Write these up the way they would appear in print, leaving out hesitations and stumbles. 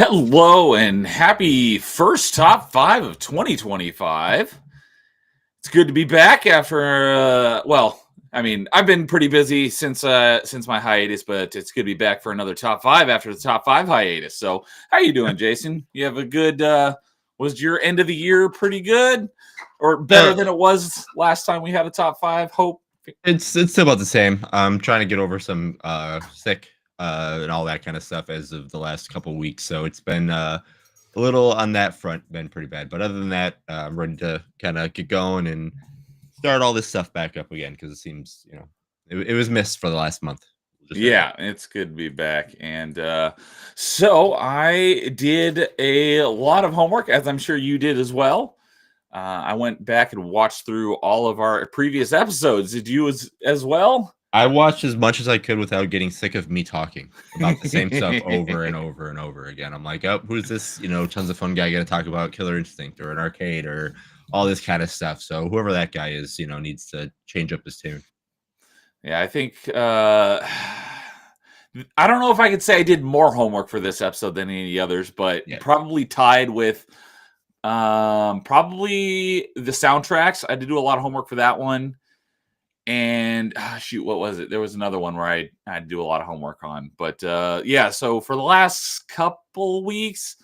Hello and happy first top five of 2025. It's good to be back after I've been pretty busy since my hiatus, but it's good to be back for another top five after the top five hiatus. So, how you doing, Jason? You have a good was your end of the year pretty good or better than it was last time we had a top five? Hope It's still about the same. I'm trying to get over some sick and all that kind of stuff as of the last couple weeks. So it's been a little on that front, been pretty bad. But other than that, I'm ready to kind of get going and start all this stuff back up again because it seems it was missed for the last month. Yeah, it's good to be back. And so I did a lot of homework, as I'm sure you did as well. I went back and watched through all of our previous episodes. Did you as well? I watched as much as I could without getting sick of me talking about the same stuff over and over and over again. I'm like, oh, who's this, tons of fun guy going to talk about Killer Instinct or an arcade or all this kind of stuff. So whoever that guy is, needs to change up his tune. Yeah, I think I don't know if I could say I did more homework for this episode than any of the others, but probably tied with probably the soundtracks. I did do a lot of homework for that one. And shoot, what was it? There was another one where I had to do a lot of homework on. But yeah, so for the last couple weeks,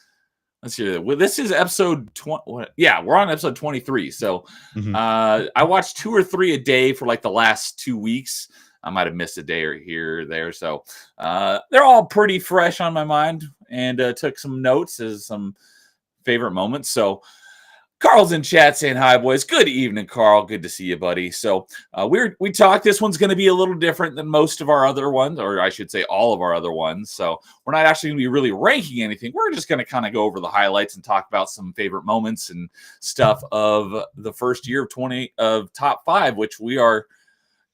let's see. Well, this is episode 20. Yeah, we're on episode 23. So I watched 2 or 3 a day for like the last 2 weeks. I might have missed a day or here or there. So they're all pretty fresh on my mind, and took some notes as some favorite moments. So Carl's in chat saying hi, boys. Good evening, Carl. Good to see you, buddy. So we talked. This one's going to be a little different than most of our other ones, or I should say all of our other ones. So we're not actually going to be really ranking anything. We're just going to kind of go over the highlights and talk about some favorite moments and stuff of the first year of top 5, which we are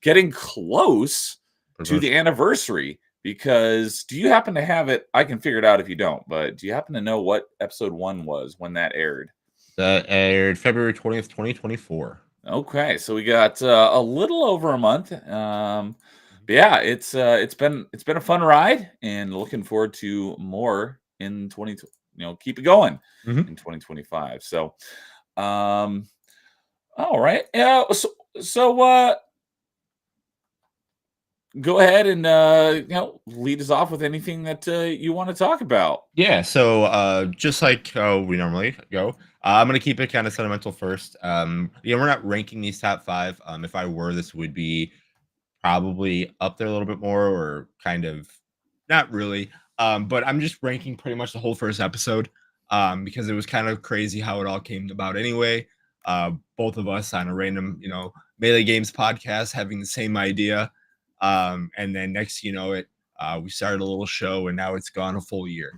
getting close to the anniversary. Because do you happen to have it? I can figure it out if you don't, but do you happen to know what episode 1 was when that aired? That aired February 20th, 2024. Okay, so we got a little over a month. But yeah, it's been a fun ride, and looking forward to more in 20. Keep it going in 2025. So, all right, yeah. So go ahead and lead us off with anything that you want to talk about. Yeah, so just like we normally go, I'm gonna keep it kind of sentimental first. We're not ranking these top 5. If I were, this would be probably up there a little bit more, or kind of not really. But I'm just ranking pretty much the whole first episode because it was kind of crazy how it all came about anyway. Both of us on a random, Melee Games podcast having the same idea. And then next, we started a little show, and now it's gone a full year.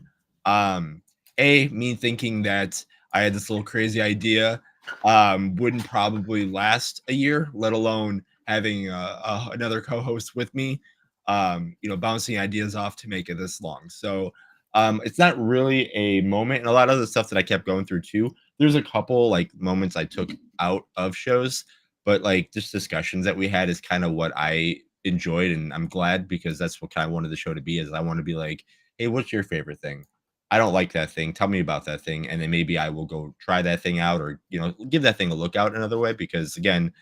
Me thinking that I had this little crazy idea wouldn't probably last a year, let alone having another co-host with me, bouncing ideas off to make it this long. So it's not really a moment, and a lot of the stuff that I kept going through too. There's a couple like moments I took out of shows, but like just discussions that we had is kind of what I enjoyed, and I'm glad, because that's what kind of wanted the show to be. Is I want to be like, hey, what's your favorite thing? I don't like that thing. Tell me about that thing, and then maybe I will go try that thing out, or give that thing a look out another way. Because again,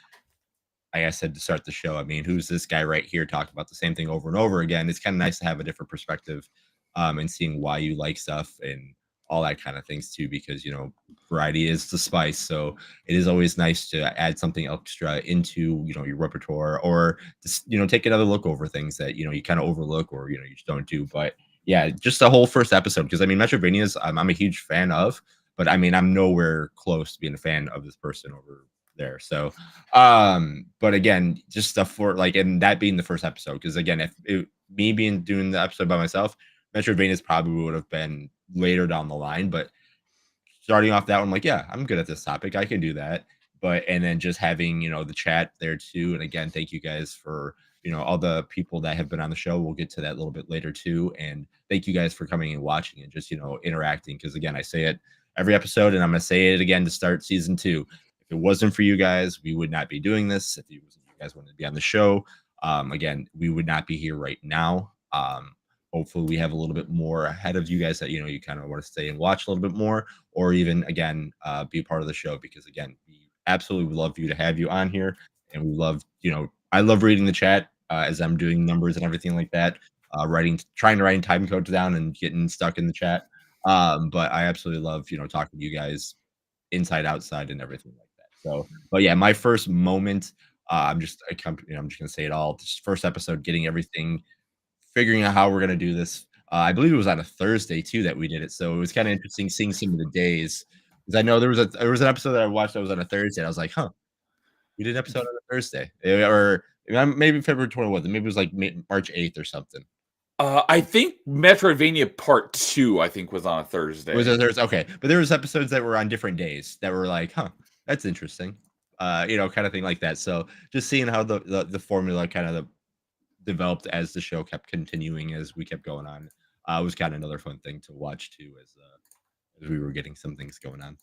like I said to start the show, I mean, who's this guy right here talking about the same thing over and over again? It's kind of nice to have a different perspective, and seeing why you like stuff and all that kind of things too, because variety is the spice. So it is always nice to add something extra into your repertoire, or just take another look over things that you kind of overlook, or you just don't do. But yeah, just the whole first episode, because I mean, Metroidvanias I'm a huge fan of, but I mean, I'm nowhere close to being a fan of this person over there. So but again, just stuff for like, and that being the first episode, because again, if me doing the episode by myself, Metroidvanias probably would have been later down the line. But starting off that one, like, yeah, I'm good at this topic, I can do that. But and then just having the chat there too, and again, thank you guys for all the people that have been on the show. We'll get to that a little bit later too, and thank you guys for coming and watching and just interacting, because again, I say it every episode, and I'm going to say it again to start season 2. If it wasn't for you guys, we would not be doing this. If you guys wanted to be on the show, again, we would not be here right now. hopefully we have a little bit more ahead of you guys that you kind of want to stay and watch a little bit more, or even again be a part of the show, because again we absolutely would love you to have you on here, and we love I love reading the chat as I'm doing numbers and everything like that, trying to write time codes down and getting stuck in the chat. But I absolutely love talking to you guys inside, outside, and everything like that. So, but yeah, my first moment, I'm just I'm just gonna say it all. This first episode, getting everything, figuring out how we're gonna do this. I believe it was on a Thursday too that we did it, so it was kind of interesting seeing some of the days. Because I know there was an episode that I watched that was on a Thursday. And I was like, huh, we did an episode on a Thursday, or maybe February 21st. Maybe it was like March 8th or something. I think Metroidvania Part 2, I think, was on a Thursday. Okay, but there was episodes that were on different days that were like, huh, that's interesting. Kind of thing like that. So just seeing how the formula kind of developed as the show kept continuing, as we kept going on, was kind of another fun thing to watch too, as we were getting some things going on.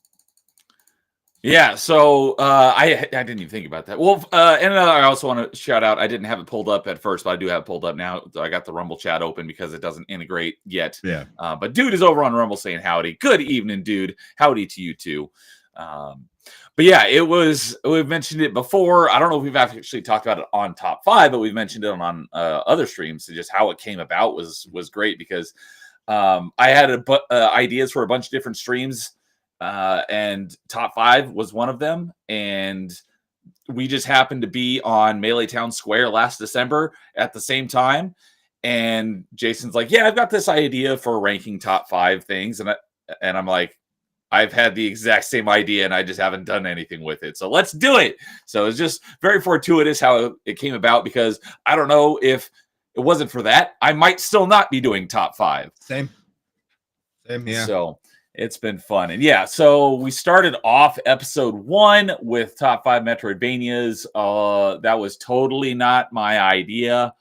Yeah, so I didn't even think about that. Well, and I also want to shout out, I didn't have it pulled up at first, but I do have it pulled up now. I got the Rumble chat open because it doesn't integrate yet. Yeah. But Dude is over on Rumble saying howdy. Good evening, Dude. Howdy to you too. But yeah, we've mentioned it before. I don't know if we've actually talked about it on Top 5, but we've mentioned it on other streams. So just how it came about was great, because I had ideas for a bunch of different streams. And Top 5 was one of them, and we just happened to be on Melee Town Square last December at the same time, and Jason's like, yeah, I've got this idea for ranking Top 5 things, and I'm like, I've had the exact same idea and I just haven't done anything with it, so let's do it. So it's just very fortuitous how it came about, because I don't know, if it wasn't for that, I might still not be doing Top 5. Same, yeah. So it's been fun. And yeah, so we started off episode 1 with Top 5 Metroidvanias. That was totally not my idea.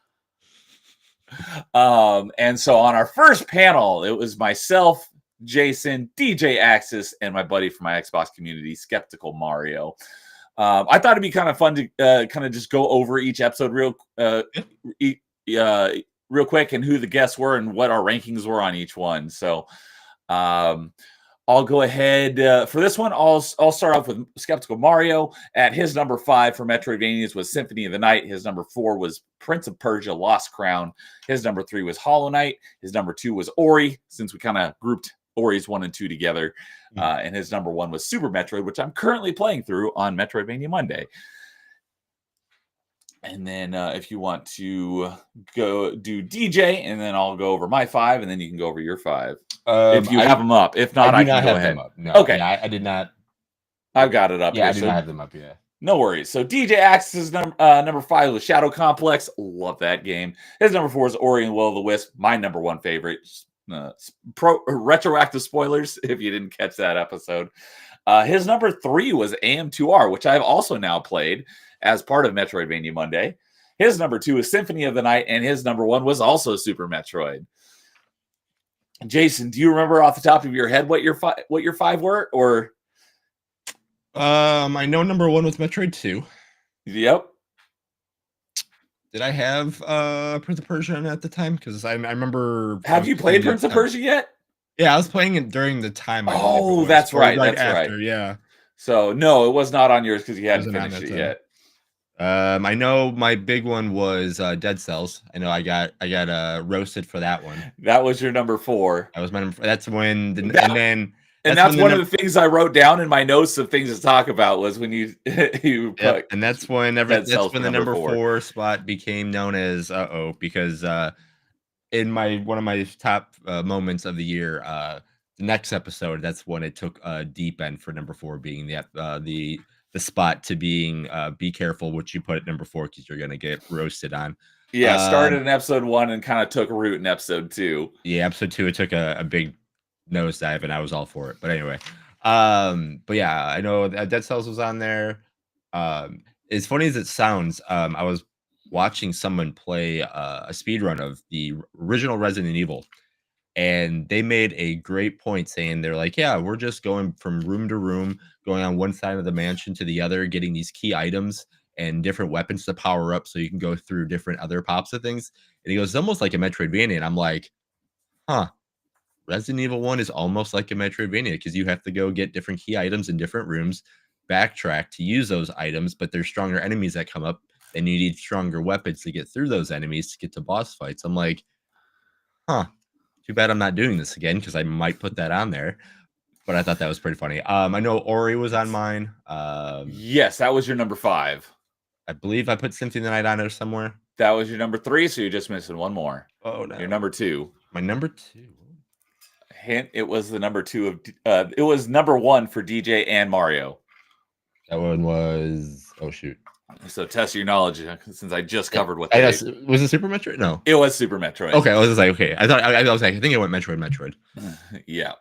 And so on our first panel, it was myself, Jason, DJ Axis, and my buddy from my Xbox community, Skeptical Mario. I thought it'd be kind of fun to kind of just go over each episode real quick, and who the guests were and what our rankings were on each one. So I'll go ahead for this one. I'll start off with Skeptical Mario. At his number 5 for Metroidvanias was Symphony of the Night. His number 4 was Prince of Persia: Lost Crown. His number 3 was Hollow Knight. His number 2 was Ori, since we kind of grouped Ori's 1 and 2 together. And his number 1 was Super Metroid, which I'm currently playing through on Metroidvania Monday. And then if you want to go do DJ, and then I'll go over my 5, and then you can go over your 5. If you have them up. If not, I can go ahead. No, okay. Yeah, I did not. I've got it up. Yeah, I did not have them up. Yeah. No worries. So DJ Axis' number 5 was Shadow Complex. Love that game. His number 4 is Ori and Will of the Wisp. My number 1 favorite. Retroactive spoilers if you didn't catch that episode. His number 3 was AM2R, which I've also now played as part of Metroidvania Monday. His number 2 is Symphony of the Night, and his number 1 was also Super Metroid. Jason, do you remember off the top of your head what your 5 were? Or I know number 1 was Metroid 2. Yep. Did I have Prince of Persia at the time? Because I remember. Have you played Prince of Persia yet? Yeah, I was playing it during the time. Oh, that's right. That's after, right. Yeah. So no, it was not on yours because you hadn't finished it yet. I know my big one was Dead Cells. I know I got roasted for that one. That was your number 4. That was my number. That's when that's one of the things I wrote down in my notes of things to talk about was when you put, and that's when the number 4 spot became known as because in one of my top moments of the year, the next episode, that's when it took a deep end for number 4 being the spot to being be careful what you put at number 4 because you're gonna get roasted on. Yeah, started in episode 1 and kind of took a root in episode 2. Yeah, episode 2 it took a big nosedive and I was all for it. But anyway, but yeah, I know Dead Cells was on there. As funny as it sounds, I was watching someone play a speed run of the original Resident Evil, and they made a great point saying they're like, yeah, we're just going from room to room, going on one side of the mansion to the other, getting these key items and different weapons to power up so you can go through different other pops of things. And he goes, it's almost like a Metroidvania. And I'm like, huh, Resident Evil 1 is almost like a Metroidvania because you have to go get different key items in different rooms, backtrack to use those items, but there's stronger enemies that come up, and you need stronger weapons to get through those enemies to get to boss fights. I'm like, huh, too bad I'm not doing this again because I might put that on there. But I thought that was pretty funny. I know Ori was on mine. Yes, that was your number 5. I believe I put Symphony of the Night on there somewhere. That was your number 3, so you're just missing one more. Oh no, Your number 2. my number 2. Hint: it was the number 2 of. It was number 1 for DJ and Mario. That one was shoot. So test your knowledge since I just covered what. I guess was it Super Metroid? No, it was Super Metroid. Okay, I was just like, okay. I thought I was like, I think it went Metroid. Yeah.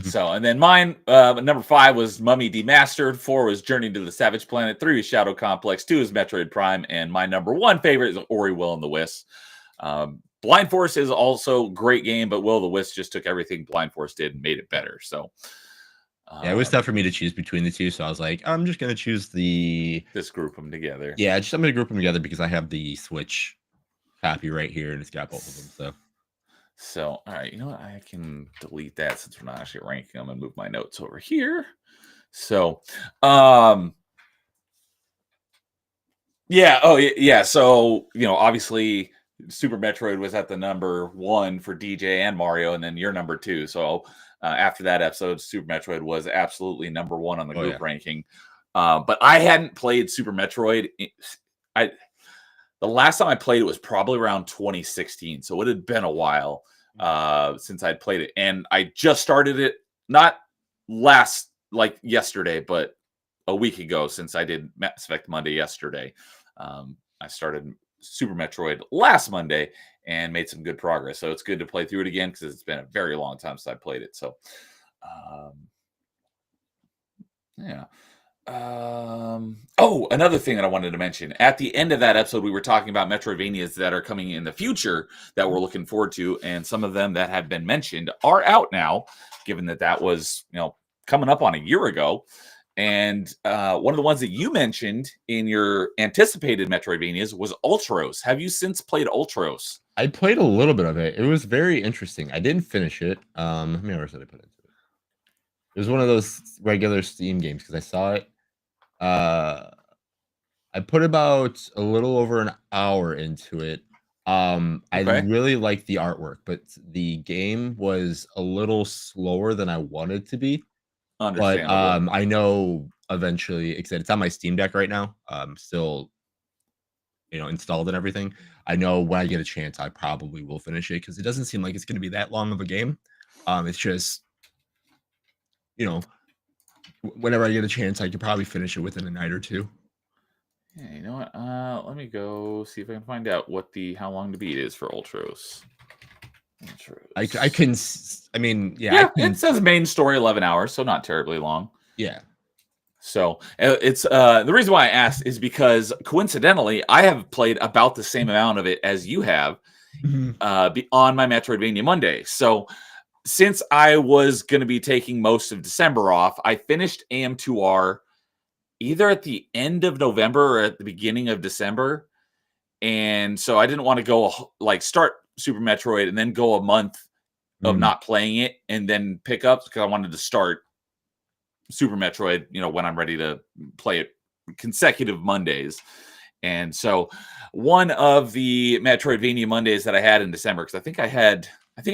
So, and then mine, number 5 was Mummy Demastered. 4 was Journey to the Savage Planet. 3 was Shadow Complex. 2 is Metroid Prime. And my number 1 favorite is Ori Will and the Wisp. Blind Forest is also a great game, but Will of the Wisp just took everything Blind Forest did and made it better. So, yeah, it was tough for me to choose between the two. So I was like, I'm just going to choose Just group them together. Yeah, I'm going to group them together because I have the Switch copy right here and it's got both of them. So, all right, you know what? I can delete that since we're not actually ranking them and move my notes over here. So, yeah. Oh, yeah. So, obviously, Super Metroid was at the number 1 for DJ and Mario, and then you're number 2. So, after that episode, Super Metroid was absolutely number 1 on the group ranking. But I hadn't played Super Metroid. The last time I played it was probably around 2016, so it had been a while since I'd played it, and I just started it not yesterday, but a week ago since I did Mass Effect Monday yesterday. I started Super Metroid last Monday and made some good progress, so it's good to play through it again because it's been a very long time since I played it. So, yeah. Another thing that I wanted to mention at the end of that episode, we were talking about Metroidvanias that are coming in the future that we're looking forward to, and some of them that have been mentioned are out now, given that was coming up on a year ago. And one of the ones that you mentioned in your anticipated Metroidvanias was Ultros. Have you since played Ultros? I played a little bit of it. It was very interesting. I didn't finish it. How many hours did I put into it? It was one of those regular Steam games because I saw it. I put about a little over an hour into it. I really liked the artwork, but the game was a little slower than I wanted to be. But I know eventually, except it's on my Steam Deck right now. Still, installed and everything. I know when I get a chance, I probably will finish it because it doesn't seem like it's going to be that long of a game. It's just, whenever I get a chance, I could probably finish it within a night or two. Yeah, you know what? Let me go see if I can find out how long to beat is for Ultros. I can. I mean, it says main story 11 hours, so not terribly long. Yeah. So it's the reason why I asked is because coincidentally, I have played about the same amount of it as you have on my Metroidvania Monday. So since I was going to be taking most of December off, I finished AM2R either at the end of November or at the beginning of December. And so I didn't want to go start Super Metroid and then go a month of not playing it and then pick up because I wanted to start Super Metroid, when I'm ready to play it consecutive Mondays. And so one of the Metroidvania Mondays that I had in December, because I think I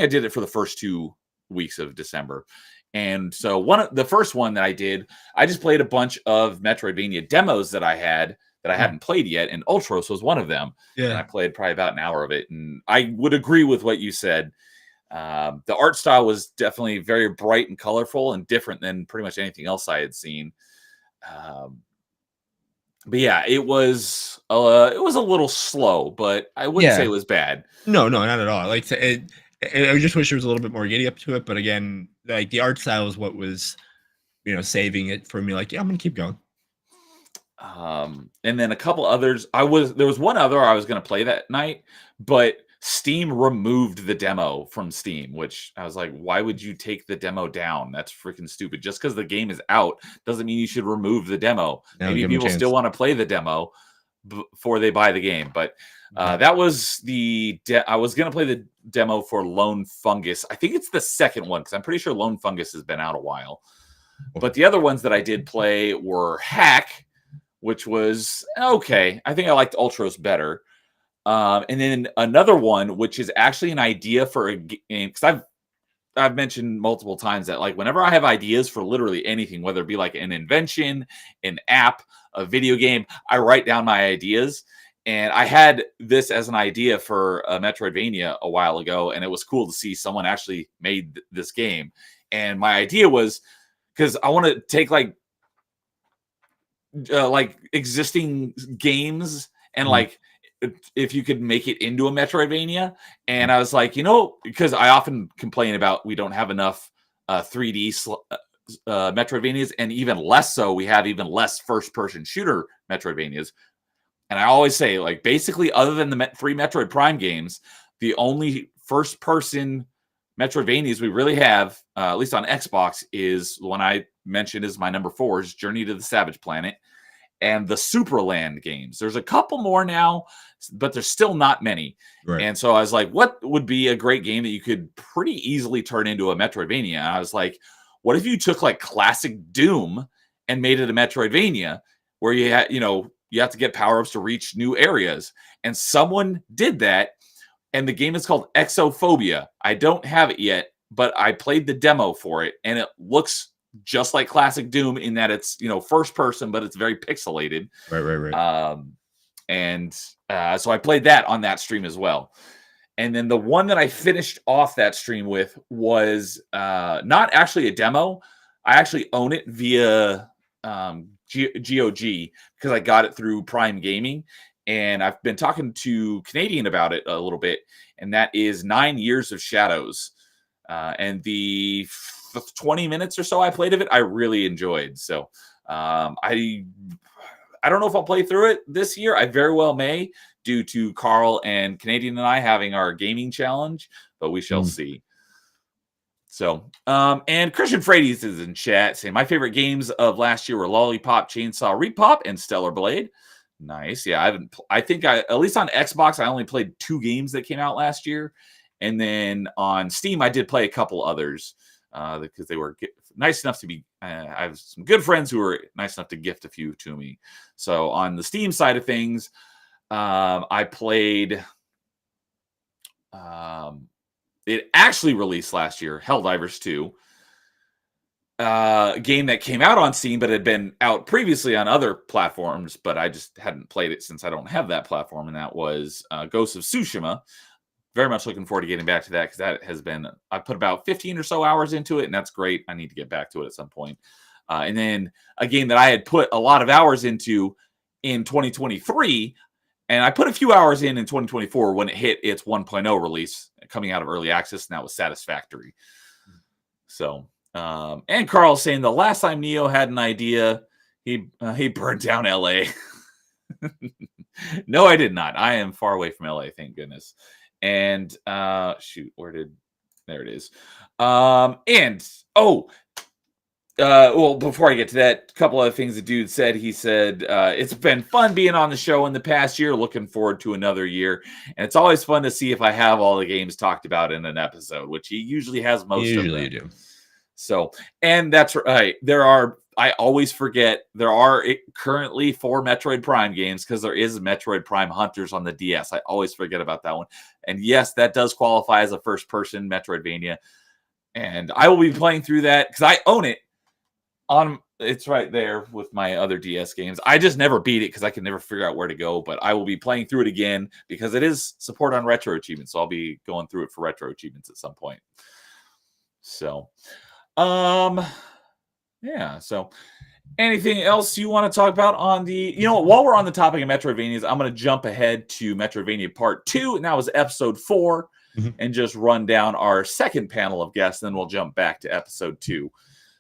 did it for the first 2 weeks of December. And so the first one that I did, I just played a bunch of Metroidvania demos that I had that I hadn't played yet, and Ultros was one of them. Yeah. And I played probably about an hour of it, and I would agree with what you said. The art style was definitely very bright and colorful and different than pretty much anything else I had seen. But yeah, it was a little slow, but I wouldn't say it was bad. No, not at all. I just wish there was a little bit more giddy up to it, but again, the art style is what was, saving it for me. I'm gonna keep going. And then a couple others. There was one other I was gonna play that night, but Steam removed the demo from Steam, which I was like, why would you take the demo down? That's freaking stupid. Just because the game is out doesn't mean you should remove the demo. Maybe people still want to play the demo before they buy the game. But that was I was going to play demo for Lone Fungus. I think it's the second one because I'm pretty sure Lone Fungus has been out a while. But the other ones that I did play were Hack, which was okay. I think I liked Ultros better. And then another one, which is actually an idea for a game, because I've mentioned multiple times that like whenever I have ideas for literally anything, whether it be like an invention, an app, a video game, I write down my ideas. And I had this as an idea for a Metroidvania a while ago, and it was cool to see someone actually made this game. And my idea was because I want to take like existing games and like if you could make it into a Metroidvania. And I was like, because I often complain about we don't have enough 3D Metroidvanias, and even less so, we have even less first-person shooter Metroidvanias. And I always say, like, basically, other than the 3 Metroid Prime games, the only first-person Metroidvanias we really have, at least on Xbox, is the one I mentioned is my number 4, is Journey to the Savage Planet, and the Superland games. There's a couple more now, but there's still not many. Right. And so I was like, what would be a great game that you could pretty easily turn into a Metroidvania? And I was like, what if you took like classic Doom and made it a Metroidvania where you had, you have to get power-ups to reach new areas. And someone did that, and the game is called Exophobia. I don't have it yet, but I played the demo for it, and it looks just like classic Doom in that it's, first person, but it's very pixelated. Right. So I played that on that stream as well. And then the one that I finished off that stream with was not actually a demo. I actually own it via GOG because I got it through Prime Gaming, and I've been talking to Canadian about it a little bit, and that is 9 Years of Shadows. And the 20 minutes or so I played of it, I really enjoyed. So I don't know if I'll play through it this year. I very well may, due to Carl and Canadian and I having our gaming challenge, but we shall see. So, and Christian Frades is in chat saying my favorite games of last year were Lollipop Chainsaw Repop and Stellar Blade. Nice. Yeah, I think at least on Xbox, I only played 2 games that came out last year. And then on Steam, I did play a couple others because they were nice enough to be, I have some good friends who were nice enough to gift a few to me. So on the Steam side of things, I played, it actually released last year, Helldivers 2, a game that came out on Steam, but had been out previously on other platforms, but I just hadn't played it since I don't have that platform, and that was Ghost of Tsushima. Very much looking forward to getting back to that because that has been, I put about 15 or so hours into it, and that's great. I need to get back to it at some point. And then a game that I had put a lot of hours into in 2023, and I put a few hours in 2024 when it hit its 1.0 release coming out of early access, and that was Satisfactory. So, and Carl's saying the last time Neo had an idea, he burned down LA. No, I did not. I am far away from LA, thank goodness. And there it is. Well, before I get to that, a couple other things the dude said. He said, it's been fun being on the show in the past year. Looking forward to another year. And it's always fun to see if I have all the games talked about in an episode, which he usually has most of them. Usually you do. So, and that's right. I always forget, there are currently 4 Metroid Prime games because there is Metroid Prime Hunters on the DS. I always forget about that one. And yes, that does qualify as a first-person Metroidvania. And I will be playing through that because I own it. It's right there with my other DS games. I just never beat it because I can never figure out where to go. But I will be playing through it again because it is support on retro achievements. So I'll be going through it for retro achievements at some point. So, yeah. So, anything else you want to talk about on the? While we're on the topic of Metroidvanias, I'm going to jump ahead to Metroidvania Part 2, and that was Episode 4, and just run down our second panel of guests. Then we'll jump back to Episode 2.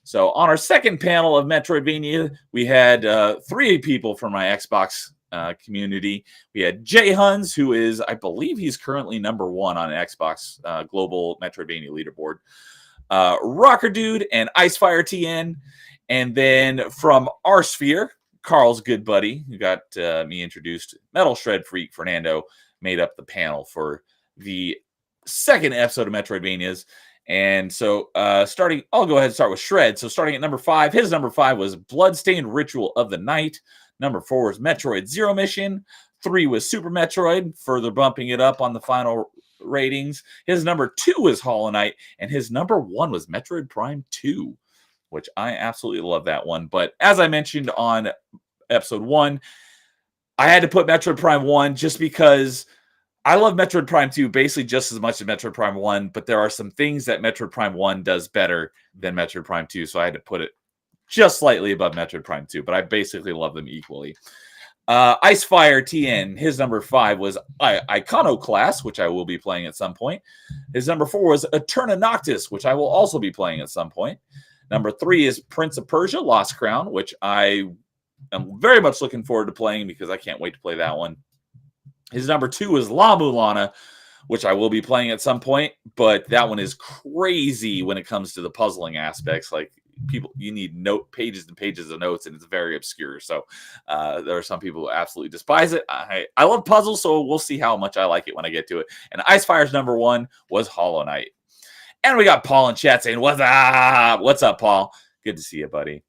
So, on our second panel of Metroidvania, we had 3 people from my Xbox community. We had Jay Huns, who is, I believe, he's currently number 1 on Xbox Global Metroidvania leaderboard. Rocker Dude and Icefire TN, and then from our sphere, Carl's good buddy, who got me introduced, Metal Shred Freak Fernando, made up the panel for the second episode of Metroidvanias. And so starting, I'll go ahead and start with Shred. So starting at number 5, his number 5 was Bloodstained Ritual of the Night. Number 4 was Metroid Zero Mission. 3 was Super Metroid, further bumping it up on the final ratings. His number 2 was Hollow Knight, and his number 1 was Metroid Prime 2, which I absolutely love that one. But as I mentioned on episode 1, I had to put Metroid Prime 1 just because I love Metroid Prime 2 basically just as much as Metroid Prime 1, but there are some things that Metroid Prime 1 does better than Metroid Prime 2, so I had to put it just slightly above Metroid Prime 2, but I basically love them equally. Icefire TN, his number 5 was Iconoclast, which I will be playing at some point. His number 4 was Eterna Noctis, which I will also be playing at some point. Number 3 is Prince of Persia, Lost Crown, which I am very much looking forward to playing because I can't wait to play that one. His number 2 is La Mulana, which I will be playing at some point, but that one is crazy when it comes to the puzzling aspects. Like, people, you need pages and pages of notes, and it's very obscure. So there are some people who absolutely despise it. I love puzzles, so we'll see how much I like it when I get to it. And Icefire's number 1 was Hollow Knight. And we got Paul in chat saying, "What's up? What's up, Paul? Good to see you, buddy."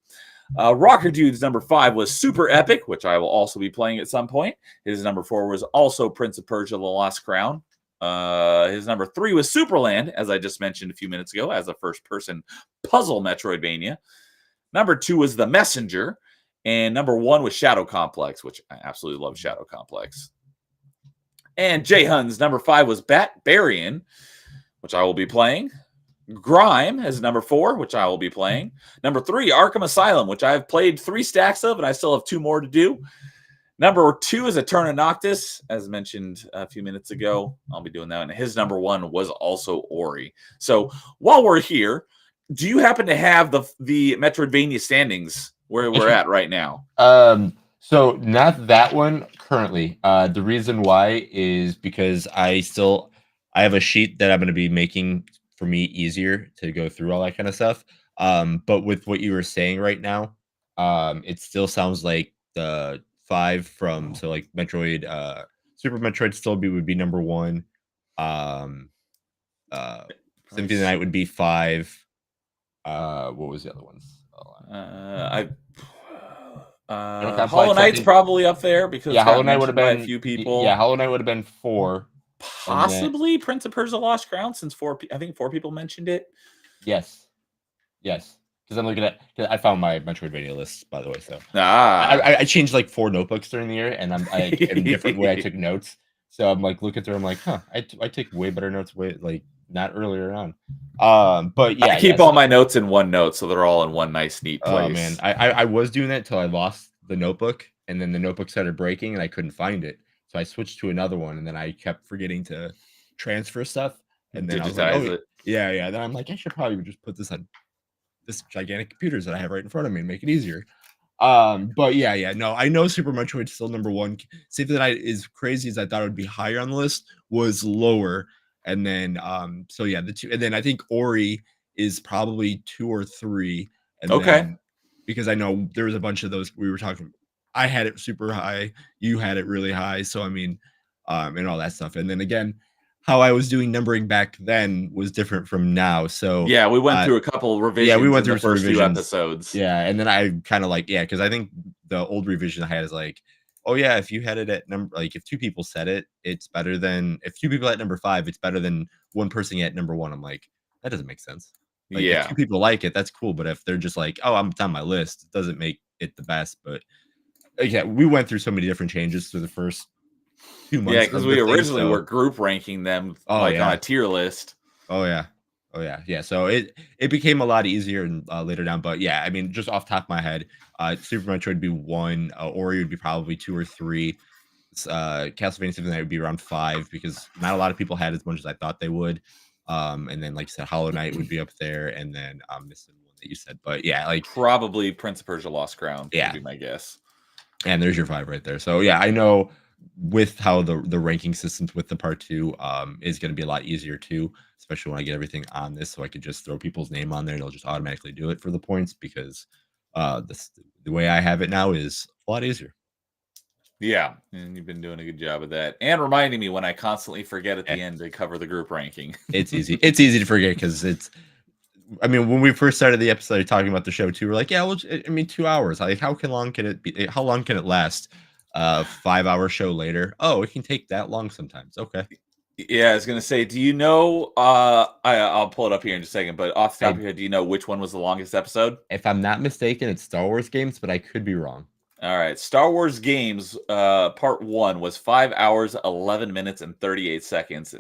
Rocker Dude's number 5 was Super Epic, which I will also be playing at some point. His number 4 was also Prince of Persia: The Lost Crown. His number 3 was Superland, as I just mentioned a few minutes ago, as a first-person puzzle Metroidvania. Number 2 was The Messenger, and number 1 was Shadow Complex, which I absolutely love Shadow Complex. And Jay Hun's number 5 was Barbarian, which I will be playing. Grime is number 4, which I will be playing. Number 3, Arkham Asylum, which I have played 3 stacks of, and I still have 2 more to do. Number 2 is Eterna Noctis, as mentioned a few minutes ago. I'll be doing that. And his number 1 was also Ori. So while we're here, do you happen to have the Metroidvania standings where we're at right now? So not that one currently. The reason why is because I have a sheet that I'm going to be making for me easier to go through all that kind of stuff. But with what you were saying right now, it still sounds like the 5 from like Metroid, Super Metroid still would be number 1. Symphony of the Night would be 5. What was the other ones? Hollow Knight's probably up there because Hollow Knight would have been a few people. Yeah, Hollow Knight would have been 4. Possibly Prince of Persia: Lost Crown, since 4 people mentioned it. Yes. Because I'm looking at, I found my Metroidvania list, by the way. So I changed like 4 notebooks during the year, and I'm in a different way I took notes. So I'm like looking through, I'm like, I take way better notes, not earlier on. But yeah, I keep all my notes in one note, so they're all in one nice, neat place. Oh man, I was doing that till I lost the notebook, and then the notebook started breaking, and I couldn't find it. So I switched to another one, and then I kept forgetting to transfer stuff, and then digitize it. Yeah. Then I'm like, I should probably just put this on this gigantic computers that I have right in front of me and make it easier. But yeah. No, I know Super Metroid's still number 1. Symphony of the Night, as crazy as I thought it would be higher on the list, was lower. And then so yeah, the 2, and then I think Ori is probably 2 or 3. And then, because I know there was a bunch of those we were talking. I had it super high, you had it really high, so I mean, and all that stuff. And then again, how I was doing numbering back then was different from now. So yeah, we went through a couple revisions. Yeah, we went through the first few episodes. Yeah, and then I kind of like, because I think the old revision I had is like, oh yeah, if you had it at number, like if 2 people said it, it's better than if 2 people at number 5, it's better than 1 person at number 1. I'm like, that doesn't make sense. Like, if 2 people like it, that's cool. But if they're just like, oh, it's on my list, it doesn't make it the best. But yeah, we went through so many different changes through the first 2 months. Yeah, because we originally were group ranking them on a tier list. Oh yeah. So it became a lot easier and later down. But yeah, I mean, just off the top of my head, Super Metroid would be 1. Ori would be probably 2 or 3. Castlevania Symphony of the Night would be around 5 because not a lot of people had as much as I thought they would. And then, like you said, Hollow Knight would be up there, and then missing one that you said. But yeah, like probably Prince of Persia: Lost Crown. Yeah, would be my guess. And there's your 5 right there. So yeah, I know with how the ranking systems with the part 2 is going to be a lot easier too, especially when I get everything on this, so I could just throw people's name on there and it'll just automatically do it for the points because the way I have it now is a lot easier. Yeah, and you've been doing a good job of that, and reminding me when I constantly forget at Eh, the end to cover the group ranking. It's easy. It's easy to forget because it's. I mean, when we first started the episode talking about the show too, we're like, yeah, well, I mean, 2 hours. Like, long can it be? How long can it last? 5 hour show later. Oh, it can take that long sometimes. Okay. Yeah, I was gonna say, do you know? I'll pull it up here in just a second. But off the top of I, your head, do you know which one was the longest episode? if I'm not mistaken, it's Star Wars games, but I could be wrong. All right, Star Wars Games, Part 1 was 5 hours, 11 minutes, and 38 seconds.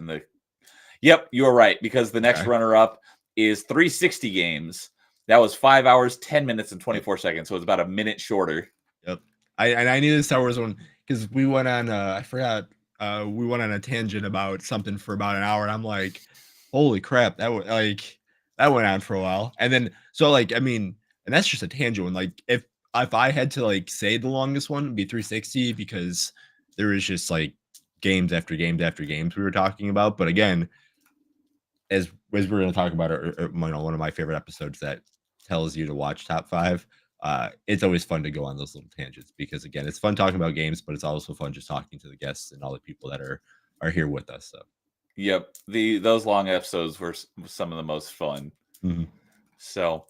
Yep, you are right because the next Okay. runner-up is 360 Games. That was 5 hours, 10 minutes, and 24 seconds. So it's about a minute shorter. Yep. I knew the Star Wars one because we went on. I forgot. We went on a tangent about something for about an hour, and I'm like, holy crap, that went on for a while. And then so like I mean, and that's just a tangent one. Like if I had to like say the longest one, it'd be 360 because there was just like games after games after games we were talking about. But again, as we're going to talk about one of my favorite episodes that tells you to watch top five. It's always fun to go on those little tangents because again, it's fun talking about games, but it's also fun just talking to the guests and all the people that are here with us. So, Yep, those long episodes were some of the most fun. mhm. So,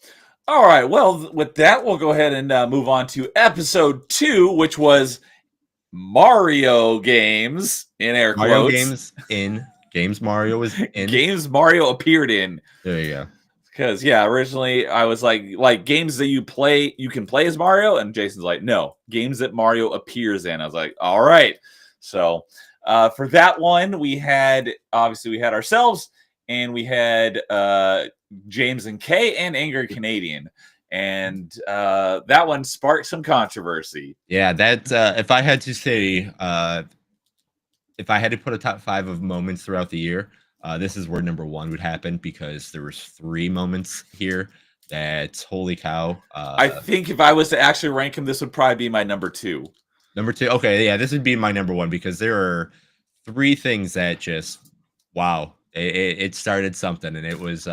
all right. Well, with that, we'll go ahead and move on to episode 2, which was Mario games in air quotes. Mario games in games Mario was in games Mario appeared in. There you go. Because originally I was like games that you can play as Mario, and Jason's like, no, games that Mario appears in. I was like, all right. So for that one, we had ourselves, and we had James and Kay and Angry Canadian, and that one sparked some controversy. Yeah, that if I had to say, if I had to put a top 5 of moments throughout the year, this is where number 1 would happen because there was 3 moments here that holy cow. I think if I was to actually rank him, this would probably be my number 2. Number 2, okay, yeah, this would be my number 1 because there are 3 things that just wow, it started something and it was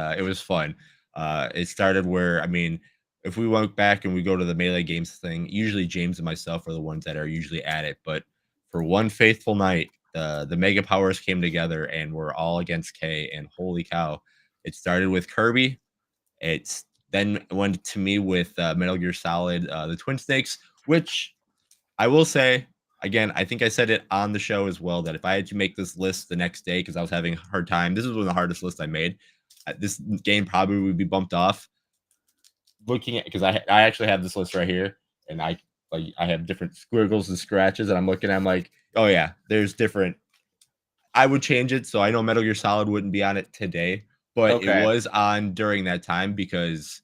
fun. It started where I mean, if we went back and we go to the Melee Games thing, usually James and myself are the ones that are usually at it, but for one faithful night, the Mega Powers came together and we're all against K. And holy cow, it started with Kirby. It's then went to me with Metal Gear Solid, the Twin Snakes, which I will say again. I think I said it on the show as well that if I had to make this list the next day because I was having a hard time, this was one of the hardest lists I made. This game probably would be bumped off. Looking at because I actually have this list right here, and I have different squiggles and scratches, and I'm looking. I'm like, oh yeah, there's different. I would change it, so I know Metal Gear Solid wouldn't be on it today, but it was on during that time because.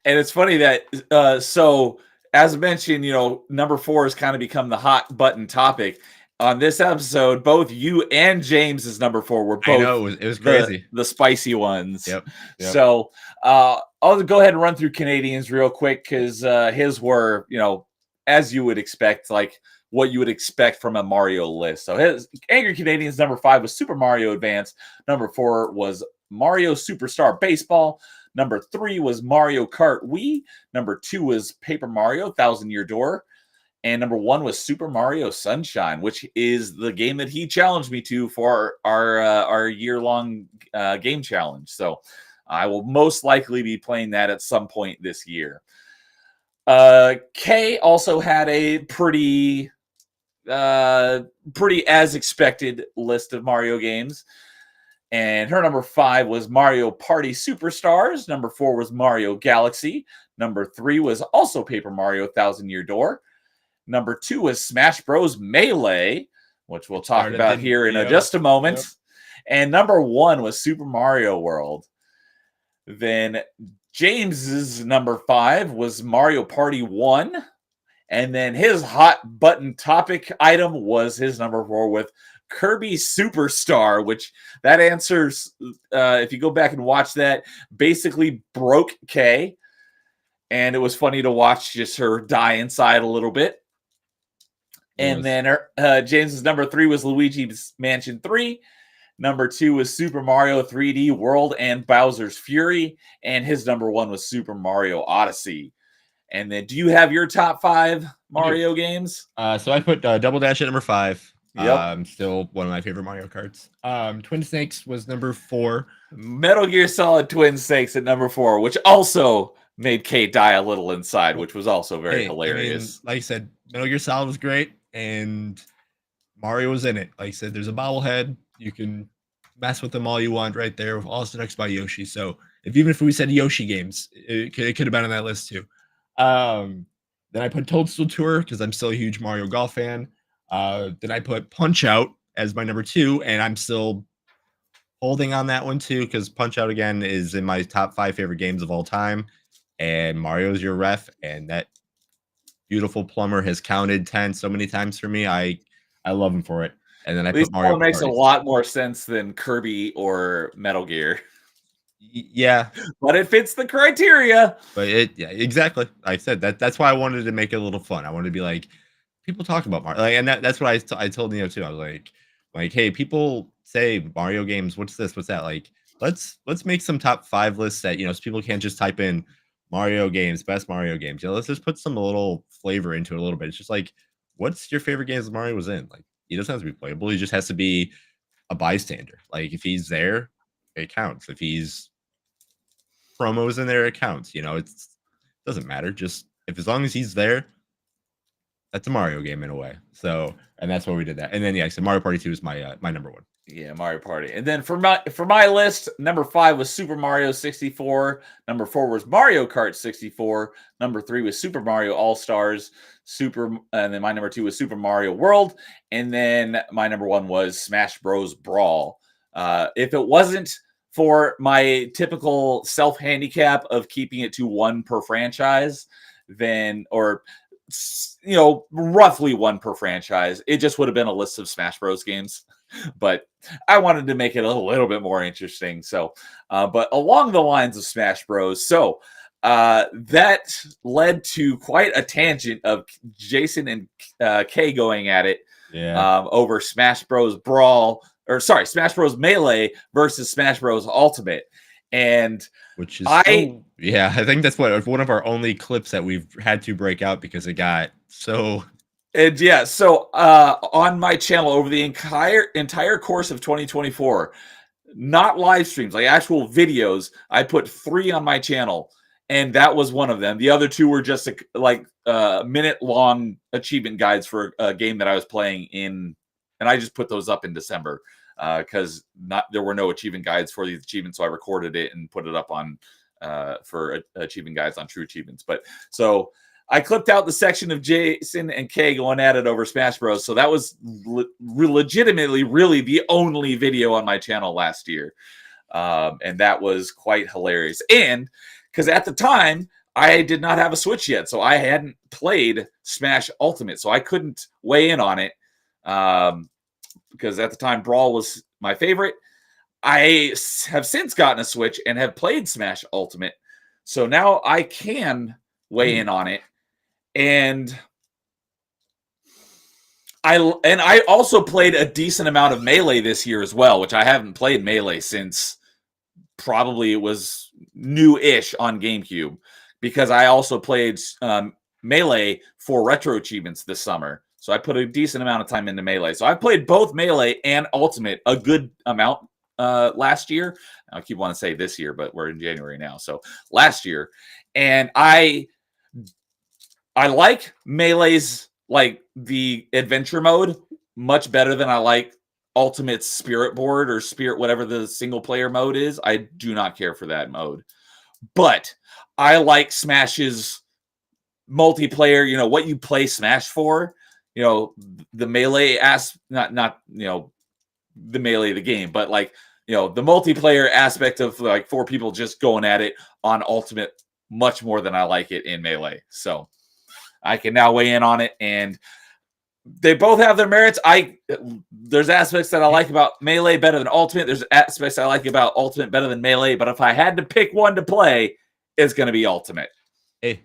And it's funny that so as mentioned, number 4 has kind of become the hot button topic on this episode. Both you and James's number 4 were both. I know it was crazy. The spicy ones. Yep. So I'll go ahead and run through Canadians real quick because his were as you would expect, like what you would expect from a Mario list. So his Angry Canadians number 5 was Super Mario Advance. Number 4 was Mario Superstar Baseball. Number 3 was Mario Kart Wii. Number 2 was Paper Mario Thousand Year Door. And number 1 was Super Mario Sunshine, which is the game that he challenged me to for our year-long game challenge. So I will most likely be playing that at some point this year. Kay also had a pretty as expected list of Mario games. And her number 5 was Mario Party Superstars. Number 4 was Mario Galaxy. Number 3 was also Paper Mario Thousand Year Door. Number 2 was Smash Bros. Melee, which we'll talk about here in just a moment. Yep. And number 1 was Super Mario World. Then James's number 5 was Mario Party 1. And then his hot button topic item was his number 4 with Kirby Superstar, which that answers, if you go back and watch that, basically broke Kay. And it was funny to watch just her die inside a little bit. And then James's number 3 was Luigi's Mansion 3. Number 2 was Super Mario 3D World and Bowser's Fury. And his number 1 was Super Mario Odyssey. And then do you have your top 5 Mario games? So I put Double Dash at number 5. Yep. Still one of my favorite Mario Karts. Twin Snakes was number 4. Metal Gear Solid Twin Snakes at number 4, which also made Kate die a little inside, which was also very hilarious. Like I said, Metal Gear Solid was great, and Mario was in it. Like I said, there's a bobblehead. You can mess with them all you want right there. Also next by Yoshi. So even if we said Yoshi games, it could have been on that list too. Then I put Toadstool Tour because I'm still a huge Mario Golf fan. Then I put Punch Out as my number 2, and I'm still holding on that one too because Punch Out again is in my top 5 favorite games of all time. And Mario's your ref, and that beautiful plumber has counted 10 so many times for me. I love him for it. And then I put Mario. Makes a lot more sense than Kirby or Metal Gear. Yeah, but it fits the criteria. But exactly. I said that's why I wanted to make it a little fun. I wanted to be like, people talk about Mario, and that's what I told Neo too. I was like, hey, people say Mario games. What's this? What's that? Like, let's make some top 5 lists that so people can't just type in Mario games, best Mario games. Let's just put some little flavor into it a little bit. It's just like, what's your favorite games Mario was in? Like, he doesn't have to be playable. He just has to be a bystander. Like, if he's there, it counts. If he's promos in there, it counts. It doesn't matter. Just as long as he's there, that's a Mario game in a way. So, and that's why we did that. And then I said Mario Party 2 is my my number 1. Yeah, Mario Party. And then for my list, number 5 was Super Mario 64. Number 4 was Mario Kart 64. Number 3 was Super Mario All-Stars. And then my number 2 was Super Mario World. And then my number 1 was Smash Bros. Brawl. If it wasn't for my typical self-handicap of keeping it to 1 per franchise, roughly 1 per franchise, it just would have been a list of Smash Bros. Games. But I wanted to make it a little bit more interesting. So, but along the lines of Smash Bros. So that led to quite a tangent of Jason and Kay going at it over Smash Bros. Smash Bros. Melee versus Smash Bros. Ultimate. And which is I think that's one of our only clips that we've had to break out because it got so. And so on my channel over the entire course of 2024, not live streams, like actual videos, I put 3 on my channel, and that was one of them. The other 2 were just minute-long achievement guides for a game that I was playing in, and I just put those up in December because there were no achievement guides for these achievements, so I recorded it and put it up on for achievement guides on True Achievements. But so I clipped out the section of Jason and Kay going at it over Smash Bros. So that was legitimately really the only video on my channel last year. And that was quite hilarious. And because at the time, I did not have a Switch yet. So I hadn't played Smash Ultimate. So I couldn't weigh in on it. Because at the time, Brawl was my favorite. I have since gotten a Switch and have played Smash Ultimate. So now I can weigh in on it. And I also played a decent amount of Melee this year as well, which I haven't played Melee since probably it was new-ish on GameCube, because I also played Melee for retro achievements this summer. So I put a decent amount of time into Melee. So I played both Melee and Ultimate a good amount last year. I keep wanting to say this year, but we're in January now. So last year. And I like Melee's, like, the adventure mode much better than I like Ultimate's Spirit Board or Spirit, whatever the single player mode is. I do not care for that mode. But I like Smash's multiplayer, what you play Smash for, the Melee not the Melee of the game, but like, the multiplayer aspect of like 4 people just going at it on Ultimate much more than I like it in Melee. So I can now weigh in on it, and they both have their merits. There's aspects that I like about Melee better than Ultimate. There's aspects I like about Ultimate better than Melee. But if I had to pick one to play, it's going to be Ultimate. Hey,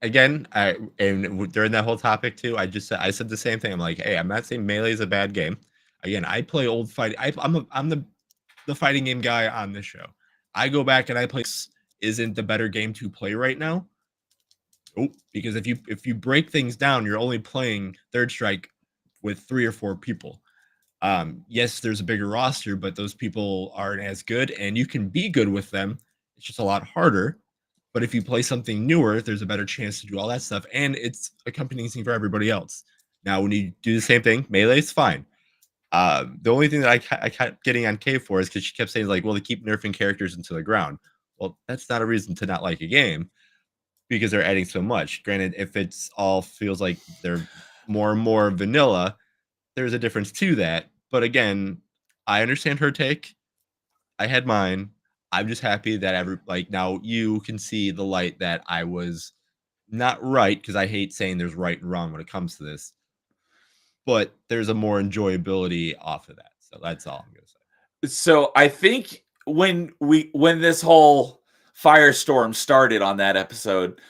and during that whole topic too, I said the same thing. I'm like, hey, I'm not saying Melee is a bad game. Again, I play old fighting. I'm the fighting game guy on this show. I go back and I play. Isn't the better game to play right now? Oh, because if you break things down, you're only playing Third Strike with 3 or 4 people. Yes, there's a bigger roster, but those people aren't as good, and you can be good with them. It's just a lot harder. But if you play something newer, there's a better chance to do all that stuff, and it's accompanying for everybody else. Now, when you do the same thing, Melee's fine. The only thing that I kept getting on K for is because she kept saying like, "Well, they keep nerfing characters into the ground." Well, that's not a reason to not like a game because they're adding so much. Granted, if it's all feels like they're more and more vanilla, there's a difference to that. But again, I understand her take. I had mine. I'm just happy that now you can see the light that I was not right because I hate saying there's right and wrong when it comes to this, but there's a more enjoyability off of that. So that's all I'm gonna say. So I think when this whole firestorm started on that episode,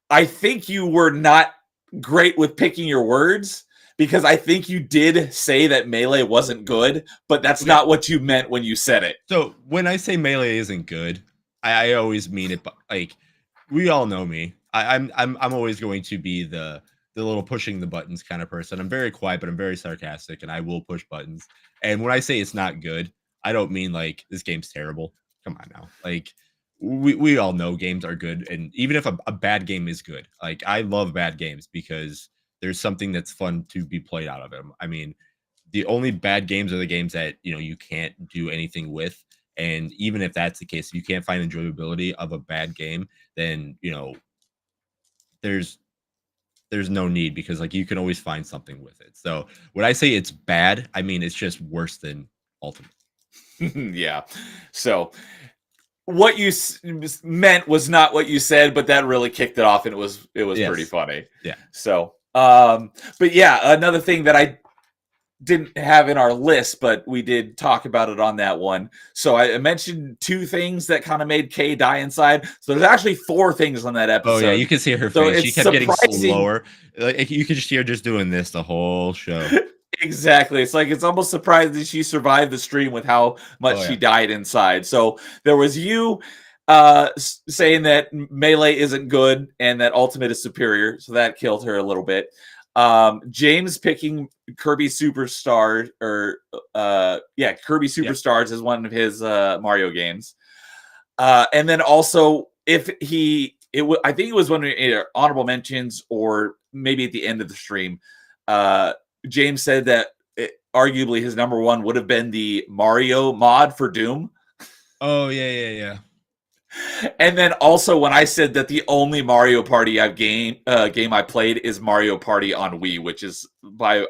I think you were not great with picking your words because I think you did say that Melee wasn't good, but that's not what you meant when you said it. So when I say Melee isn't good, I always mean it. But like, we all know me. I'm always going to be the little pushing the buttons kind of person. I'm very quiet, but I'm very sarcastic, and I will push buttons. And when I say it's not good, I don't mean like this game's terrible. Come on now, like we all know games are good, and even if a bad game is good, like I love bad games because there's something that's fun to be played out of them. I mean, the only bad games are the games that you can't do anything with. And even if that's the case, if you can't find enjoyability of a bad game, then there's no need because like you can always find something with it. So when I say it's bad, I mean it's just worse than Ultimate. Yeah. So what you meant was not what you said, but that really kicked it off, and it was Yes. pretty funny. Yeah. So, but yeah, another thing that I didn't have in our list, but we did talk about it on that one. So I mentioned 2 things that kind of made Kay die inside. So there's actually 4 things on that episode. Oh yeah, you can see her So face. She kept getting surprising. slower. Like you could just see her just doing this the whole show. Exactly. It's like it's almost surprising she survived the stream with how much she died inside. So there was you saying that Melee isn't good and that Ultimate is superior. So that killed her a little bit. James picking Kirby Superstar Kirby Superstars as one of his Mario games. And then also I think it was one of either honorable mentions or maybe at the end of the stream. James said that arguably his number 1 would have been the Mario mod for Doom. Oh yeah. And then also when I said that the only Mario Party game I played is Mario Party on Wii, which is by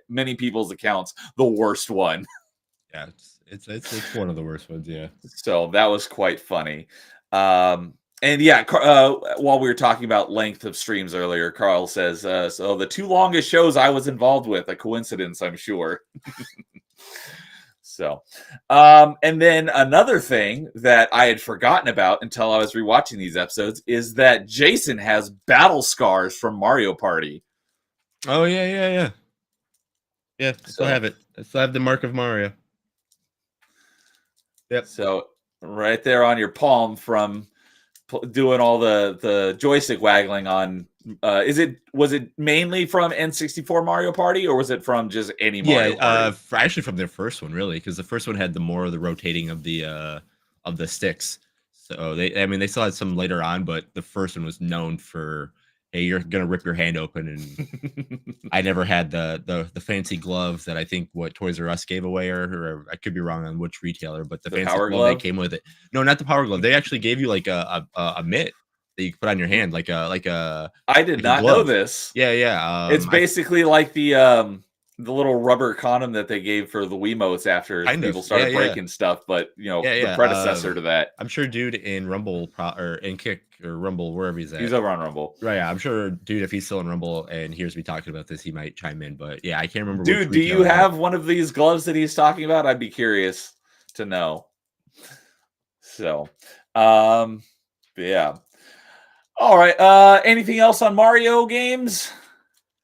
many people's accounts the worst one. Yeah, it's one of the worst ones. Yeah. So that was quite funny. And yeah, while we were talking about length of streams earlier, Carl says, so the 2 longest shows I was involved with, a coincidence, I'm sure. So, and then another thing that I had forgotten about until I was rewatching these episodes is that Jason has battle scars from Mario Party. Oh yeah. Yeah, I still have it. I still have the mark of Mario. Yep. So right there on your palm from doing all the joystick waggling on. Was it mainly from N64 Mario Party, or was it from just any Mario Party? Actually from their first one, really, because the first one had the more of the rotating of the sticks. So they still had some later on, but the first one was known for, hey, you're gonna rip your hand open, and I never had the fancy gloves that I think what Toys R Us gave away, or I could be wrong on which retailer, but the fancy power glove they came with it. No, not the power glove. They actually gave you like a mitt that you could put on your hand, like a. I did not know this. Yeah. It's basically like the little rubber condom that they gave for the Wiimotes after people started breaking stuff, but the predecessor to that. I'm sure dude in Rumble or in Kick or Rumble, wherever he's at. He's over on Rumble. Right, yeah. I'm sure dude, if he's still in Rumble and hears me talking about this, he might chime in. But yeah, I can't remember. Dude, do you have one of these gloves that he's talking about? I'd be curious to know. So, yeah. All right. Anything else on Mario games?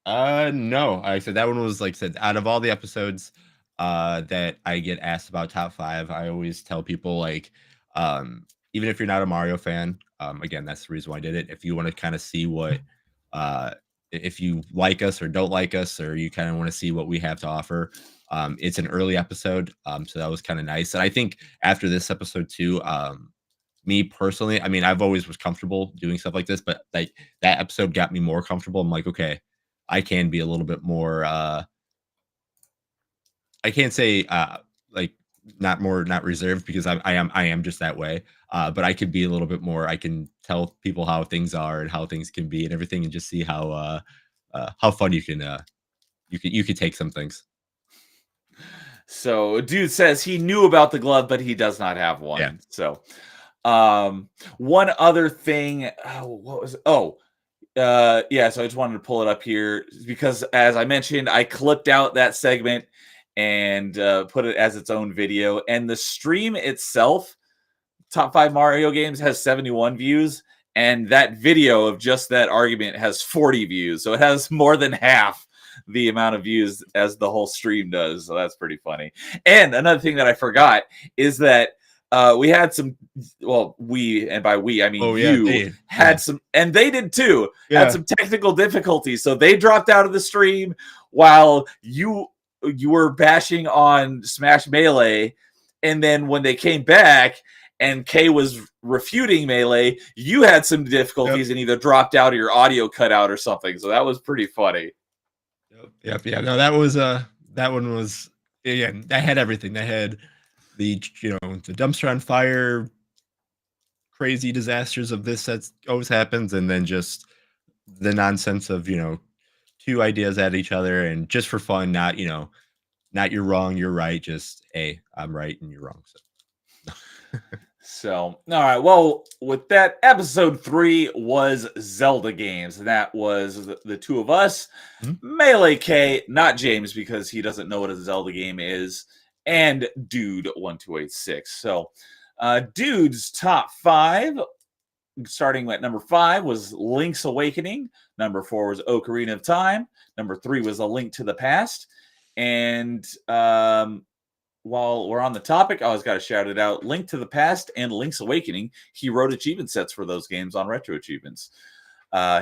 No. I said that one was like said out of all the episodes that I get asked about top 5, I always tell people like even if you're not a Mario fan, Again, that's the reason why I did it. If you want to kind of see what, if you like us or don't like us, or you kind of want to see what we have to offer, it's an early episode. So that was kind of nice. And I think after this episode too, me personally, I mean, I've always was comfortable doing stuff like this, but like that episode got me more comfortable. I'm like, okay, I can be a little bit more, I can't say like not reserved because I am just that way. But I could be a little bit more. I can tell people how things are and how things can be and everything, and just see how fun you can take some things. So, dude says he knew about the glove, but he does not have one. Yeah. So, one other thing. Oh, what was? Oh, yeah. So I just wanted to pull it up here because, as I mentioned, I clipped out that segment and put it as its own video. And the stream itself, top 5 Mario games, has 71 views, and that video of just that argument has 40 views. So it has more than half the amount of views as the whole stream does. So that's pretty funny. And another thing that I forgot is that we had some, well, we, and by we, I mean you, had some, and they did too, had some technical difficulties. So they dropped out of the stream while you were bashing on Smash Melee. And then when they came back and Kay was refuting Melee, you had some difficulties and either dropped out or your audio cut out or something. So that was pretty funny. Yep. Yeah. No, that was that one was, yeah, that had everything. That had the the dumpster on fire, crazy disasters of this that always happens, and then just the nonsense of two ideas at each other, and just for fun, not not you're wrong, you're right, just hey, I'm right and you're wrong. So all right, well, with that, episode 3 was Zelda games, and that was the two of us, Melee K, not James because he doesn't know what a Zelda game is, and Dude 1286. So Dude's top 5, starting at number 5 was Link's Awakening, number 4 was Ocarina of Time, number 3 was A Link to the Past, and while we're on the topic, I always got to shout it out. Link to the Past and Link's Awakening, he wrote achievement sets for those games on Retro Achievements.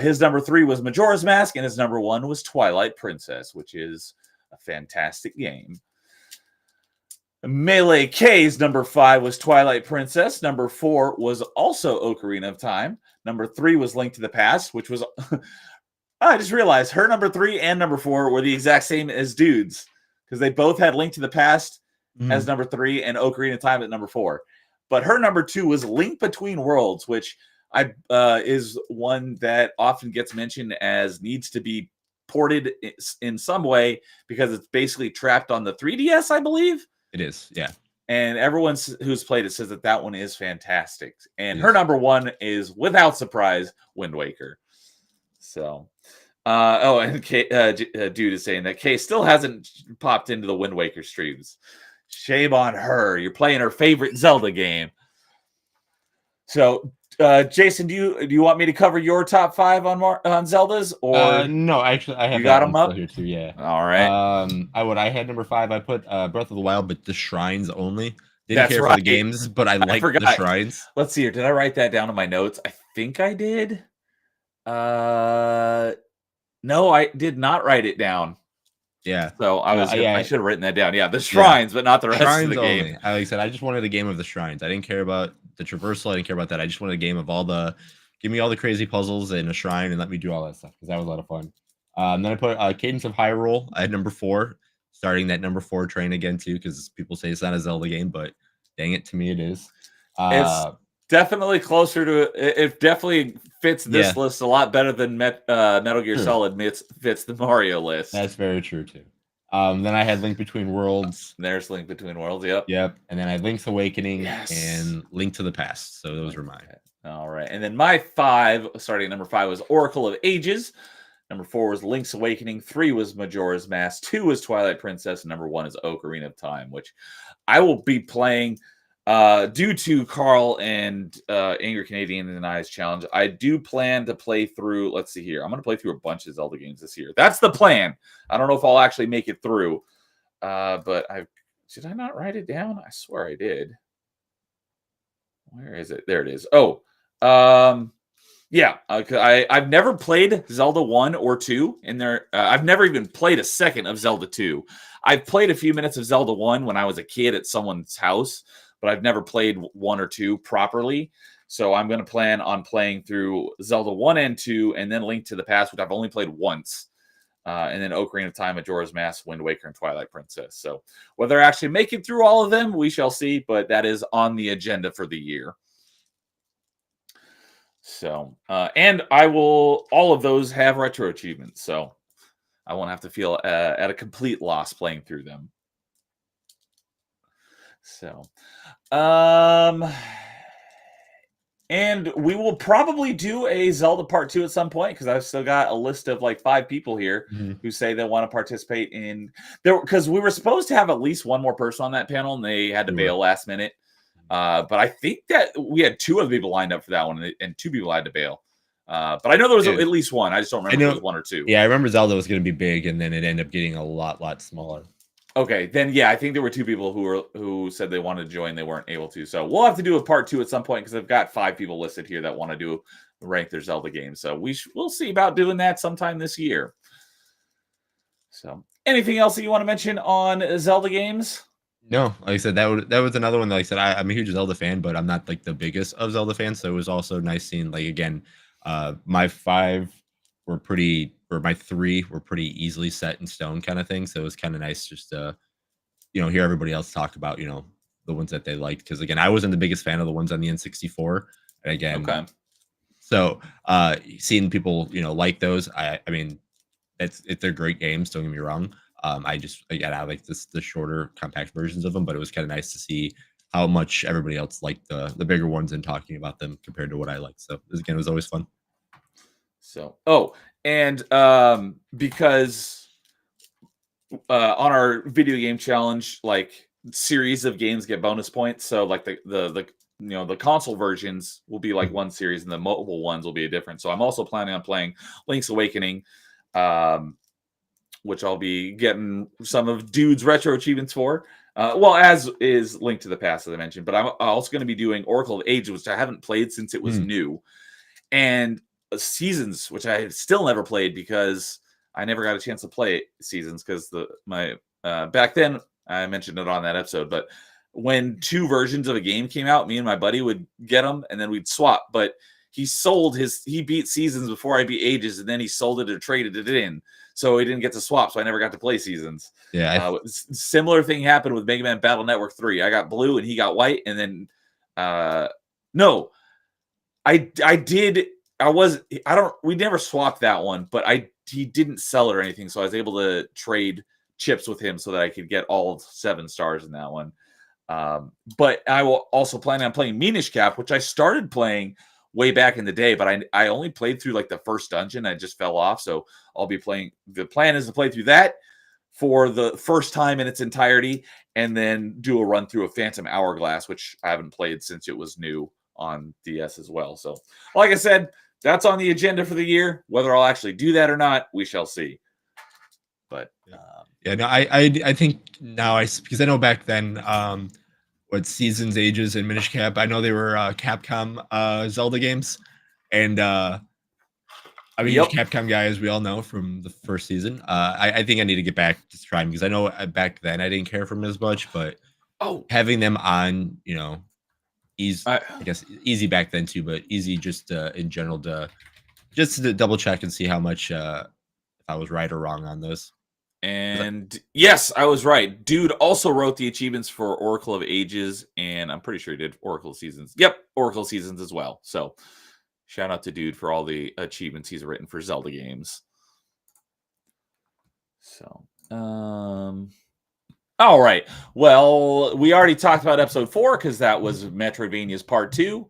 His number 3 was Majora's Mask, and his number 1 was Twilight Princess, which is a fantastic game. Melee K's number 5 was Twilight Princess. Number 4 was also Ocarina of Time. Number 3 was Link to the Past, which was... I just realized her number 3 and number 4 were the exact same as Dude's, because they both had Link to the Past as number 3 and Ocarina of Time at number 4. But her number 2 was Link Between Worlds, which is one that often gets mentioned as needs to be ported in some way because it's basically trapped on the 3DS, I believe. It is, yeah. And everyone who's played it says that one is fantastic. And her number 1 is, without surprise, Wind Waker. So... and Dude is saying that Kay still hasn't popped into the Wind Waker streams. Shame on her. You're playing her favorite Zelda game. So, Jason, do you want me to cover your top 5 on Zeldas, or no? Actually, I have you got them up here too. Yeah. All right. I had number 5. I put Breath of the Wild, but the shrines only. Didn't care for the games, but I liked the shrines. Let's see here. Did I write that down in my notes? I think I did. No, I did not write it down. Yeah. So I should have written that down. Yeah, the shrines, but not the rest of the game. Only. Like I said, I just wanted a game of the shrines. I didn't care about the traversal. I didn't care about that. I just wanted a game of give me all the crazy puzzles and a shrine and let me do all that stuff because that was a lot of fun. Then I put Cadence of Hyrule. I had number 4, starting that number 4 train again too, because people say it's not a Zelda game, but dang it, to me it is. It's definitely closer to it. Definitely fits this list a lot better than Metal Gear Solid fits the Mario list. That's very true too. Then I had Link Between Worlds. There's Link Between Worlds. Yep. And then I had Link's Awakening and Link to the Past. So those were mine. All right. And then my 5, starting at number 5, was Oracle of Ages. Number 4 was Link's Awakening. 3 was Majora's Mask. 2 was Twilight Princess. And number 1 is Ocarina of Time, which I will be playing. Due to Carl and Angry Canadian and I's challenge, I do plan to play through. Let's see here. I'm going to play through a bunch of Zelda games this year. That's the plan. I don't know if I'll actually make it through. But did I not write it down? I swear I did. Where is it? There it is. Oh, Yeah, I've never played Zelda 1 or 2 in there. I've never even played a second of Zelda 2. I've played a few minutes of Zelda 1 when I was a kid at someone's house, but I've never played 1 or 2 properly. So I'm going to plan on playing through Zelda 1 and 2 and then Link to the Past, which I've only played once. And then Ocarina of Time, Majora's Mask, Wind Waker, and Twilight Princess. So whether I actually make it through all of them, we shall see, but that is on the agenda for the year. So, and I will, all of those have retro achievements. So I won't have to feel at a complete loss playing through them. So, and we will probably do a Zelda Part 2 at some point because I've still got a list of like 5 people here who say they want to participate in there because we were supposed to have at least one more person on that panel and they had to bail last minute. But I think that we had 2 other people lined up for that one and 2 people had to bail. But I know there was at least one. I just don't remember if it was 1 or 2. Yeah, I remember Zelda was going to be big and then it ended up getting a lot smaller. Okay, then yeah, I think there were 2 people who said they wanted to join, they weren't able to. So we'll have to do a part 2 at some point because I've got 5 people listed here that want to do rank their Zelda games. So we'll see about doing that sometime this year. So anything else that you want to mention on Zelda games? No, like I said, that was another one. Like I said, I'm a huge Zelda fan, but I'm not like the biggest of Zelda fans. So it was also nice seeing like again, my 5 were pretty, or my 3 were pretty easily set in stone kind of thing. So it was kind of nice just to, hear everybody else talk about, the ones that they liked. Because again, I wasn't the biggest fan of the ones on the N64. And again, okay. So seeing people, like those, I mean, they're great games. Don't get me wrong. I like the shorter compact versions of them, but it was kind of nice to see how much everybody else liked the bigger ones and talking about them compared to what I liked. So it was always fun. So, and because on our video game challenge, like series of games get bonus points. So like the console versions will be like one series and the mobile ones will be a different. So I'm also planning on playing Link's Awakening, which I'll be getting some of Dude's retro achievements for. Well, as is Link to the Past, as I mentioned, but I'm also going to be doing Oracle of Ages, which I haven't played since it was new, and Seasons, which I still never played because I never got a chance to play Seasons because my back then I mentioned it on that episode, but when 2 versions of a game came out, me and my buddy would get them and then we'd swap. But he beat Seasons before I beat Ages, and then he sold it or traded it in. So he didn't get to swap, so I never got to play Seasons. Yeah. Similar thing happened with Mega Man Battle Network 3. I got blue and he got white, and then no, I did. We never swapped that one, but he didn't sell it or anything, so I was able to trade chips with him so that I could get all 7 stars in that one. But I will also plan on playing Minish Cap, which I started playing way back in the day, but I only played through like the first dungeon. I just fell off, so I'll be playing. The plan is to play through that for the first time in its entirety, and then do a run through of Phantom Hourglass, which I haven't played since it was new on DS as well. So, like I said, that's on the agenda for the year. Whether I'll actually do that or not, we shall see. But I think now because I know back then what Seasons, Ages, and Minish Cap, I know they were Capcom Zelda games, and I mean, Capcom guy, as we all know from the first season. I think I need to get back to trying because I know back then I didn't care for them as much, but having them on, easy, I guess easy back then too, but easy just in general to double check and see how much if I was right or wrong on those. And yes, I was right. Dude also wrote the achievements for Oracle of Ages, and I'm pretty sure he did Oracle Seasons. Yep, Oracle Seasons as well. So shout out to Dude for all the achievements he's written for Zelda games. So, all right. Well, we already talked about episode 4 because that was Metroidvania's part 2.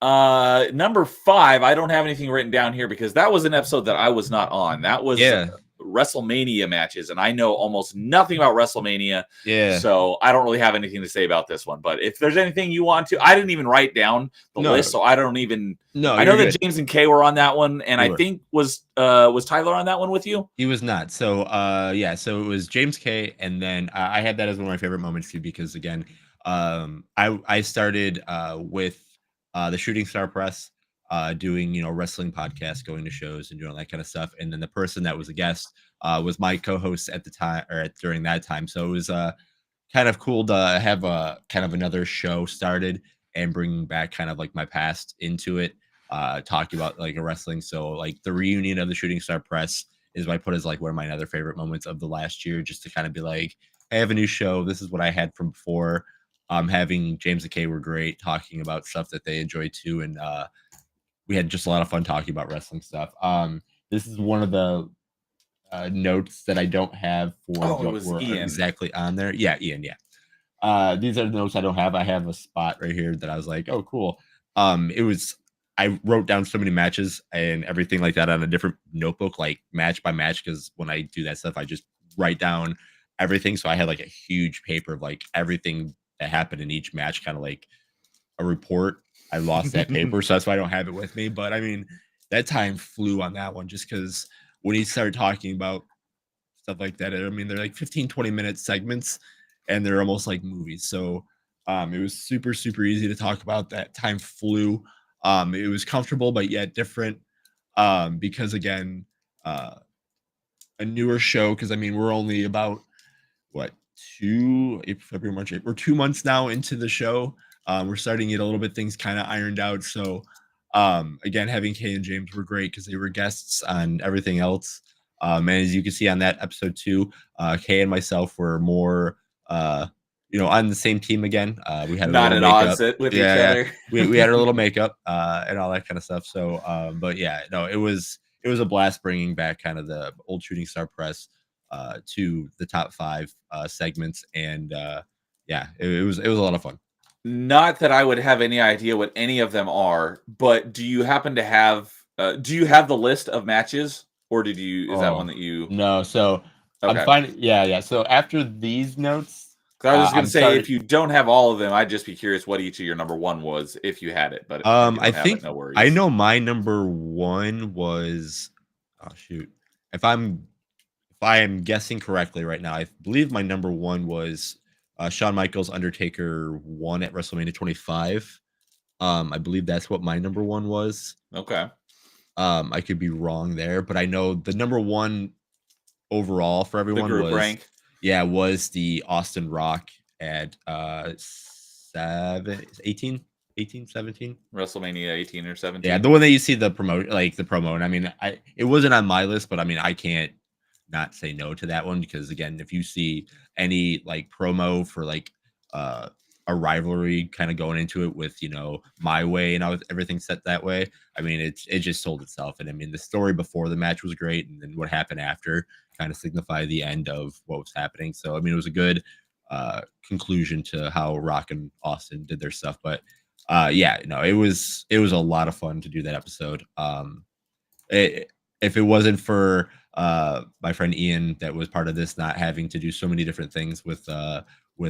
Number 5, I don't have anything written down here because that was an episode that I was not on. That was WrestleMania matches, and I know almost nothing about WrestleMania. So I don't really have anything to say about this one. But if there's anything you want to, I didn't even write down the list, so I don't even. No, I know that James and Kay were on that one, and I think was Tyler on that one with you? He was not. So so it was James Kay, and then I had that as one of my favorite moments too because again, I started with the Shooting Star Press. doing wrestling podcasts, going to shows, and doing all that kind of stuff. And then the person that was a guest was my co-host at the time, or during that time. So it was kind of cool to have a kind of another show started and bringing back kind of like my past into it, talking about like a wrestling. So like the reunion of the Shooting Star Press is what I put as like one of my other favorite moments of the last year, just to kind of be like, I have a new show. This is what I had from before. Having James and Kay were great, talking about stuff that they enjoy too, and we had just a lot of fun talking about wrestling stuff. This is one of the notes that I don't have for Oh, it what was were Ian. exactly on there. Yeah, Ian. Yeah. These are the notes I don't have. I have a spot right here that I was like, oh, cool. It was I wrote down so many matches and everything like that on a different notebook, like match by match, because when I do that stuff, I just write down everything. So I had like a huge paper of like everything that happened in each match, kind of like a report. I lost that paper, so that's why I don't have it with me. But I mean, that time flew on that one just because when he started talking about stuff like that, I mean, they're like 15-20 minute segments and they're almost like movies. So it was super, super easy to talk about. That time flew. It was comfortable, but yet different because, again, a newer show. Because, I mean, we're only about what, April, February, March, April. We're 2 months now into the show. We're starting to get a little bit things kind of ironed out. So again, having Kay and James were great because they were guests on everything else. And as you can see on that episode 2, Kay and myself were more on the same team again. We had a Not little at makeup. odds with each Yeah, other. we had a little makeup and all that kind of stuff. So but yeah, no, it was a blast bringing back kind of the old Shooting Star Press to the top 5 segments, and yeah, it was a lot of fun. Not that I would have any idea what any of them are, but do you happen to have do you have the list of matches, or is that one Oh that you no, so I'm okay? finding, yeah. So after these notes, 'Cause I was just gonna I'm say starting. if you don't have all of them, I'd just be curious what each of your number one was if you had it. But if you I don't have it, think no I worries. know my number 1 was, oh shoot, if I am guessing correctly right now, I believe my number 1 was Shawn Michaels Undertaker 1 at WrestleMania 25. I believe that's what my number 1 was. Okay. I could be wrong there, but I know the number 1 overall for The everyone group was, rank. yeah, was the Austin Rock at 17. WrestleMania 18 or Yeah, 17. the one that you see the promo, and I mean, it wasn't on my list, but I mean, I can't not say no to that one because again, if you see any like promo for like uh a rivalry kind of going into it with my way and everything set that way, I mean, it just sold itself. And I mean, the story before the match was great, and then what happened after kind of signified the end of what was happening. So I mean, it was a good conclusion to how Rock and Austin did their stuff. But yeah, no, it was a lot of fun to do that episode. If it wasn't for my friend Ian that was part of this, not having to do so many different things with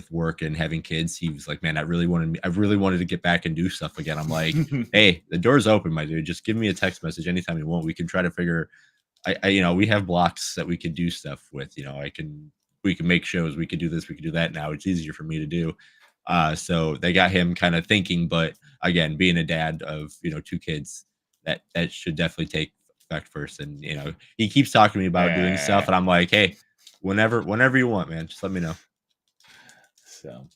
work and having kids, he was like, man, I really wanted to get back and do stuff again. I'm like, hey, the door's open, my dude. Just give me a text message anytime you want. We can try to figure. We have blocks that we could do stuff with. We can make shows. We could do this. We could do that. Now it's easier for me to do. So they got him kind of thinking. But again, being a dad of 2 kids, that should definitely take effect first. And he keeps talking to me about doing stuff, and I'm like, hey, whenever you want, man, just let me know. So,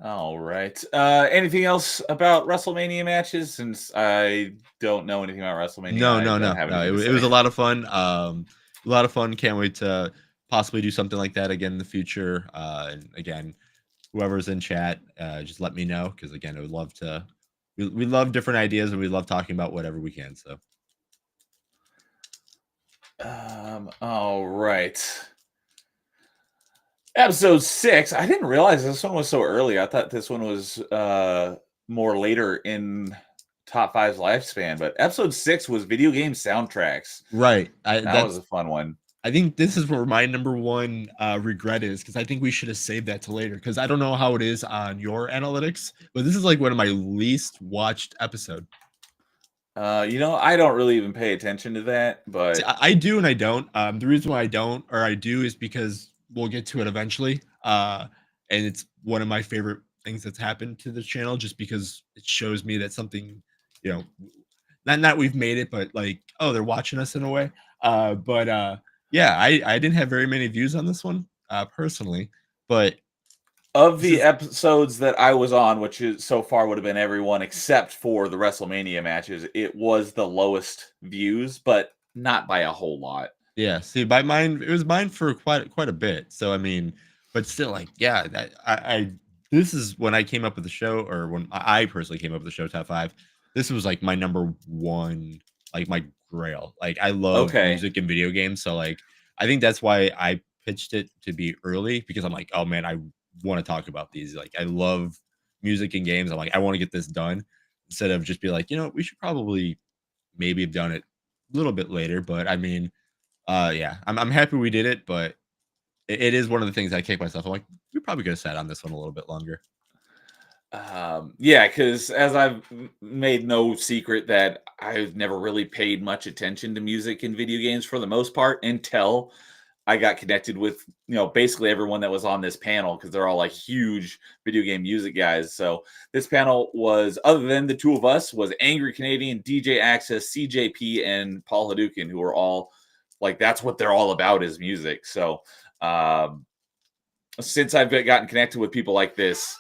all right. Anything else about WrestleMania matches? Since I don't know anything about WrestleMania, No, I no, don't no, have no. anything to It was say. a lot of fun. A lot of fun. Can't wait to possibly do something like that again in the future. And again, whoever's in chat, just let me know because again, I would love to. We love different ideas and we love talking about whatever we can. So All right. Episode 6. I didn't realize this one was so early. I thought this one was more later in Top 5's lifespan, but episode 6 was video game soundtracks. right, That was a fun one. I think this is where my number 1 regret is because I think we should have saved that to later because I don't know how it is on your analytics, but this is like one of my least watched episode. I don't really even pay attention to that, but See, I do and I don't. The reason why I don't or I do is because we'll get to it eventually. And it's one of my favorite things that's happened to the channel just because it shows me that something, you know, not we've made it, but like, oh, they're watching us in a way. Yeah, I didn't have very many views on this one, personally, but Of this the is episodes that I was on, which is so far would have been everyone except for the WrestleMania matches, it was the lowest views, but not by a whole lot. yeah. See, by mine, it was mine for quite a bit. So I mean, but still, like, yeah, that I this is when I came up with the show, or when I personally came up with the show top five. This was like my number one, like my grail. Like I love Okay. music and video games, so like I think that's why I pitched it to be early because I'm like, oh man, I want to talk about these. Like I love music and games. I'm like, I want to get this done instead of just be like, we should probably maybe have done it a little bit later. But I mean, yeah, I'm happy we did it, but it is one of the things I kick myself. I'm like, we probably could have sat on this one a little bit longer. Yeah, because as I've made no secret that I've never really paid much attention to music and video games for the most part until I got connected with, basically everyone that was on this panel because they're all like huge video game music guys. So this panel was, other than the two of us, was Angry Canadian, DJ Access, CJP, and Paul Hadouken, who are all like, that's what they're all about is music. So since I've gotten connected with people like this,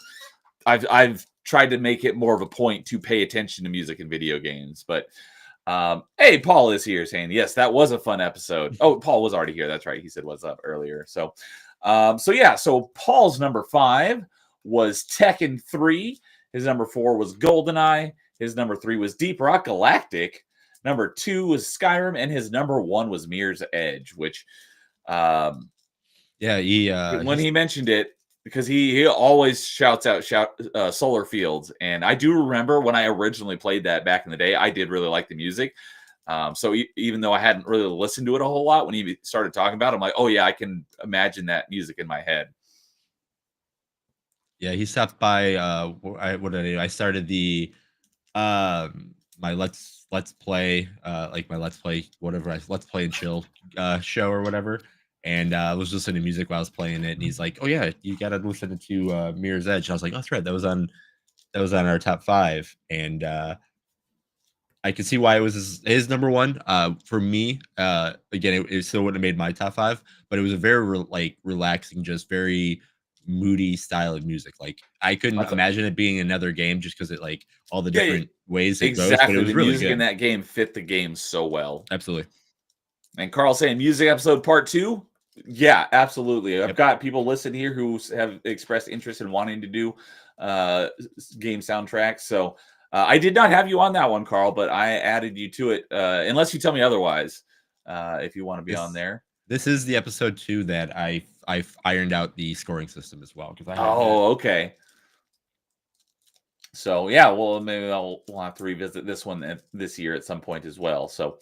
I've tried to make it more of a point to pay attention to music and video games. But hey, Paul is here saying, yes, that was a fun episode. Oh, Paul was already here. That's right. He said what's up earlier. So so Paul's number 5 was Tekken 3. His number 4 was GoldenEye. His number 3 was Deep Rock Galactic. Number 2 was Skyrim, and his number 1 was Mirror's Edge, which Yeah, when he mentioned it, because he always shouts out Solar Fields, and I do remember when I originally played that back in the day, I did really like the music. So even though I hadn't really listened to it a whole lot, when he started talking about it, I'm like, oh yeah, I can imagine that music in my head. yeah, he stopped by. What did I do? I started the my let's play, like my let's play whatever, let's play and chill show or whatever, and I was listening to music while I was playing it, and he's like, oh yeah, you gotta listen to Mirror's Edge. And I was like, oh, that's right, that was on our top five, and I could see why it was his number one. For me, again, it still wouldn't have made my top five, but it was a very relaxing, just very moody style of music. Like I couldn't imagine it being another game just because it like all the different ways it goes, but it was the really music good. in that game fit the game so well. Absolutely. And Carl saying music episode part 2. Yeah, absolutely. I've got people listed here who have expressed interest in wanting to do game soundtracks. So I did not have you on that one, Carl, but I added you to it, unless you tell me otherwise, if you want to be on there. This is the episode 2 that I've ironed out the scoring system as well. Okay. So yeah, well, maybe we'll have to revisit this one this year at some point as well. So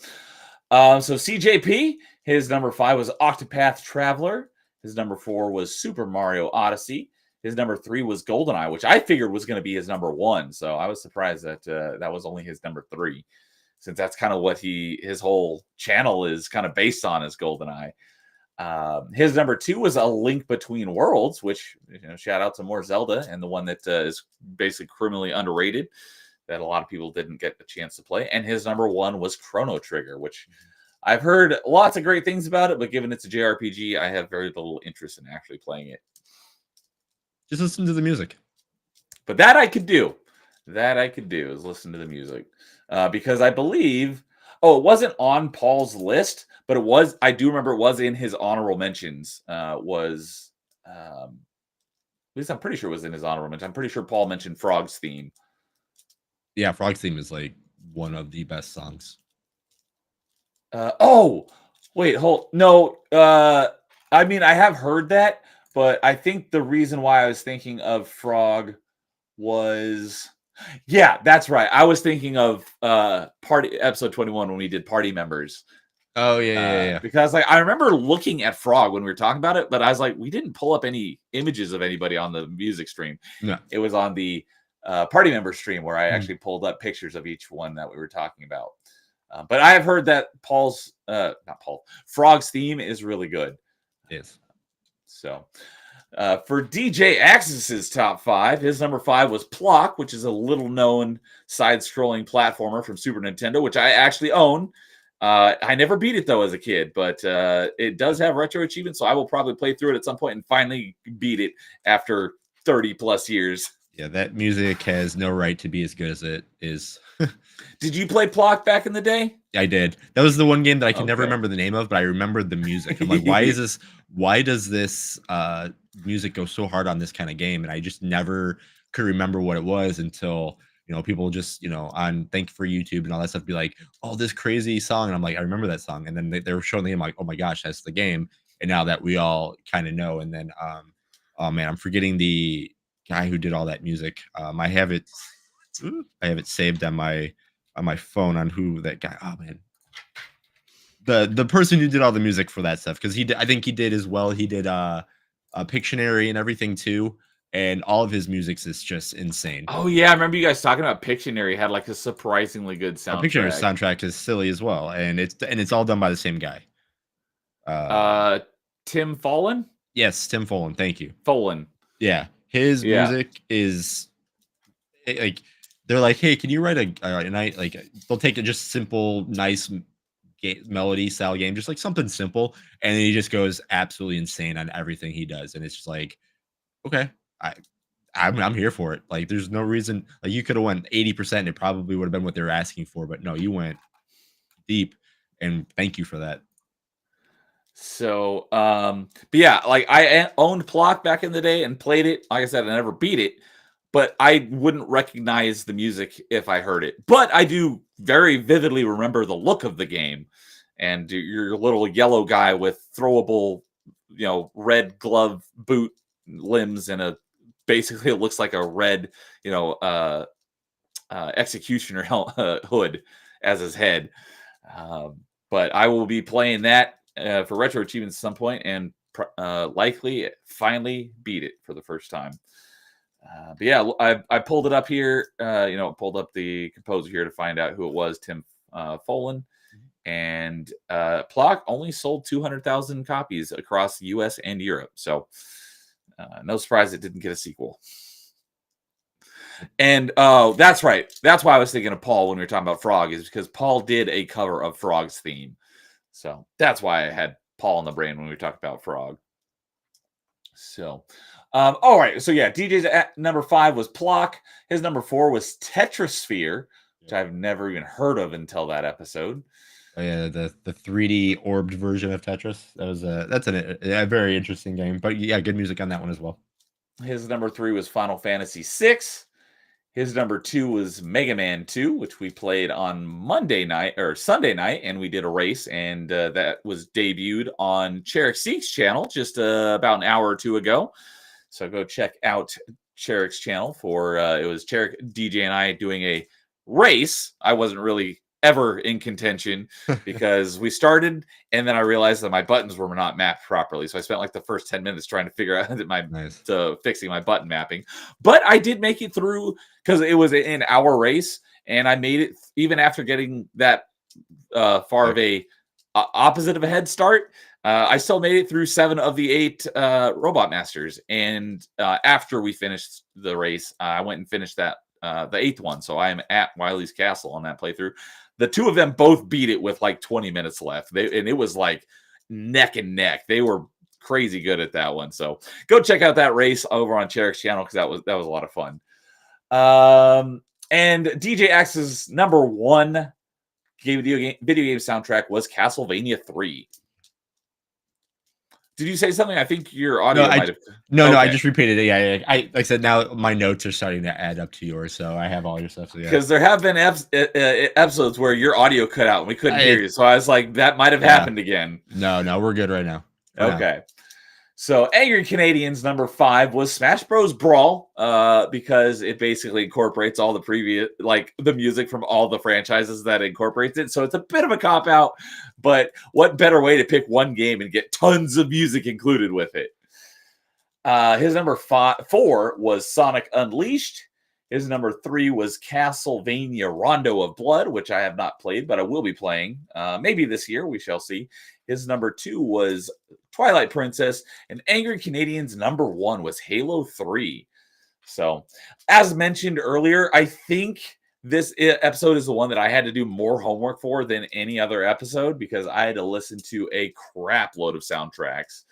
CJP, his number 5 was Octopath Traveler. His number 4 was Super Mario Odyssey. His number 3 was GoldenEye, which I figured was going to be his number 1. So I was surprised that that was only his number 3, since that's kind of what his whole channel is kind of based on, is GoldenEye. His number 2 was A Link Between Worlds, which, shout out to more Zelda, and the one that is basically criminally underrated that a lot of people didn't get the chance to play. And his number 1 was Chrono Trigger, which I've heard lots of great things about it, but given it's a JRPG, I have very little interest in actually playing it. Just listen to the music. But that I could do. That I could do is listen to the music. Because I believe, it wasn't on Paul's list, but it was, I do remember it was in his honorable mentions. At least I'm pretty sure it was in his honorable mention. I'm pretty sure Paul mentioned Frog's Theme. Yeah, Frog's Theme is like one of the best songs. Wait, no. I mean, I have heard that, but I think the reason why I was thinking of Frog was, yeah, that's right. I was thinking of Party episode 21 when we did Party Members. Oh yeah. Because I remember looking at Frog when we were talking about it, but I was like, we didn't pull up any images of anybody on the music stream. No. It was on the Party Member stream where I actually pulled up pictures of each one that we were talking about. But I have heard that Frog's Theme is really good. It is. So, For DJ Axis's top 5, his number 5 was Plock, which is a little-known side-scrolling platformer from Super Nintendo, which I actually own. I never beat it, though, as a kid, but it does have retro achievements, so I will probably play through it at some point and finally beat it after 30-plus years. Yeah, that music has no right to be as good as it is. Did you play Plock back in the day? I did. That was the one game that I can never Okay. remember the name of, but I remembered the music. I'm like, why does this music go so hard on this kind of game? And I just never could remember what it was until, people just, on Thank for YouTube and all that stuff be like, oh, this crazy song. And I'm like, I remember that song. And then they were showing the game like, oh my gosh, that's the game. And now that we all kind of know. And then, oh man, I'm forgetting the guy who did all that music. I have it saved on my phone on who that guy. Oh man, the person who did all the music for that stuff, because I think he did as well. He did Pictionary and everything too, and all of his music is just insane. Oh yeah, I remember you guys talking about Pictionary had like a surprisingly good soundtrack. Pictionary's soundtrack is silly as well, and it's all done by the same guy. Tim Follin. Yes, Tim Follin. Thank you. Follin. Yeah, his music is like, they're like, hey, can you write a night, like they'll take a just simple, nice melody style game, just like something simple, and then he just goes absolutely insane on everything he does, and it's just like, okay, I'm here for it. Like, there's no reason, like, you could have went 80%, it probably would have been what they were asking for, but no, you went deep, and thank you for that. So, but yeah, like I owned Plock back in the day and played it. Like I said, I never beat it, but I wouldn't recognize the music if I heard it. But I do very vividly remember the look of the game, and your little yellow guy with throwable, red glove boot limbs and basically it looks like a red, executioner hood as his head. But I will be playing that for retro achievements at some point, and likely finally beat it for the first time. But yeah, I pulled it up here. Pulled up the composer here to find out who it was, Tim Follin, and Plock only sold 200,000 copies across the U.S. and Europe. So no surprise it didn't get a sequel. And that's right. That's why I was thinking of Paul when we were talking about Frog, is because Paul did a cover of Frog's theme. So that's why I had Paul in the brain when we talked about Frog. So, all right. So yeah, DJ's number 5 was Plock. His number 4 was Tetrasphere, which I've never even heard of until that episode. Oh yeah, the 3D orbed version of Tetris. That's a very interesting game. But yeah, good music on that one as well. His number 3 was Final Fantasy VI. His number 2 was Mega Man 2, which we played on Monday night or Sunday night, and we did a race, and that was debuted on Cherik Seek's channel just about an hour or two ago. So go check out Cherik's channel for it was Cherik, DJ, and I doing a race. I wasn't really ever in contention because we started, and then I realized that my buttons were not mapped properly. So I spent like the first 10 minutes trying to figure out fixing my button mapping. But I did make it through because it was an hour race, and I made it even after getting that far of a opposite of a head start. I still made it through 7 of the 8 Robot Masters, and after we finished the race, I went and finished that the 8th one. So I am at Wily's Castle on that playthrough. The 2 of them both beat it with like 20 minutes left. And it was like neck and neck. They were crazy good at that one. So go check out that race over on Cherik's channel, because that was a lot of fun. And DJ X's number 1 video game soundtrack was Castlevania 3. Did you say something? I think your audio might have. No, I just repeated it. Yeah. Like I said, now my notes are starting to add up to yours, so I have all your stuff. Because there have been episodes where your audio cut out and we couldn't hear you. So I was like, that might have happened again. No, we're good right now. Okay. So Angry Canadians number 5 was Smash Bros. Brawl, because it basically incorporates all the previous, like the music from all the franchises that incorporates it. So it's a bit of a cop-out, but what better way to pick one game and get tons of music included with it? His number 4 was Sonic Unleashed. His number 3 was Castlevania Rondo of Blood, which I have not played, but I will be playing maybe this year. We shall see. His number 2 was Twilight Princess, and Angry Canadian's number 1 was Halo 3. So, as mentioned earlier, I think this episode is the one that I had to do more homework for than any other episode because I had to listen to a crap load of soundtracks.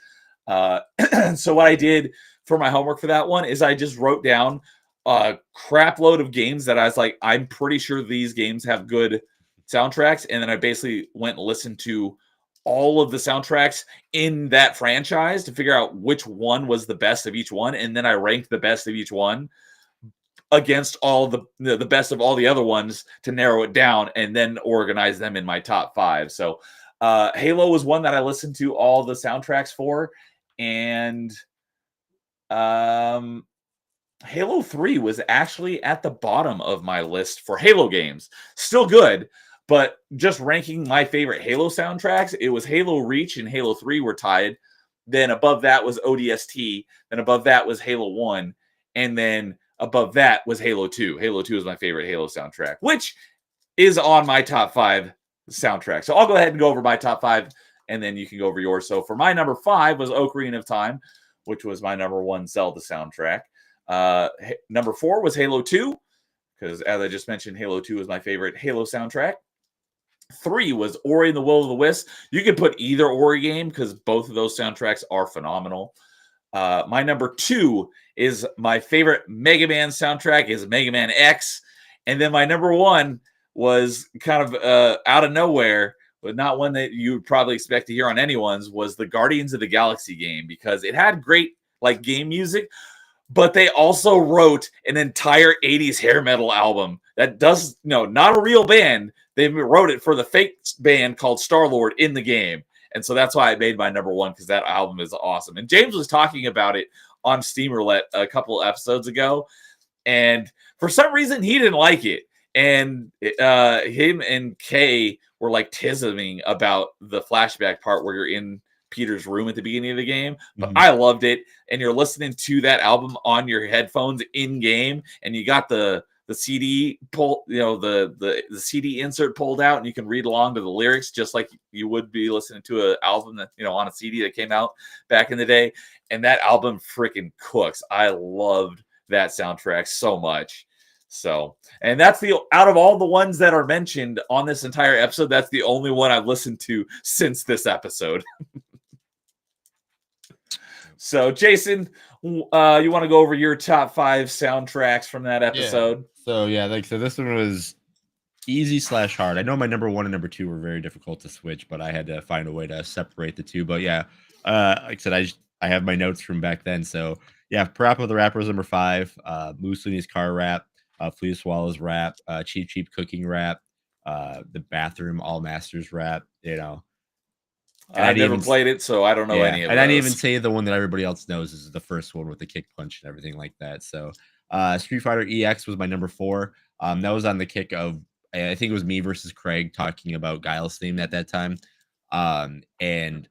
So what I did for my homework for that one is I just wrote down a crap load of games that I was like, I'm pretty sure these games have good soundtracks. And then I basically went and listened to all of the soundtracks in that franchise to figure out which one was the best of each one. And then I ranked the best of each one against all the best of all the other ones to narrow it down and then organize them in my top 5. So Halo was one that I listened to all the soundtracks for. And Halo 3 was actually at the bottom of my list for Halo games. Still good, but just ranking my favorite Halo soundtracks, it was Halo Reach and Halo 3 were tied. Then above that was ODST. Then above that was Halo 1. And then above that was Halo 2. Halo 2 is my favorite Halo soundtrack, which is on my top 5 soundtrack. So I'll go ahead and go over my top 5, and then you can go over yours. So for my number 5 was Ocarina of Time, which was my number 1 Zelda soundtrack. Number 4 was Halo 2, because as I just mentioned, Halo 2 is my favorite Halo soundtrack. 3 was Ori and the Will of the Wisp. You can put either Ori game because both of those soundtracks are phenomenal. My number 2 is my favorite Mega Man soundtrack is Mega Man X. And then my number 1 was kind of out of nowhere, but not one that you would probably expect to hear on anyone's, was the Guardians of the Galaxy game, because it had great like game music, but they also wrote an entire 80s hair metal album that does not a real band. They wrote it for the fake band called Star-Lord in the game. And so that's why I made my number 1, because that album is awesome. And James was talking about it on Steam Roulette a couple episodes ago. And for some reason, he didn't like it. And him and Kay were like tizzing about the flashback part where you're in Peter's room at the beginning of the game. But I loved it. And you're listening to that album on your headphones in game. And you got the CD pull, the CD insert pulled out, and you can read along to the lyrics just like you would be listening to an album that on a CD that came out back in the day. And that album freaking cooks. I loved that soundtrack so much. So, and that's out of all the ones that are mentioned on this entire episode, that's the only one I've listened to since this episode. So, Jason, you want to go over your top 5 soundtracks from that episode? Yeah. So this one was easy / hard. I know my number 1 and number 2 were very difficult to switch, but I had to find a way to separate the two. But yeah, like I said, I have my notes from back then. So yeah, Parappa the Rapper was number 5. Mussolini's Car Rap, Fleet Swallows Rap, Cheap Cheap Cooking Rap, the Bathroom All Masters Rap. I've never played it, so I don't know any of and those. I didn't even say the one that everybody else knows is the first one with the kick punch and everything like that. So Street Fighter EX was my number 4. That was on the kick of, I think it was me versus Craig talking about Guile's theme at that time. And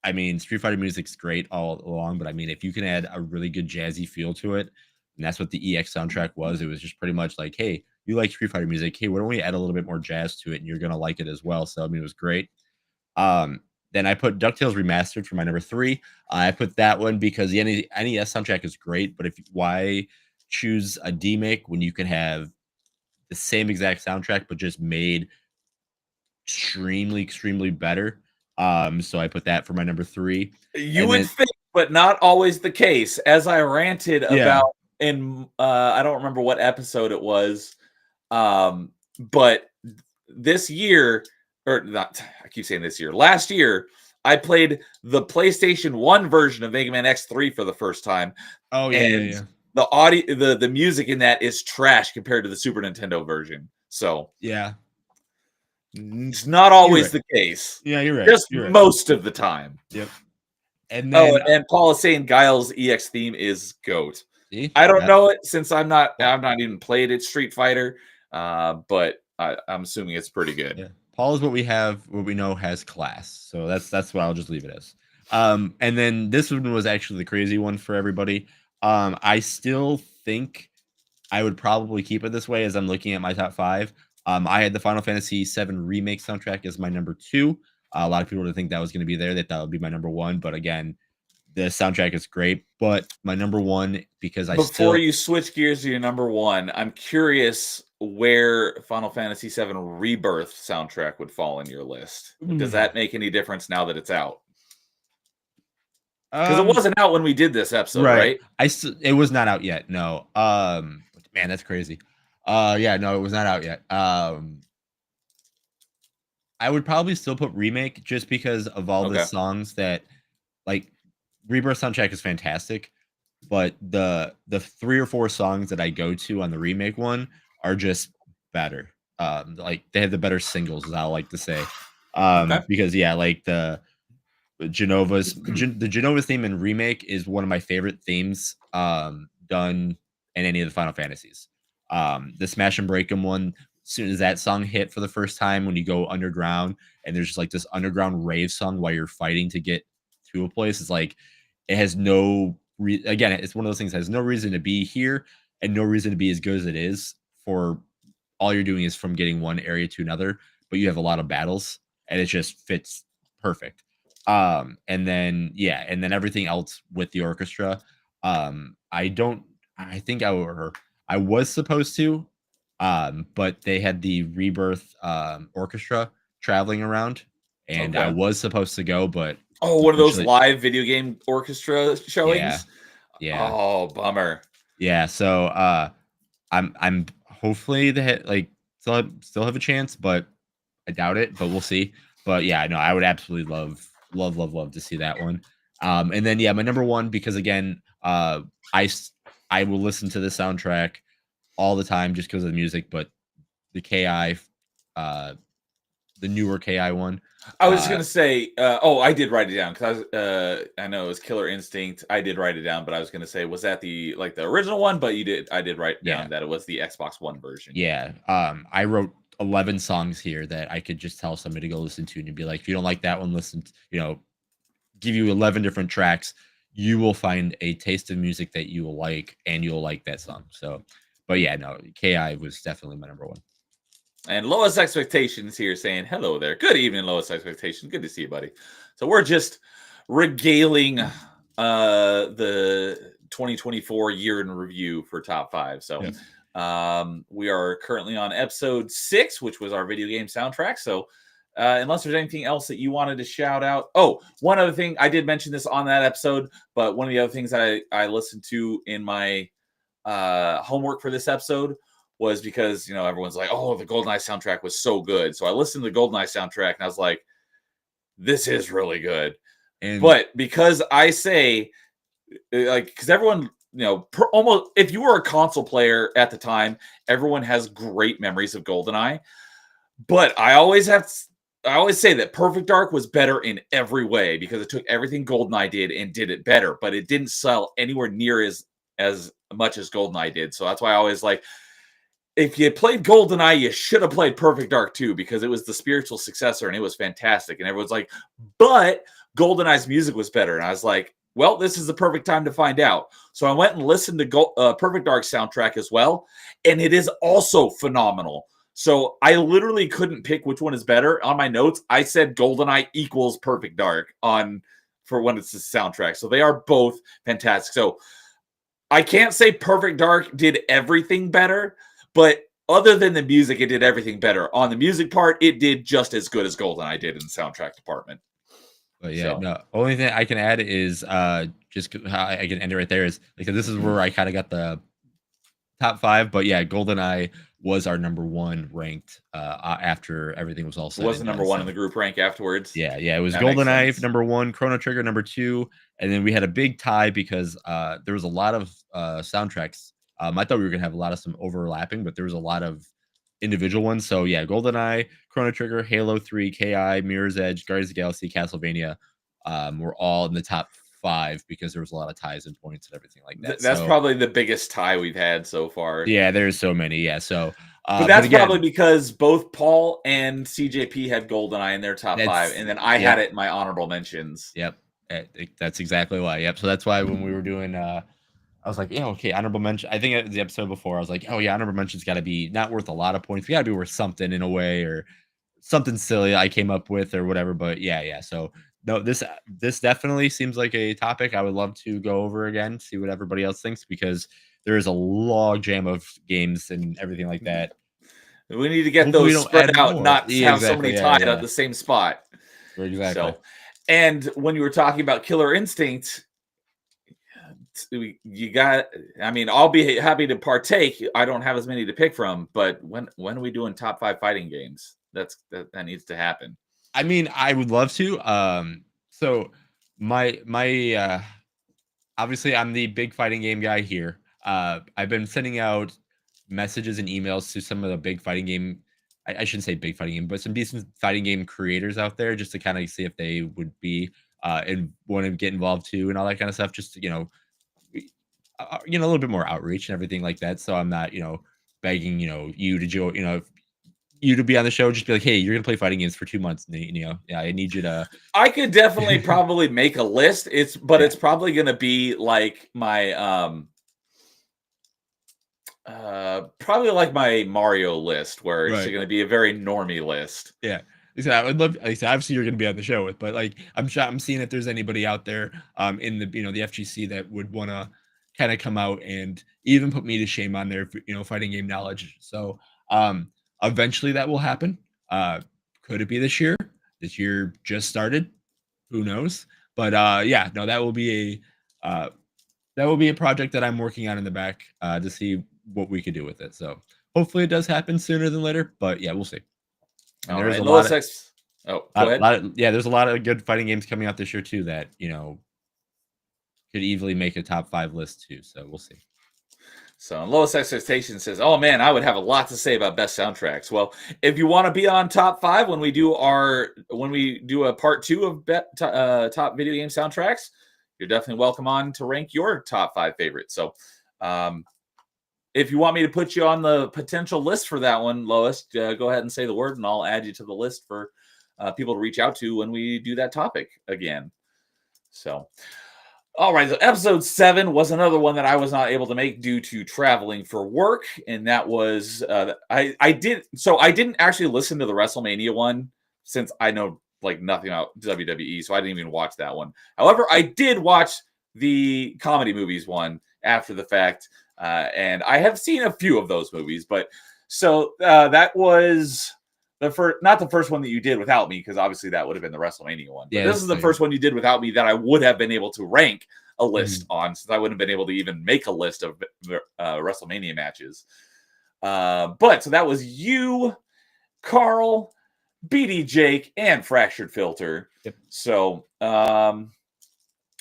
I mean, Street Fighter music's great all along, but I mean, if you can add a really good jazzy feel to it, and that's what the EX soundtrack was, it was just pretty much like, hey, you like Street Fighter music, hey, why don't we add a little bit more jazz to it, and you're gonna like it as well. So I mean, it was great. Then I put DuckTales Remastered for my number 3. I put that one because the NES soundtrack is great, but why choose a demake when you can have the same exact soundtrack but just made extremely better? So I put that for my number 3. You would think, but not always the case. As I ranted about in I don't remember what episode it was, but this year, or not, I keep saying this year, last year, I played the PlayStation 1 version of Mega Man X3 for the first time. Oh, yeah. The audio, the music in that is trash compared to the Super Nintendo version. So, yeah. It's not always the case. Yeah, you're right. Just most of the time. Yep. And then, and Paul is saying Guile's EX theme is GOAT. See? I don't know it since I've not even played it Street Fighter, but I'm assuming it's pretty good. Yeah. Paul is what we know has class. So that's what I'll just leave it as. And then this one was actually the crazy one for everybody. I still think I would probably keep it this way as I'm looking at my top 5. I had the Final Fantasy VII Remake soundtrack as my number 2. A lot of people didn't think that was going to be there. They thought it would be my number one, but again, the soundtrack is great. But my number one, because Before you switch gears to your number one, I'm curious where Final Fantasy VII Rebirth soundtrack would fall in your list. Does that make any difference now that it's out? Because it wasn't out when we did this episode, right? It was not out yet. No. Man, that's crazy. Yeah, no, it was not out yet. I would probably still put remake just because of all the songs that, like, Rebirth soundtrack is fantastic, but the 3 or 4 songs that I go to on the remake one are just better. Like they have the better singles, as I like to say. Because yeah, like the Genova's theme in remake is one of my favorite themes done in any of the Final Fantasies. The Smash and Break 'em one, as soon as that song hit for the first time, when you go underground and there's just like this underground rave song while you're fighting to get to a place, it's like it has no again, it's one of those things that has no reason to be here and no reason to be as good as it is. For all you're doing is from getting one area to another, but you have a lot of battles and it just fits perfect. And then everything else with the orchestra. I think I was supposed to, but they had the Rebirth orchestra traveling around, and I was supposed to go, but one of those live video game orchestra showings. Yeah. Oh, bummer. Yeah. So I'm hopefully still have a chance, but I doubt it. But we'll see. But yeah, no, I would absolutely love to see that one. And then my number one, because again, I will listen to the soundtrack all the time just because of the music, but the KI, the newer KI one. I was just gonna say, I did write it down because I know it was Killer Instinct. I did write it down, but I was gonna say, was that the original one? But I did write down that it was the Xbox One version. Yeah. I wrote 11 songs here that I could just tell somebody to go listen to, and you'd be like, if you don't like that one, listen to, give you 11 different tracks. You will find a taste of music that you will like, and you'll like that song. So, but yeah, no, KI was definitely my number one. And Lowest Expectations here saying, hello there. Good evening, Lowest Expectations. Good to see you, buddy. So we're just regaling the 2024 year in review for Top 5. So we are currently on episode 6, which was our video game soundtrack. So unless there's anything else that you wanted to shout out. Oh, one other thing. I did mention this on that episode, but one of the other things that I listened to in my homework for this episode was because, everyone's like, oh, the GoldenEye soundtrack was so good. So I listened to the GoldenEye soundtrack and I was like, this is really good. But because I say, because everyone, almost, if you were a console player at the time, everyone has great memories of GoldenEye. But I always say that Perfect Dark was better in every way because it took everything GoldenEye did and did it better, but it didn't sell anywhere near as much as GoldenEye did. So that's why I always like, if you played GoldenEye, you should have played Perfect Dark too, because it was the spiritual successor and it was fantastic. And everyone's like, but GoldenEye's music was better. And I was like, well, this is the perfect time to find out. So I went and listened to Perfect Dark soundtrack as well. And it is also phenomenal. So I literally couldn't pick which one is better. On my notes, I said GoldenEye equals Perfect Dark for when it's the soundtrack. So they are both fantastic. So I can't say Perfect Dark did everything better, but other than the music, it did everything better. On the music part, it did just as good as GoldenEye did in the soundtrack department. But yeah, no. Only thing I can add is just how I can end it right there is because this is where I kind of got the top 5. But yeah, GoldenEye was our number 1 ranked after everything was all said. It was the number 1 in the group rank afterwards. Yeah, it was GoldenEye number 1, Chrono Trigger number 2, and then we had a big tie because there was a lot of soundtracks. I thought we were gonna have a lot of some overlapping, but there was a lot of individual ones. So yeah, GoldenEye, Chrono Trigger, Halo 3, KI, Mirror's Edge, Guardians of the Galaxy, Castlevania were all in the top 5 because there was a lot of ties and points and everything like that. That's probably the biggest tie we've had so far. Yeah, there's so many. Yeah, so but that's probably because both Paul and CJP had GoldenEye in their top 5, and then I had it in my honorable mentions. Yep, that's exactly why. Yep, so that's why when we were doing I was like, yeah, okay, honorable mention. I think it was the episode before. I was like, oh yeah, honorable mention's got to be not worth a lot of points. We got to be worth something in a way, or something silly I came up with or whatever. But yeah. So no, this definitely seems like a topic I would love to go over again, see what everybody else thinks, because there is a log jam of games and everything like that. We need to get Hopefully we those don't spread add out, more. not Yeah, have so exactly. many Yeah, tied at yeah. the same spot. Exactly. So, and when you were talking about Killer Instinct, you got. I mean, I'll be happy to partake. I don't have as many to pick from, but when are we doing top 5 fighting games? That needs to happen. I mean, I would love to. So my obviously I'm the big fighting game guy here. I've been sending out messages and emails to some of the big fighting game. I shouldn't say big fighting game, but some decent fighting game creators out there, just to kind of see if they would be and want to get involved too, and all that kind of stuff. Just to, a little bit more outreach and everything like that. So I'm not, begging, you to join, you to be on the show. Just be like, hey, you're gonna play fighting games for 2 months. Yeah, I need you to. I could definitely probably make a list. It's Yeah. probably going to be like my probably like my Mario list, where it's Right. going to be a very normie list. Yeah. I would love. Like I said, obviously you're going to be on the show with, but like I'm seeing if there's anybody out there, in the the FGC that would want to kind of come out and even put me to shame on their fighting game knowledge. So eventually that will happen. Could it be this year? This year just started. Who knows? But yeah, no, that will be a project that I'm working on in the back to see what we could do with it. So hopefully it does happen sooner than later. But yeah, we'll see. And All there's right, a lot Lois of X. Oh, go ahead. there's a lot of good fighting games coming out this year too that could easily make a top 5 list too. So we'll see. So Lowest Expectation says, "Oh man, I would have a lot to say about best soundtracks." Well, if you want to be on top 5 when we do a part 2 of top video game soundtracks, you're definitely welcome on to rank your top 5 favorites. So, if you want me to put you on the potential list for that one, Lois, go ahead and say the word, and I'll add you to the list for people to reach out to when we do that topic again. So. All right, so episode 7 was another one that I was not able to make due to traveling for work, and that was I didn't actually listen to the WrestleMania one, since I know like nothing about WWE, so I didn't even watch that one. However, I did watch the comedy movies one after the fact, and I have seen a few of those movies, but so that was not the first one that you did without me, because obviously that would have been the WrestleMania one. But Yeah, this is the first one you did without me that I would have been able to rank a list on, since I wouldn't have been able to even make a list of WrestleMania matches. But so that was you, Carl, BD Jake, and Fractured Filter. Yep. So I'll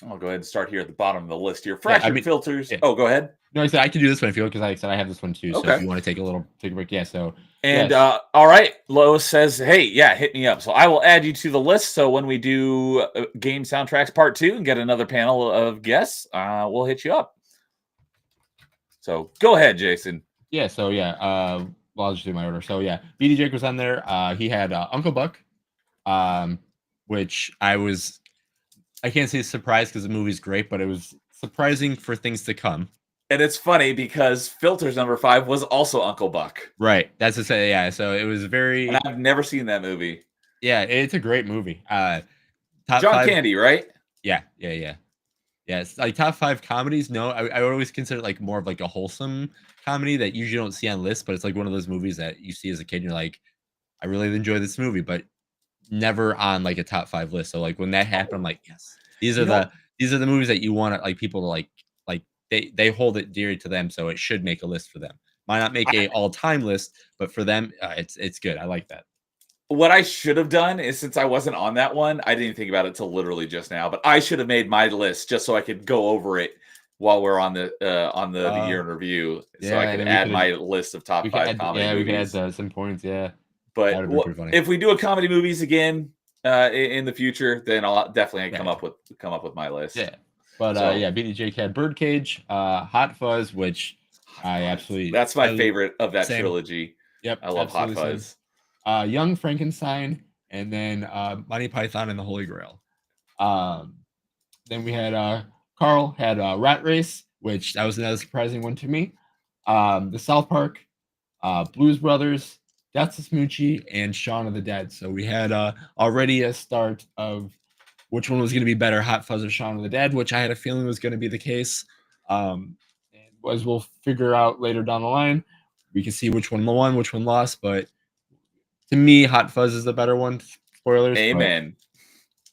go ahead and start here at the bottom of the list here. Fractured Filters. Yeah. Oh, go ahead. No, I said I can do this one if you want, because like I said I have this one too. Okay. So if you want to take a break, yeah. So and yes. All right, Lois says, "Hey, yeah, hit me up." So I will add you to the list. So when we do game soundtracks part 2 and get another panel of guests, we'll hit you up. So go ahead, Jason. Yeah. So yeah, well, I'll just do my order. So yeah, BD Jake was on there. He had Uncle Buck, which I can't say surprised because the movie's great, but it was surprising for things to come. And it's funny because Filters number 5 was also Uncle Buck. Right. That's to say, yeah. So it was very. And I've never seen that movie. Yeah, it's a great movie. Top John 5, Candy, right? Yeah. It's like top 5 comedies. No, I always consider it like more of like a wholesome comedy that you usually don't see on lists, but it's like one of those movies that you see as a kid and you're like, I really enjoy this movie, but never on like a top 5 list. So like when that happened, I'm like, yes, these are the movies that you want like people to like they hold it dear to them, so it should make a list for them. Might not make a all-time list, but for them, it's good. I like that. What I should have done is, since I wasn't on that one, I didn't think about it till literally just now, but I should have made my list just so I could go over it while we're on the year in review, so I could add my list of top 5 comedy movies. Yeah, we could add some points, yeah. But if we do a comedy movies again in the future, then I'll definitely come up with my list. Yeah. But yeah, BD Jake had Birdcage, Hot Fuzz, which I absolutely that's my favorite of that trilogy. Yep, I love Hot Fuzz. Young Frankenstein, and then Monty Python and the Holy Grail. Then we had Carl had Rat Race, which that was another surprising one to me. The South Park, Blues Brothers, Death to Smoochie and Shaun of the Dead. So we had already a start of which one was going to be better, Hot Fuzz or Shaun of the Dead, which I had a feeling was going to be the case. And as we'll figure out later down the line, we can see which one won, which one lost. But to me, Hot Fuzz is the better one. Spoilers. Amen.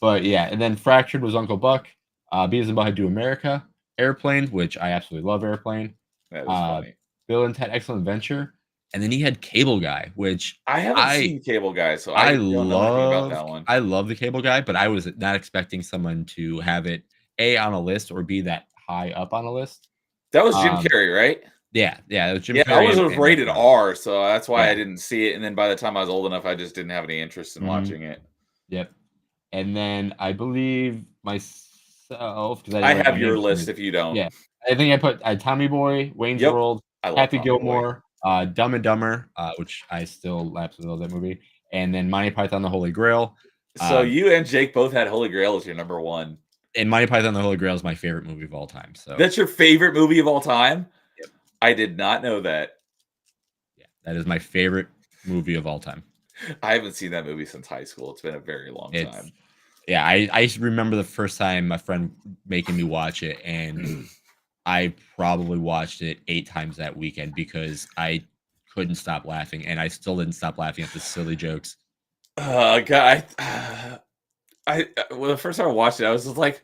But yeah, and then Fractured was Uncle Buck. Beavis and Butthead Do America. Airplane, which I absolutely love Airplane. That was funny. Bill and Ted Excellent Adventure. And then he had Cable Guy, which I haven't seen Cable Guy, so I don't know anything about that one. I love the Cable Guy, but I was not expecting someone to have it A, on a list, or B, that high up on a list. That was Jim Carrey, right? Yeah, it was Jim Carrey. Yeah, it was rated R, so that's why I didn't see it. And then by the time I was old enough, I just didn't have any interest in watching it. Yep. And then I believe myself, because I have your list if you don't. Yeah. I think I put Tommy Boy, Wayne's World, Happy Gilmore, Dumb and Dumber, which I still absolutely love that movie, and then Monty Python the Holy Grail. So you and Jake both had Holy Grail as your number one. And Monty Python the Holy Grail is my favorite movie of all time. So that's your favorite movie of all time? Yep. I did not know that. Yeah, that is my favorite movie of all time. I haven't seen that movie since high school. It's been a very long time. Yeah, I remember the first time my friend making me watch it, and I probably watched it 8 times that weekend because I couldn't stop laughing, and I still didn't stop laughing at the silly jokes. God, the first time I watched it, I was just like,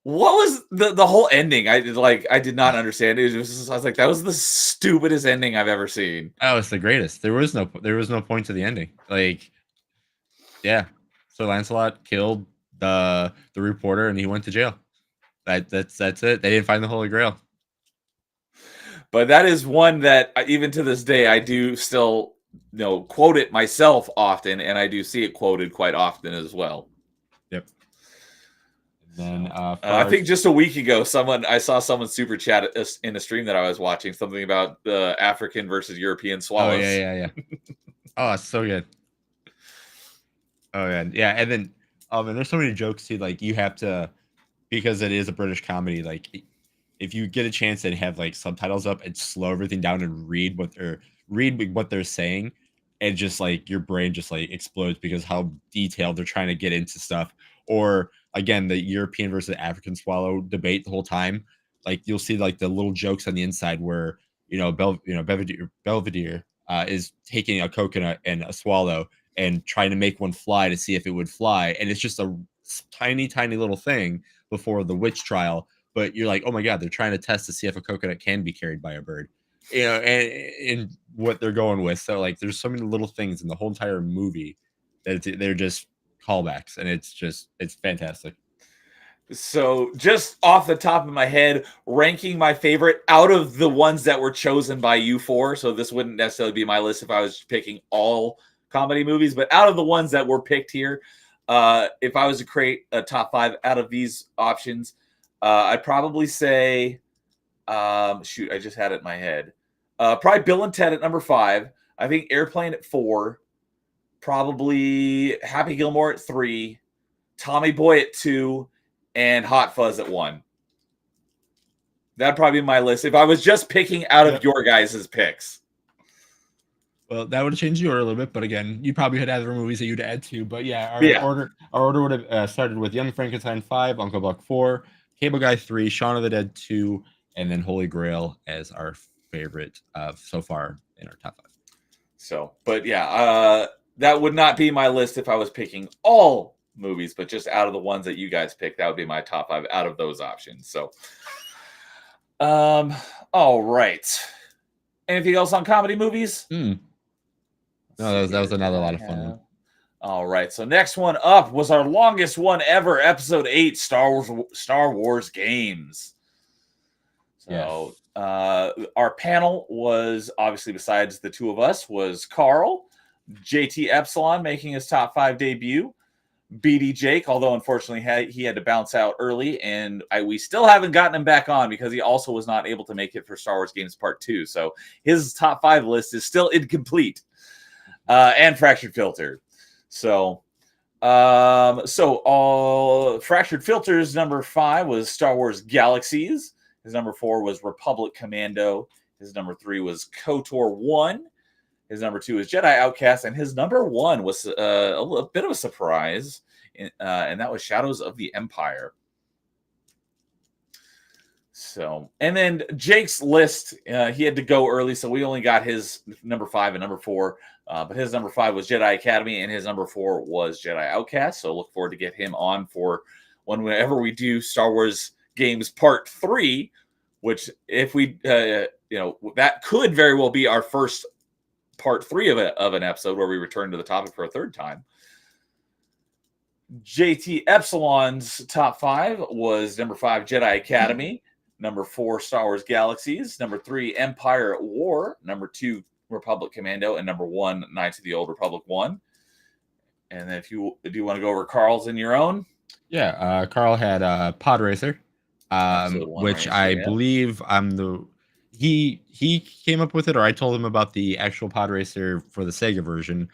what was the whole ending? I did not understand it. I was like, that was the stupidest ending I've ever seen. Oh, it's the greatest. There was no point to the ending. Like, yeah, Sir Lancelot killed the reporter, and he went to jail. That's it. They didn't find the Holy Grail. But that is one that even to this day I do still quote it myself often, and I do see it quoted quite often as well. Yep. And then I think just a week ago, I saw someone super chat in a stream that I was watching something about the African versus European swallows. Oh yeah. Oh, it's so good. Oh yeah. And then and there's so many jokes too. Like you have to, because it is a British comedy. Like if you get a chance and have like subtitles up and slow everything down and read what they're saying, and just like your brain just like explodes because how detailed they're trying to get into stuff. Or again, the European versus African swallow debate the whole time. Like you'll see like the little jokes on the inside where Belvedere is taking a coconut and a swallow and trying to make one fly to see if it would fly, and it's just a tiny little thing before the witch trial. But you're like, oh my god, they're trying to test to see if a coconut can be carried by a bird, and what they're going with. So like, there's so many little things in the whole entire movie that they're just callbacks, and it's fantastic. So just off the top of my head, ranking my favorite out of the ones that were chosen by you four. So this wouldn't necessarily be my list if I was picking all comedy movies, but out of the ones that were picked here, if I was to create a top 5 out of these options, I'd probably say, I just had it in my head. Probably Bill and Ted at number 5. I think Airplane at 4. Probably Happy Gilmore at 3. Tommy Boy at 2. And Hot Fuzz at 1. That'd probably be my list if I was just picking out of your guys' picks. Well, that would have changed the order a little bit, but again, you probably had other movies that you'd add to. But yeah, our order would have started with Young Frankenstein 5, Uncle Buck 4, Cable Guy 3, Shaun of the Dead 2, and then Holy Grail as our favorite so far in our top 5. So, but yeah, that would not be my list if I was picking all movies, but just out of the ones that you guys picked, that would be my top 5 out of those options. So, all right. Anything else on comedy movies? No, that was another lot of fun one. All right. So next one up was our longest one ever, episode 8, Star Wars Games. So our panel was obviously, besides the two of us, was Carl, JT Epsilon making his top 5 debut, BD Jake, although unfortunately he had to bounce out early, and we still haven't gotten him back on because he also was not able to make it for Star Wars Games Part 2. So his top 5 list is still incomplete. And Fractured Filter. So Fractured Filter's number 5 was Star Wars Galaxies. His number 4 was Republic Commando. His number 3 was KOTOR 1. His number 2 is Jedi Outcast, and his number 1 was a bit of a surprise, and that was Shadows of the Empire. So, and then Jake's list, he had to go early, so we only got his number 5 and number 4. But his number 5 was Jedi Academy, and his number 4 was Jedi Outcast. So look forward to get him on for whenever we do Star Wars Games Part 3, which if we, that could very well be our first Part 3 of an episode where we return to the topic for a third time. JT Epsilon's top 5 was number 5, Jedi Academy. Number 4, Star Wars Galaxies. Number 3, Empire at War. Number 2, Republic Commando. And number 1, Knights of the Old Republic 1. And then if you want to go over Carl's in your own. Yeah, Carl had Pod Racer, which I believe he came up with it, or I told him about the actual Pod Racer for the Sega version,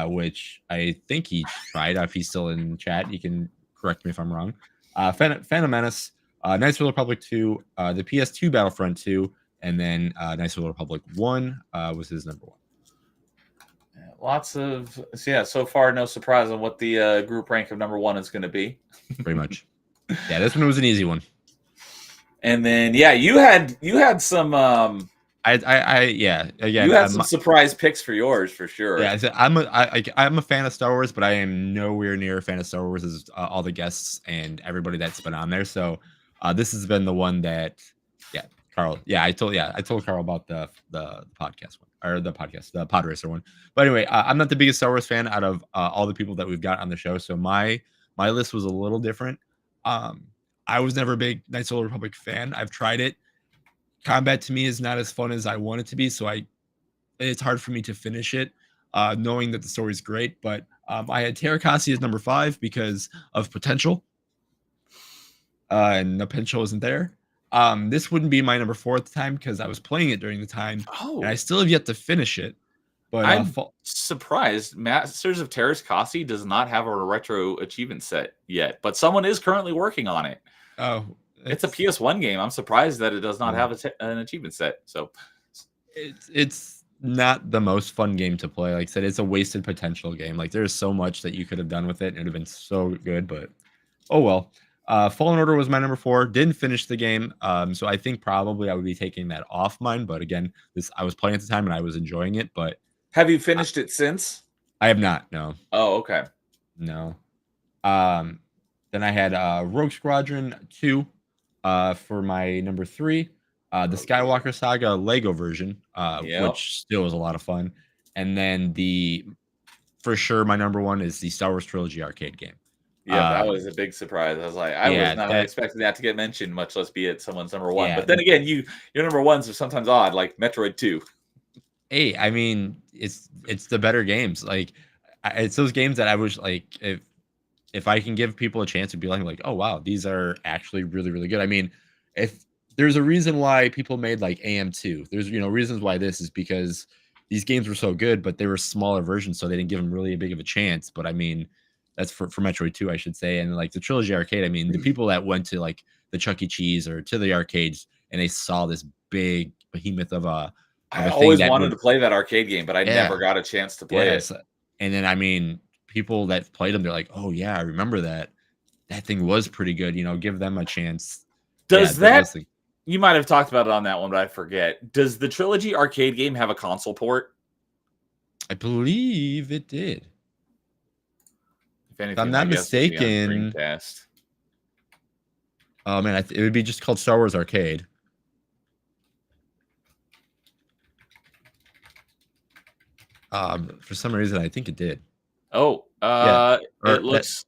which I think he tried. If he's still in chat, he can correct me if I'm wrong. Phantom Menace, Knights of the Republic 2, the PS2 Battlefront 2, and then Knights of the Republic 1 was his number 1. Lots of, so far, no surprise on what the group rank of number 1 is going to be. Pretty much. Yeah, this one was an easy one. And then, you had some. Again, you had some surprise picks for yours for sure. Yeah, I'm a fan of Star Wars, but I am nowhere near a fan of Star Wars as all the guests and everybody that's been on there. So this has been the one that, Carl. Yeah, I told Carl about the podcast one, or the Pod Racer one. But anyway, I'm not the biggest Star Wars fan out of all the people that we've got on the show. So my list was a little different. I was never a big Knights of the Old Republic fan. I've tried it. Combat to me is not as fun as I want it to be, so it's hard for me to finish it, knowing that the story's great. But I had Teräs Käsi as number 5 because of potential, and the potential isn't there. This wouldn't be my number 4 at the time because I was playing it during the time, and I still have yet to finish it. But I'm surprised Masters of Teräs Käsi does not have a retro achievement set yet, but someone is currently working on it. Oh. It's a PS1 game. I'm surprised that it does not have an achievement set. So it's not the most fun game to play. Like I said, it's a wasted potential game. Like there's so much that you could have done with it, and it'd have been so good. But oh well. Fallen Order was my number 4. Didn't finish the game, so I think probably I would be taking that off mine. But again, I was playing at the time and I was enjoying it. But have you finished it since? I have not. No. Oh, okay. No. Then I had Rogue Squadron 2. For my number 3, the Skywalker Saga Lego version, which still was a lot of fun. And then for sure, my number 1 is the Star Wars Trilogy arcade game. Yeah, that was a big surprise. I was like, I was not expecting that to get mentioned, much less be it someone's number 1. But then again, your number 1s are sometimes odd, like Metroid 2. Hey, I mean, it's the better games. Like, it's those games that I wish, like, if I can give people a chance to be like, oh wow, these are actually really, really good. I mean, if there's a reason why people made like AM2, there's reasons why this is because these games were so good, but they were smaller versions, so they didn't give them really a big of a chance. But I mean, that's for Metroid 2, I should say, and like the Trilogy arcade. I mean, the people that went to like the Chuck E. Cheese or to the arcades and they saw this big behemoth of a. I always wanted to play that arcade game, but I never got a chance to play it. And then I mean, people that played them, they're like, oh yeah, I remember that thing was pretty good. Give them a chance. You might have talked about it on that one, but I forget. Does the Trilogy arcade game have a console port? I believe it did. If anything, I'm not mistaken. Oh man, it would be just called Star Wars Arcade. For some reason, I think it did. Oh, it looks.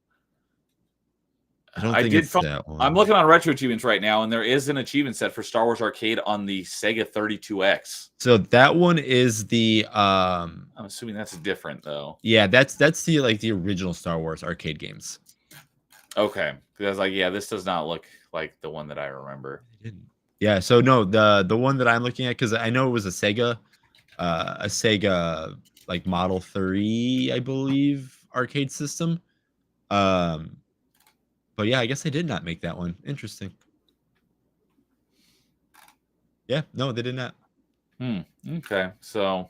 I did. That one. I'm looking on retro achievements right now, and there is an achievement set for Star Wars Arcade on the Sega 32X. So that one is the. I'm assuming that's different though. Yeah, that's the original Star Wars arcade games. Okay, because this does not look like the one that I remember. Yeah, so no, the one that I'm looking at, because I know it was a Sega like Model 3, I believe, arcade system. But yeah, I guess they did not make that one. Interesting. Yeah, no, they did not. Okay, so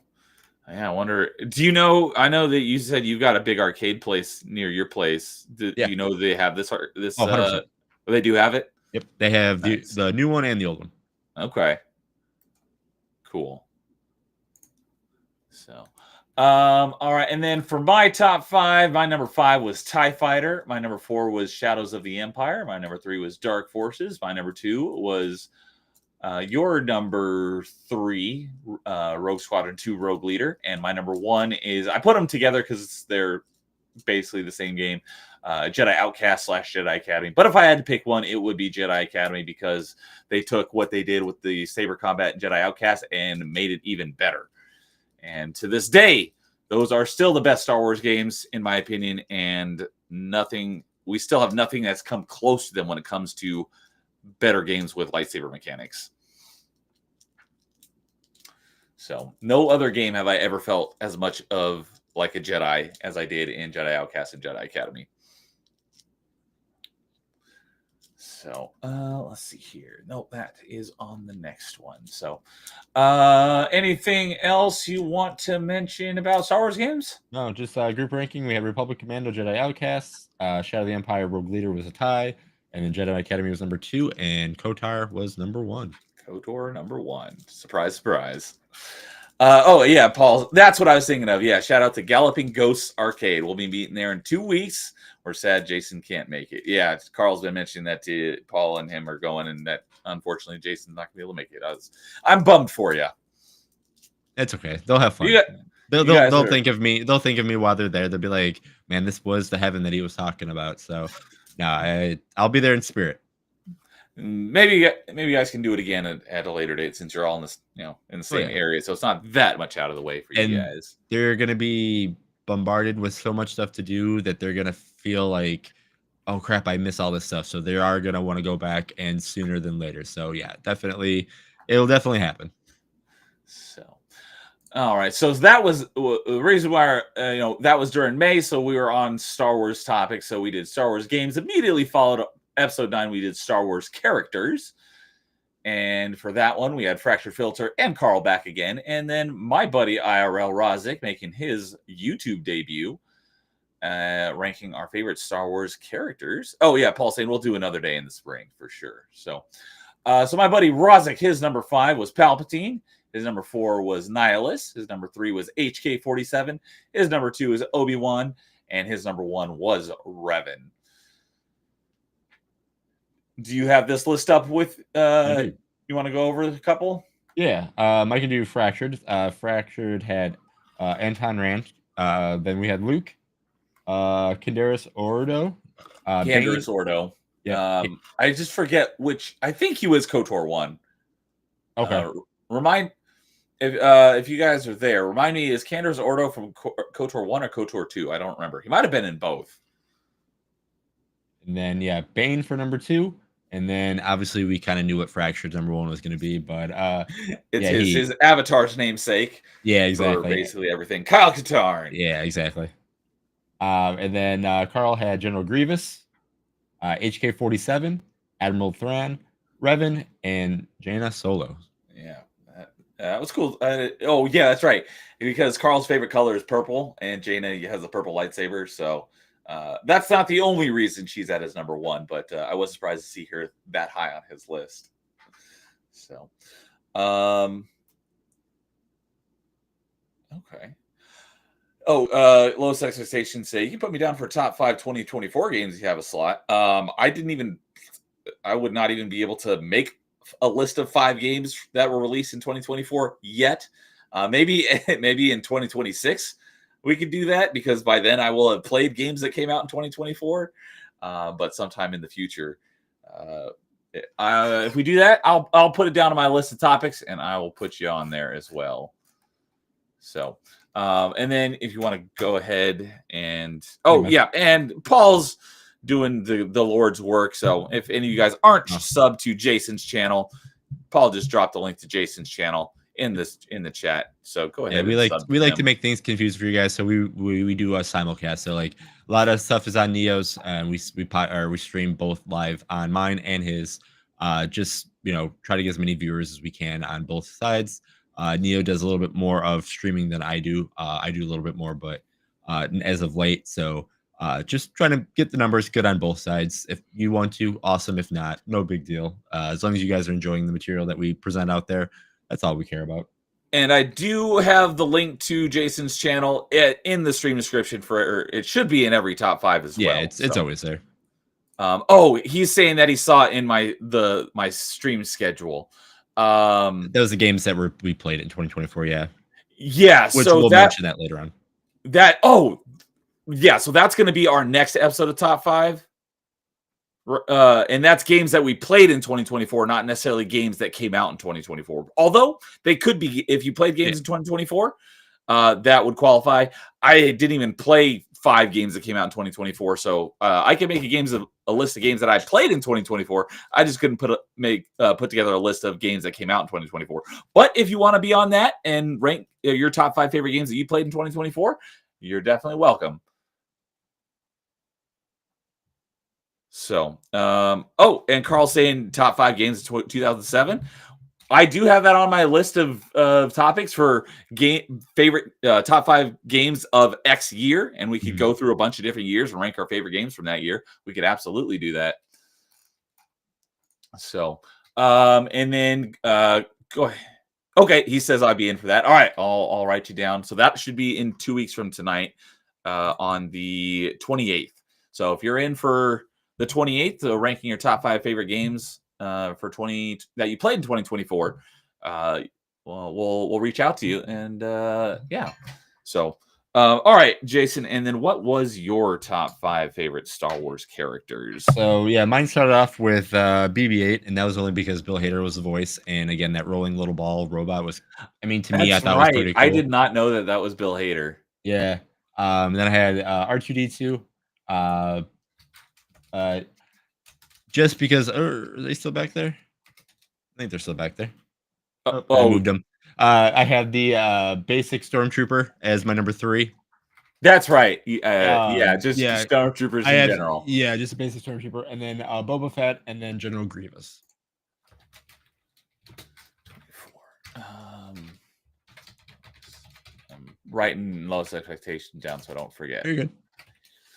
Yeah, I wonder. Do you know? I know that you said you've got a big arcade place near your place. Do Yeah. you know they have this? Oh, 100%. They do have it. Yep. They have Nice. the new one and the old one. Okay. Cool. So, all right. And then for my top 5, my number 5 was TIE Fighter. My number 4 was Shadows of the Empire. My number 3 was Dark Forces. My number 2 was your number 3, Rogue Squadron 2 Rogue Leader. And my number 1 is, I put them together because they're basically the same game, Jedi Outcast / Jedi Academy. But if I had to pick one, it would be Jedi Academy because they took what they did with the Saber Combat and Jedi Outcast and made it even better. And to this day, those are still the best Star Wars games, in my opinion. And we still have nothing that's come close to them when it comes to better games with lightsaber mechanics. So no other game have I ever felt as much of like a Jedi as I did in Jedi Outcast and Jedi Academy. So let's see here. No, that is on the next one. So anything else you want to mention about Star Wars games? No, just group ranking. We had Republic Commando, Jedi Outcasts, Shadow of the Empire, Rogue Leader was a tie, and then Jedi Academy was number 2, and KOTOR was number 1. KOTOR number 1. Surprise, surprise. Oh yeah, Paul. That's what I was thinking of. Yeah, shout out to Galloping Ghosts Arcade. We'll be meeting there in 2 weeks. We're sad Jason can't make it. Yeah, Carl's been mentioning that to Paul and him are going, and that unfortunately Jason's not gonna be able to make it. I'm bummed for you. It's okay. They'll have fun. They'll think of me. They'll think of me while they're there. They'll be like, "Man, this was the heaven that he was talking about." So, no, I'll be there in spirit. Maybe you guys can do it again at a later date since you're all in this, in the same area, so it's not that much out of the way for you guys. They're gonna be bombarded with so much stuff to do that they're gonna feel like, oh crap, I miss all this stuff. So they are gonna want to go back, and sooner than later. So yeah, definitely, it'll definitely happen. So, all right. So that was the reason why that was during May. So we were on Star Wars topics. So we did Star Wars games. Immediately followed up. Episode 9, we did Star Wars characters. And for that one, we had Fractured Filter and Carl back again. And then my buddy IRL Rozik making his YouTube debut, ranking our favorite Star Wars characters. Oh, yeah, Paul saying we'll do another day in the spring for sure. So my buddy Rozik, his number 5 was Palpatine. His number 4 was Nihilus. His number 3 was HK-47. His number 2 is Obi-Wan. And his number 1 was Revan. Do you have this list up with you want to go over a couple? Yeah, I can do Fractured. Fractured had Anton Rand. Then we had Luke, Canderas Ordo. Canderas Ordo. Yeah. I just forget which. I think he was KOTOR 1. Okay. If you guys are there, remind me, is Canderas Ordo from KOTOR 1 or KOTOR 2? I don't remember. He might have been in both. And then Bane for number 2. And then obviously we kind of knew what Fractured number 1 was going to be, but it's his avatar's namesake. Yeah, exactly. For basically everything. Kyle Katarn. Yeah, exactly. And then Carl had General Grievous, HK-47, Admiral Thrawn, Revan, and Jaina Solo. Yeah, that was cool. Oh yeah, that's right. Because Carl's favorite color is purple, and Jaina has a purple lightsaber, so. That's not the only reason she's at his number 1, but I was surprised to see her that high on his list. So, okay. Oh, Lowest Expectations say you can put me down for top 5 2024 games if you have a slot. I would not even be able to make a list of 5 games that were released in 2024 yet. Maybe in 2026. We could do that because by then I will have played games that came out in 2024. But sometime in the future, if we do that, I'll put it down on my list of topics and I will put you on there as well. So, and then if you want to go ahead and and Paul's doing the Lord's work. So if any of you guys aren't subbed to Jason's channel, Paul just dropped the link to Jason's channel in the chat. So go ahead. Yeah, we like to make things confused for you guys. So we do a simulcast. So like a lot of stuff is on Neo's, and we stream both live on mine and his. Just try to get as many viewers as we can on both sides. Neo does a little bit more of streaming than I do. I do a little bit more, but as of late, so just trying to get the numbers good on both sides. If you want to, awesome. If not, no big deal. As long as you guys are enjoying the material that we present out there, that's all we care about. And I do have the link to Jason's channel in the stream description or it should be in every top 5 as well. Yeah, it's always there. He's saying that he saw it in my stream schedule. Those are the games that we played in 2024. Yeah. Yeah. Which so we'll mention that later on. So that's going to be our next episode of Top 5. And that's games that we played in 2024, not necessarily games that came out in 2024. Although they could be, if you played games in 2024, that would qualify. I didn't even play 5 games that came out in 2024, so I can make a list of games that I played in 2024. I just couldn't put together a list of games that came out in 2024. But if you want to be on that and rank your top 5 favorite games that you played in 2024, you're definitely welcome. So, and Carl's saying top 5 games of 2007. I do have that on my list of topics for favorite top 5 games of X year, and we could go through a bunch of different years and rank our favorite games from that year. We could absolutely do that. So, and then go ahead. Okay, he says I'll be in for that. All right, I'll write you down. So that should be in 2 weeks from tonight, on the 28th. So if you're in for the 28th, ranking your top 5 favorite games that you played in 2024, we'll reach out to you, and yeah. So all right, Jason, and then what was your top 5 favorite Star Wars characters? So yeah, mine started off with BB-8, and that was only because Bill Hader was the voice, and again, that rolling little ball robot was, to me, I thought was pretty cool. I did not know that was Bill Hader. Yeah. And then I had R2-D2. Just because, are they still back there? I think they're still back there. I moved them. I had the basic Stormtrooper as my number 3. That's right. Just Stormtroopers in general. Yeah, just a basic Stormtrooper, and then Boba Fett, and then General Grievous. I'm writing Lowest Expectation down so I don't forget. Very good.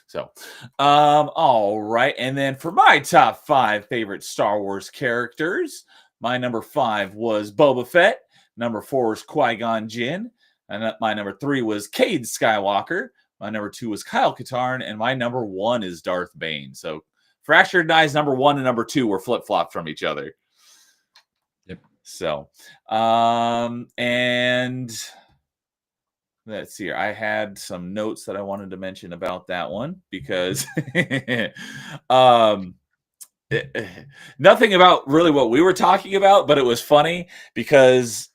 So, all right. And then for my top 5 favorite Star Wars characters, my number 5 was Boba Fett. Number 4 was Qui-Gon Jinn. And my number 3 was Cade Skywalker. My number 2 was Kyle Katarn. And my number 1 is Darth Bane. So Fractured and I's number 1 and number 2 were flip-flopped from each other. Yep. So, and let's see here. I had some notes that I wanted to mention about that one because nothing about really what we were talking about, but it was funny because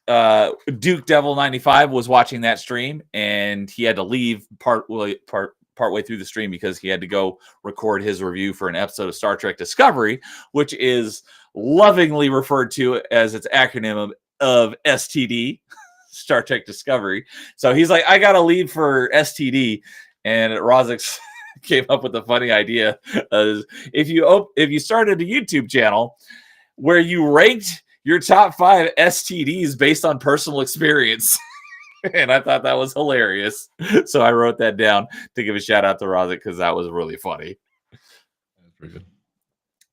Duke Devil 95 was watching that stream and he had to leave partway through the stream because he had to go record his review for an episode of Star Trek Discovery, which is lovingly referred to as its acronym of STD. Star Trek Discovery. So he's like, I gotta leave for STD, and Rozix came up with a funny idea. If you started a YouTube channel where you ranked your top 5 STDs based on personal experience. And I thought that was hilarious. So I wrote that down to give a shout out to Rozix because that was really funny. That's pretty good.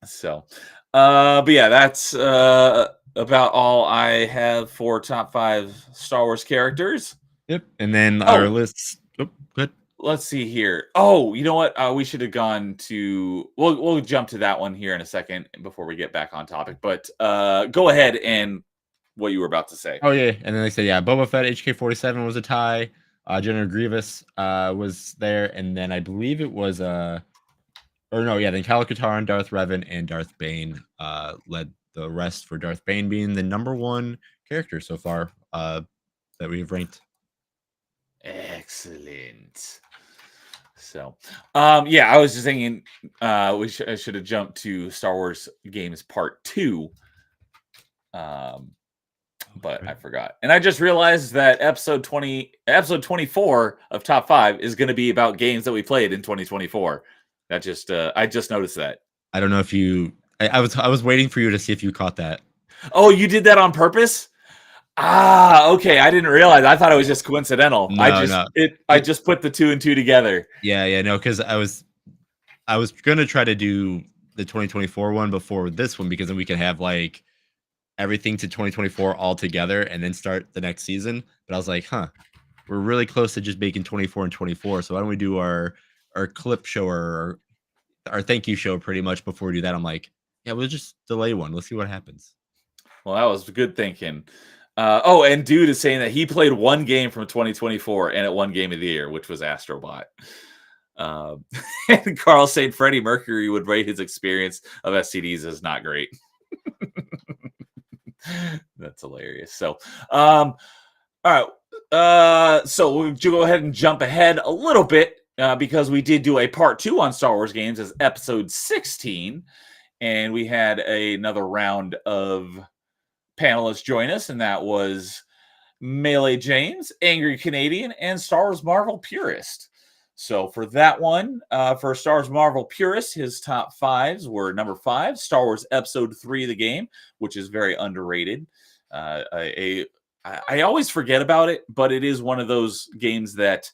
So but yeah, that's about all I have for top 5 Star Wars characters. Yep. And then our lists. Oh, good. Let's see here. Oh, you know what? We should have gone to. We'll jump to that one here in a second before we get back on topic. But go ahead and what you were about to say. Oh yeah, and then they said Boba Fett, HK-47 was a tie. General Grievous was there, and then I believe it was then Kyle Katarn, Darth Revan, and Darth Bane led the rest, for Darth Bane being the number 1 character so far that we've ranked. Excellent. So, I was just thinking I should have jumped to Star Wars Games Part 2, but I forgot. And I just realized that episode 24 of Top 5 is going to be about games that we played in 2024. That just I just noticed that. I don't know if you. I was waiting for you to see if you caught that. Oh, you did that on purpose? Okay. I didn't realize. I thought it was just coincidental. No, no. I just put the 2 and 2 together. Yeah, no, because I was gonna try to do the 2024 one before this one because then we could have like everything to 2024 all together and then start the next season. But I was like, we're really close to just making 24 and 24. So why don't we do our clip show or our thank you show pretty much before we do that? I'm like, yeah, we'll just delay one. Let's see what happens. Well, that was good thinking. And Dude is saying that he played one game from 2024 and it won Game of the Year, which was Astrobot. And Carl saying Freddie Mercury would rate his experience of STDs as not great. That's hilarious. So, all right. So we'll go ahead and jump ahead a little bit because we did do a part 2 on Star Wars games as episode 16. And we had another round of panelists join us, and that was Melee James, Angry Canadian, and Star Wars Marvel Purist. So for that one, for Star Wars Marvel Purist, his top 5s were number 5, Star Wars Episode 3, the game, which is very underrated. I always forget about it, but it is one of those games that,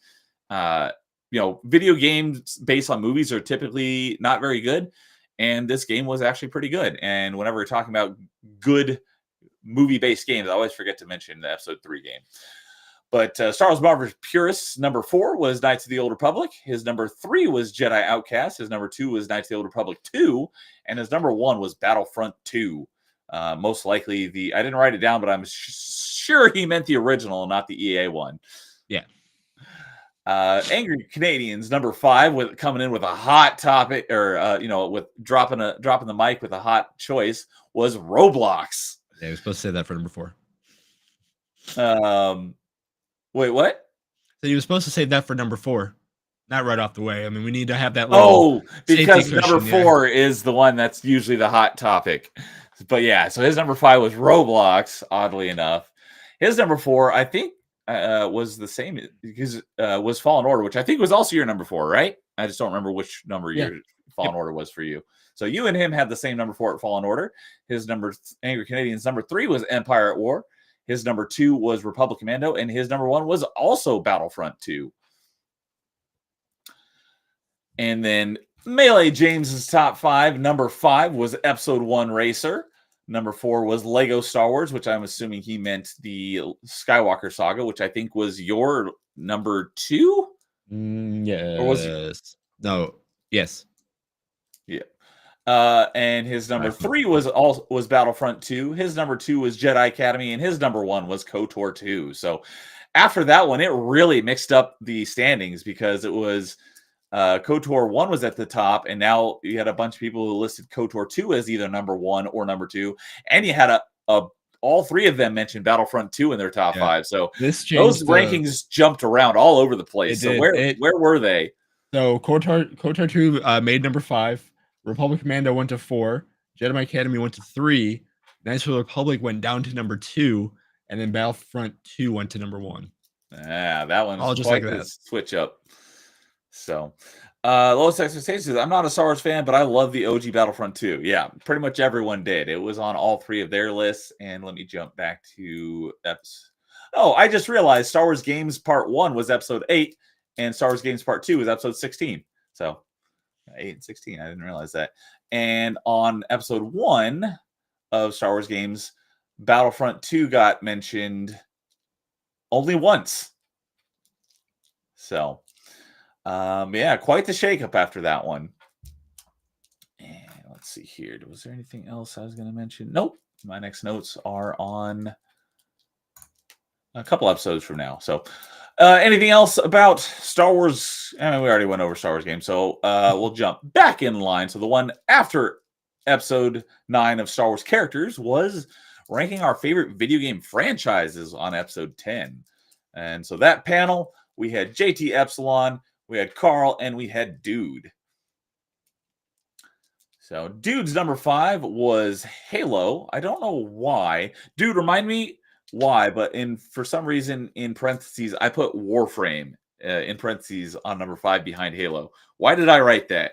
video games based on movies are typically not very good. And this game was actually pretty good. And whenever we're talking about good movie-based games, I always forget to mention the Episode 3 game. But Star Wars Marvel Purist, number 4 was Knights of the Old Republic. His number 3 was Jedi Outcast. His number 2 was Knights of the Old Republic 2. And his number 1 was Battlefront 2. Most likely I didn't write it down, but I'm sure he meant the original, not the EA one. Yeah. Angry Canadians, number 5, coming in with a hot topic, or with dropping the mic with a hot choice, was Roblox. Yeah, we're supposed to say that for number 4. Wait, what? So you were supposed to save that for number 4, not right off the way. I mean, we need to have that. Because number 4 is the one that's usually the hot topic. But yeah, so his number 5 was Roblox. Oddly enough, his number 4, I think, was the same because was Fallen Order, which I think was also your number 4, right? I just don't remember which number your Fallen Order was for you. So you and him had the same number 4 at Fallen Order. His Angry Canadian's number 3 was Empire at War. His number 2 was Republic Commando, and his number 1 was also Battlefront 2. And then Melee James's top 5, number 5 was Episode 1 Racer. Number 4 was Lego Star Wars, which I'm assuming he meant the Skywalker Saga, which I think was your number 2? Yes. Or was it? No. Yes. Yeah. And his number 3 was Battlefront 2. His number 2 was Jedi Academy, and his number 1 was KOTOR 2. So after that one, it really mixed up the standings because it was KOTOR 1 was at the top, and now you had a bunch of people who listed KOTOR 2 as either number 1 or number 2, and you had all 3 of them mentioned Battlefront 2 in their top 5. So those rankings jumped around all over the place. So where were they? So KOTOR 2 made number 5. Republic Commando went to 4. Jedi Academy went to 3. Knights of the Republic went down to number 2, and then Battlefront 2 went to number 1. That one all just like that. Switch up. So, lowest expectations. I'm not a Star Wars fan, but I love the OG Battlefront 2. Yeah, pretty much everyone did. It was on all 3 of their lists. And let me jump back to I just realized Star Wars Games Part 1 was episode 8, and Star Wars Games Part 2 was episode 16. So 8 and 16. I didn't realize that. And on episode 1 of Star Wars Games, Battlefront 2 got mentioned only once. So, quite the shakeup after that one. And let's see here. Was there anything else I was going to mention? Nope. My next notes are on a couple episodes from now. So, anything else about Star Wars? I mean, we already went over Star Wars games, so we'll jump back in line. So the one after episode 9 of Star Wars characters was ranking our favorite video game franchises on episode 10. And so that panel, we had JT Epsilon, we had Carl, and we had Dude. So Dude's number 5 was Halo. I don't know why. Dude, remind me why, but for some reason in parentheses I put Warframe in parentheses on number 5 behind Halo. Why did I write that?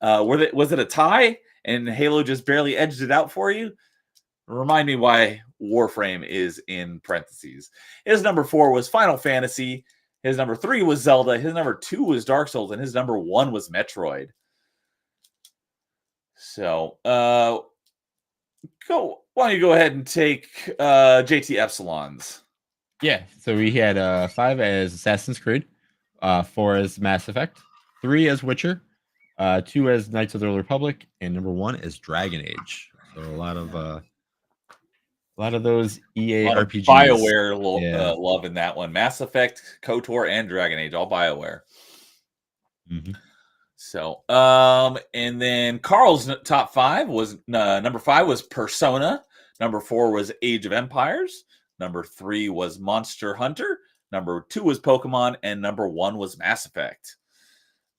Was it a tie and Halo just barely edged it out for you? Remind me why Warframe is in parentheses. His number 4 was Final Fantasy. His number 3 was Zelda. His number 2 was Dark Souls, and his number 1 was Metroid. So, why don't you go ahead and take JT Epsilon's? Yeah. So we had 5 as Assassin's Creed, 4 as Mass Effect, 3 as Witcher, 2 as Knights of the Old Republic, and number 1 is Dragon Age. So a lot of those EA RPGs. BioWare love in that one. Mass Effect, KOTOR, and Dragon Age, all BioWare. Mm-hmm. So, and then Carl's top 5 was number 5 was Persona, number 4 was Age of Empires, number 3 was Monster Hunter, number 2 was Pokemon, and number 1 was Mass Effect.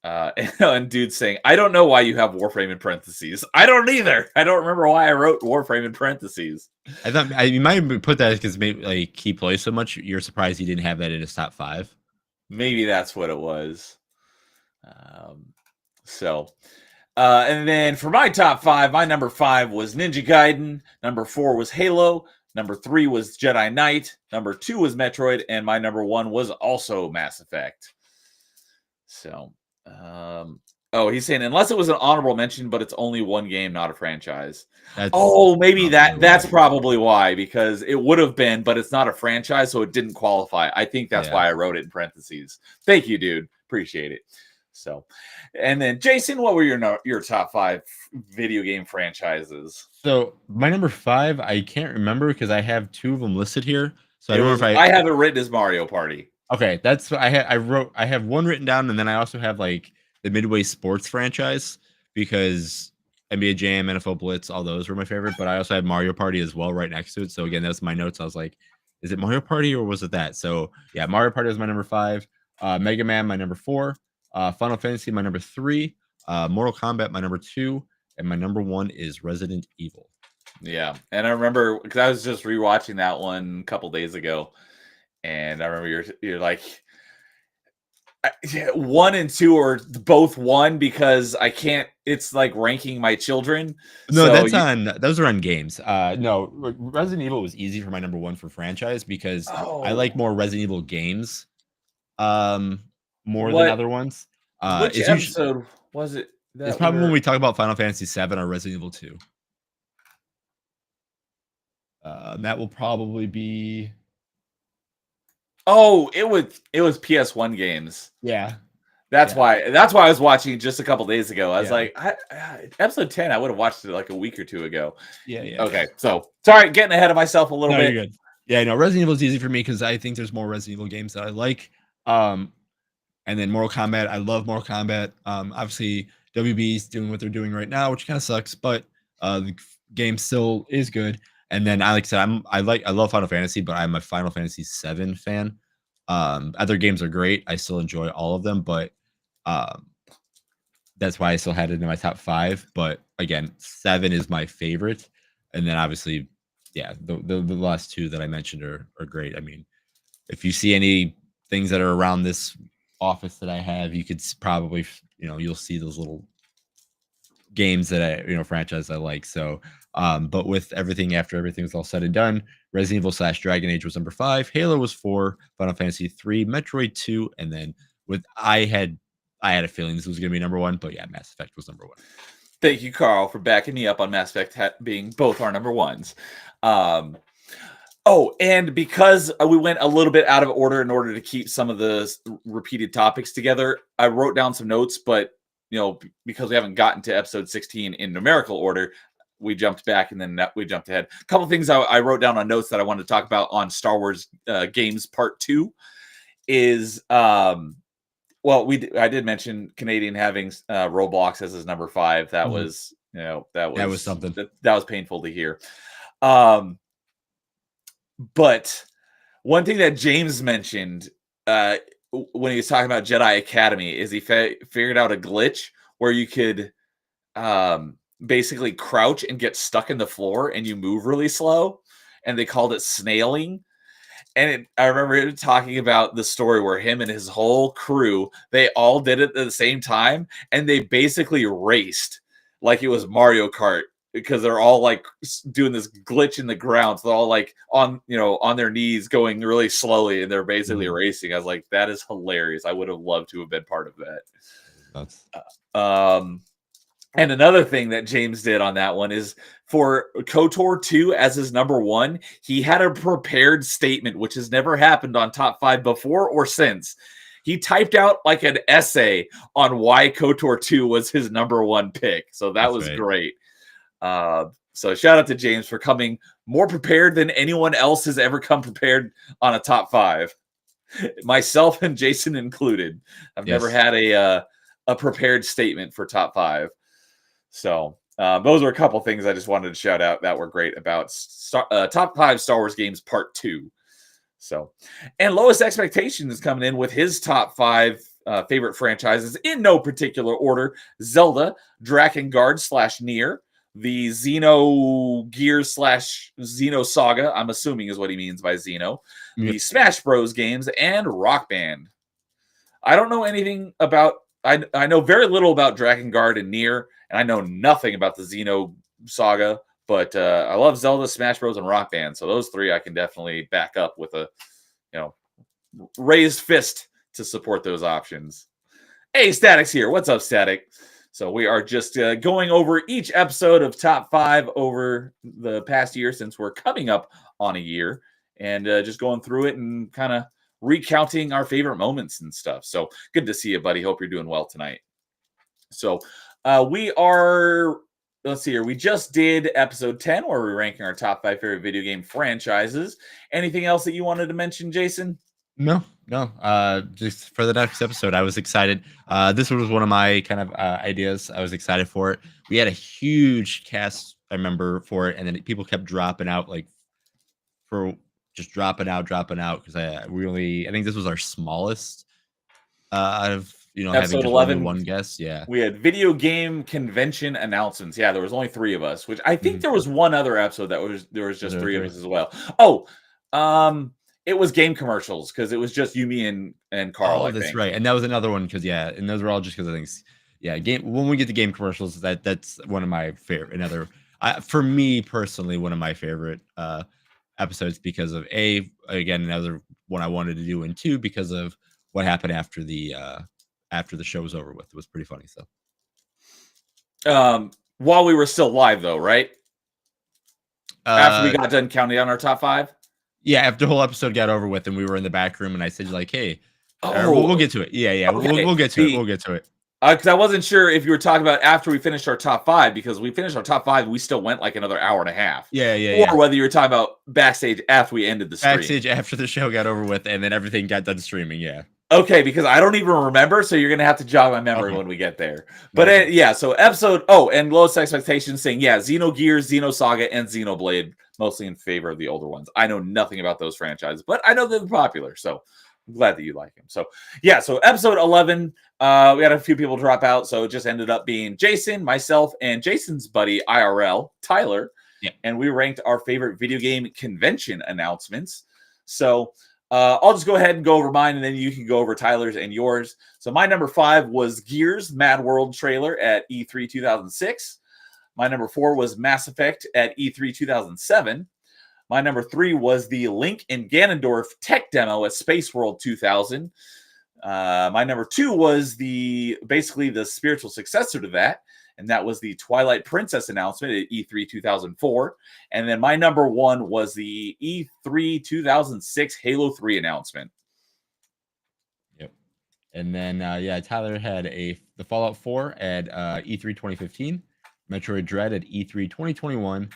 And dude's saying, I don't know why you have Warframe in parentheses. I don't either. I don't remember why I wrote Warframe in parentheses. I thought you might have put that because maybe like he plays so much. You're surprised he didn't have that in his top 5. Maybe that's what it was. And then for my top 5, my number 5 was Ninja Gaiden. Number 4 was Halo. Number 3 was Jedi Knight. Number 2 was Metroid. And my number 1 was also Mass Effect. So, he's saying unless it was an honorable mention, but it's only one game, not a franchise. Maybe that's probably why, because it would have been, but it's not a franchise, so it didn't qualify. I think that's why I wrote it in parentheses. Thank you, dude. Appreciate it. So, and then Jason, what were your top 5 video game franchises? So my number 5, I can't remember because I have 2 of them listed here. So I don't know if I have it written as Mario Party. Okay, that's what I have one written down, and then I also have like the Midway Sports franchise because NBA Jam, NFL Blitz, all those were my favorite. But I also had Mario Party as well right next to it. So again, that's my notes. I was like, is it Mario Party or was it that? So yeah, Mario Party was my number 5. Mega Man, my number 4. Final Fantasy, my number 3. Mortal Kombat, my number 2, and my number 1 is Resident Evil. Yeah, and I remember because I was just rewatching that one a couple days ago. And I remember you're like 1 and 2 are both 1 because I can't. It's like ranking my children. No, those are on games. No, Resident Evil was easy for my number 1 for franchise because I like more Resident Evil games, more than other ones. Which episode was it? It's probably when we talk about Final Fantasy 7 or Resident Evil 2. That will probably be. Oh, it was PS1 games. Yeah. That's why I was watching just a couple days ago. I was like, episode 10, I would have watched it like a week or 2 ago. Yeah. Okay. So sorry, getting ahead of myself a little bit. You're good. Yeah, no, Resident Evil is easy for me because I think there's more Resident Evil games that I like. And then Mortal Kombat, I love Mortal Kombat. Obviously WB's doing what they're doing right now, which kind of sucks, but the game still is good. And then, I love Final Fantasy, but I'm a Final Fantasy 7 fan. Other games are great. I still enjoy all of them, but that's why I still had it in my top 5. But again, 7 is my favorite. And then obviously, the last 2 that I mentioned are great. I mean, if you see any things that are around this office that I have, you could probably, you'll see those little games that franchise I like. So, but with everything, after everything was all said and done, Resident Evil / Dragon Age was number 5, Halo was 4, Final Fantasy 3, Metroid 2, and then I had a feeling this was going to be number 1, but yeah, Mass Effect was number 1. Thank you, Carl, for backing me up on Mass Effect being both our number 1s. And because we went a little bit out of order in order to keep some of the repeated topics together, I wrote down some notes, but because we haven't gotten to episode 16 in numerical order, we jumped back and then we jumped ahead. A couple things I wrote down on notes that I wanted to talk about on Star Wars Games Part 2 is, I did mention Canadian having Roblox as his number 5. That was, that was something that was painful to hear. But one thing that James mentioned when he was talking about Jedi Academy is he figured out a glitch where you could basically crouch and get stuck in the floor and you move really slow, and they called it snailing. And I remember him talking about the story where him and his whole crew, they all did it at the same time, and they basically raced like it was Mario Kart because they're all like doing this glitch in the ground. So they're all like on their knees going really slowly and they're basically racing. I was like, that is hilarious. I would have loved to have been part of that. And another thing that James did on that one is for KOTOR 2 as his number 1, he had a prepared statement, which has never happened on Top 5 before or since. He typed out like an essay on why KOTOR 2 was his number 1 pick. So that was great. So shout out to James for coming more prepared than anyone else has ever come prepared on a Top 5. Myself and Jason included. I've never had a prepared statement for Top 5. So those are a couple things I just wanted to shout out that were great about Top 5 Star Wars games Part 2. So, and Lowest Expectation is coming in with his top 5 favorite franchises in no particular order: Zelda, Drakengard / Nier, the Xenogears / Xeno Saga, I'm assuming is what he means by Xeno, the Smash Bros games, and Rock Band. I don't know anything about. I know very little about Drakengard and Nier, and I know nothing about the Xeno Saga. But I love Zelda, Smash Bros, and Rock Band. So those 3 I can definitely back up with a, raised fist to support those options. Hey, Static's here. What's up, Static? So we are just going over each episode of Top 5 over the past year, since we're coming up on a year, and just going through it and kind of recounting our favorite moments and stuff. So good to see you, buddy. Hope you're doing well tonight. So we are... Let's see here. We just did episode 10 where we're ranking our top 5 favorite video game franchises. Anything else that you wanted to mention, Jason? No. Just for the next episode, I was excited. This was one of my kind of ideas. I was excited for it. We had a huge cast, I remember, for it, and then people kept dropping out, like for just dropping out, because I think this was our smallest out of having episode just 11, one guest. Yeah, we had video game convention announcements. Yeah, there was only 3 of us, which I think there was one other episode that there was just 3 of us as well. Oh, it was game commercials, because it was just you, me, and Carl. Oh, that's right. And that was another one, because and those were all just because I think when we get to game commercials, that's one of my favorite. For me personally, one of my favorite episodes, because of another one I wanted to do, and 2, because of what happened after the show was over with. It was pretty funny. So while we were still live, though, right? After we got done counting down our top 5? Yeah, after the whole episode got over with and we were in the back room, and I said, like, hey, we'll get to it. Yeah. Okay. We'll get to it. We'll get to it. Because I wasn't sure if you were talking about after we finished our top 5, because we finished our top 5, we still went like another hour and a half. Or whether you were talking about backstage after we ended the stream. Backstage after the show got over with and then everything got done streaming, yeah. Okay, because I don't even remember, so you're going to have to jog my memory when we get there. But so episode, and Lowest Expectations saying, Xenogears, Xenosaga, and Xenoblade, mostly in favor of the older ones. I know nothing about those franchises, but I know they're popular, so I'm glad that you like them. So, so episode 11, we had a few people drop out, so it just ended up being Jason, myself, and Jason's buddy, IRL, Tyler, and we ranked our favorite video game convention announcements. So... I'll just go ahead and go over mine, and then you can go over Tyler's and yours. So my number 5 was Gears Mad World trailer at E3 2006. My number 4 was Mass Effect at E3 2007. My number 3 was the Link and Ganondorf tech demo at Space World 2000. My number 2 was basically the spiritual successor to that, and that was the Twilight Princess announcement at E3 2004. And then my number 1 was the E3 2006 Halo 3 announcement. Yep. And then, Tyler had the Fallout 4 at E3 2015, Metroid Dread at E3 2021,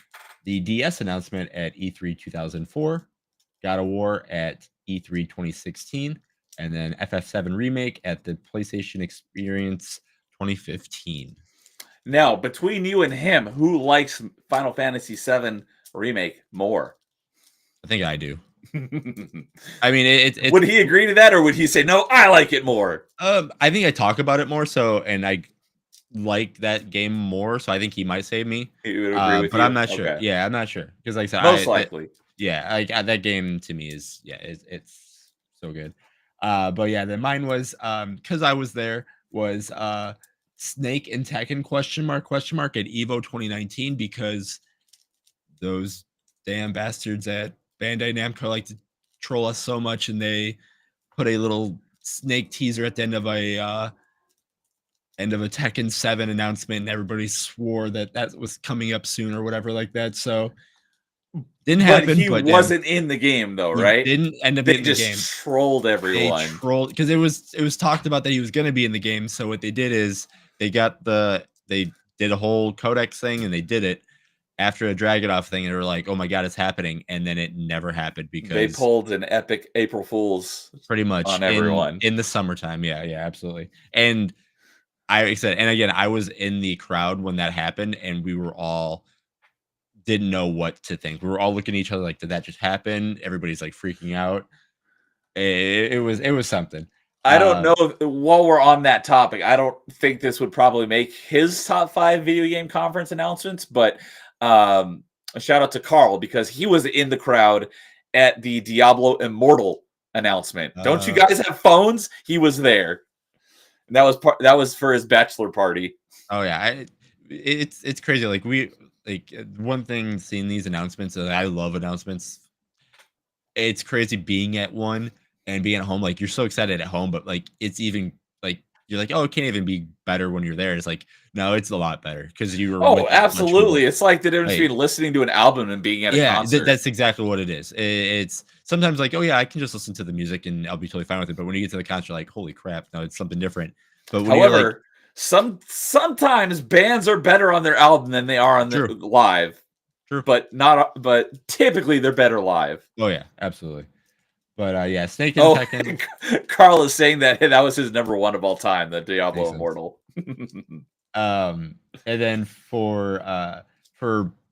the DS announcement at E3 2004, God of War at E3 2016, and then FF7 Remake at the PlayStation Experience 2015. Now, between you and him, who likes Final Fantasy VII Remake more? I think I do. I mean, would he agree to that, or would he say, no, I like it more? I think I talk about it more, and I like that game more, so I think he might save me. He would agree with but you? I'm not sure. Okay. Yeah, I'm not sure. Because like I said, most likely. That game to me is, it's so good. But then mine was, because I was there, was Snake and Tekken question mark at Evo 2019 because those damn bastards at Bandai Namco like to troll us so much, and they put a little Snake teaser at the end of a Tekken 7 announcement, and everybody swore that that was coming up soon or whatever like that. So didn't happen. But he but wasn't in the game though, he right? didn't end up They in the just game. trolled everyone. They trolled because it was talked about that he was going to be in the game. So what they did is they did a whole codex thing, and they did it after a Dragunov thing, and they were like, "Oh my god, it's happening!" And then it never happened because they pulled an epic April Fool's pretty much on everyone in the summertime. Yeah, absolutely. And I said, and again, I was in the crowd when that happened, and we were all didn't know what to think. We were all looking at each other like, did that just happen? Everybody's like freaking out. It was something. I don't know if, while we're on that topic, I don't think this would probably make his top 5 video game conference announcements, but a shout out to Carl because he was in the crowd at the Diablo Immortal announcement. Don't you guys have phones? He was there. And that was for his bachelor party. Oh yeah, it's crazy. Like one thing seeing these announcements, I love announcements. It's crazy being at one and being at home. Like you're so excited at home, but like it's even like you're like, oh, it can't even be better when you're there. It's like, no, it's a lot better because you were. Oh, absolutely! It's like the difference between listening to an album and being at a concert. That's exactly what it is. It's sometimes like, oh yeah, I can just listen to the music and I'll be totally fine with it. But when you get to the concert, like, holy crap, no, it's something different. But however, sometimes bands are better on their album than they are on their live. True. But typically they're better live. Oh yeah, absolutely. But yeah, Snake and Tekken. Carl is saying that was his number 1 of all time, the Diablo Immortal. And then for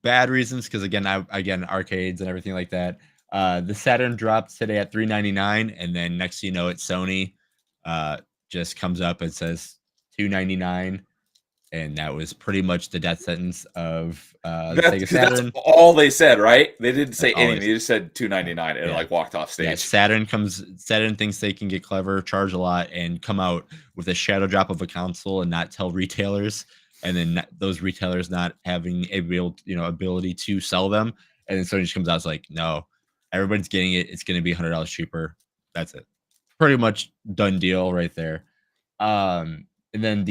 bad reasons, because again arcades and everything like that. The Saturn dropped today at $399, and then next you know it, Sony just comes up and says $299. And that was pretty much the death sentence of the Sega Saturn. That's all they said, right? They didn't say anything. They just said $299 and like walked off stage. Yeah, Saturn thinks they can get clever, charge a lot, and come out with a shadow drop of a console and not tell retailers, and then those retailers not having ability to sell them. And then Sony just comes out, it's like, no, everybody's getting it. It's going to be $100 cheaper. That's it. Pretty much done deal right there. And then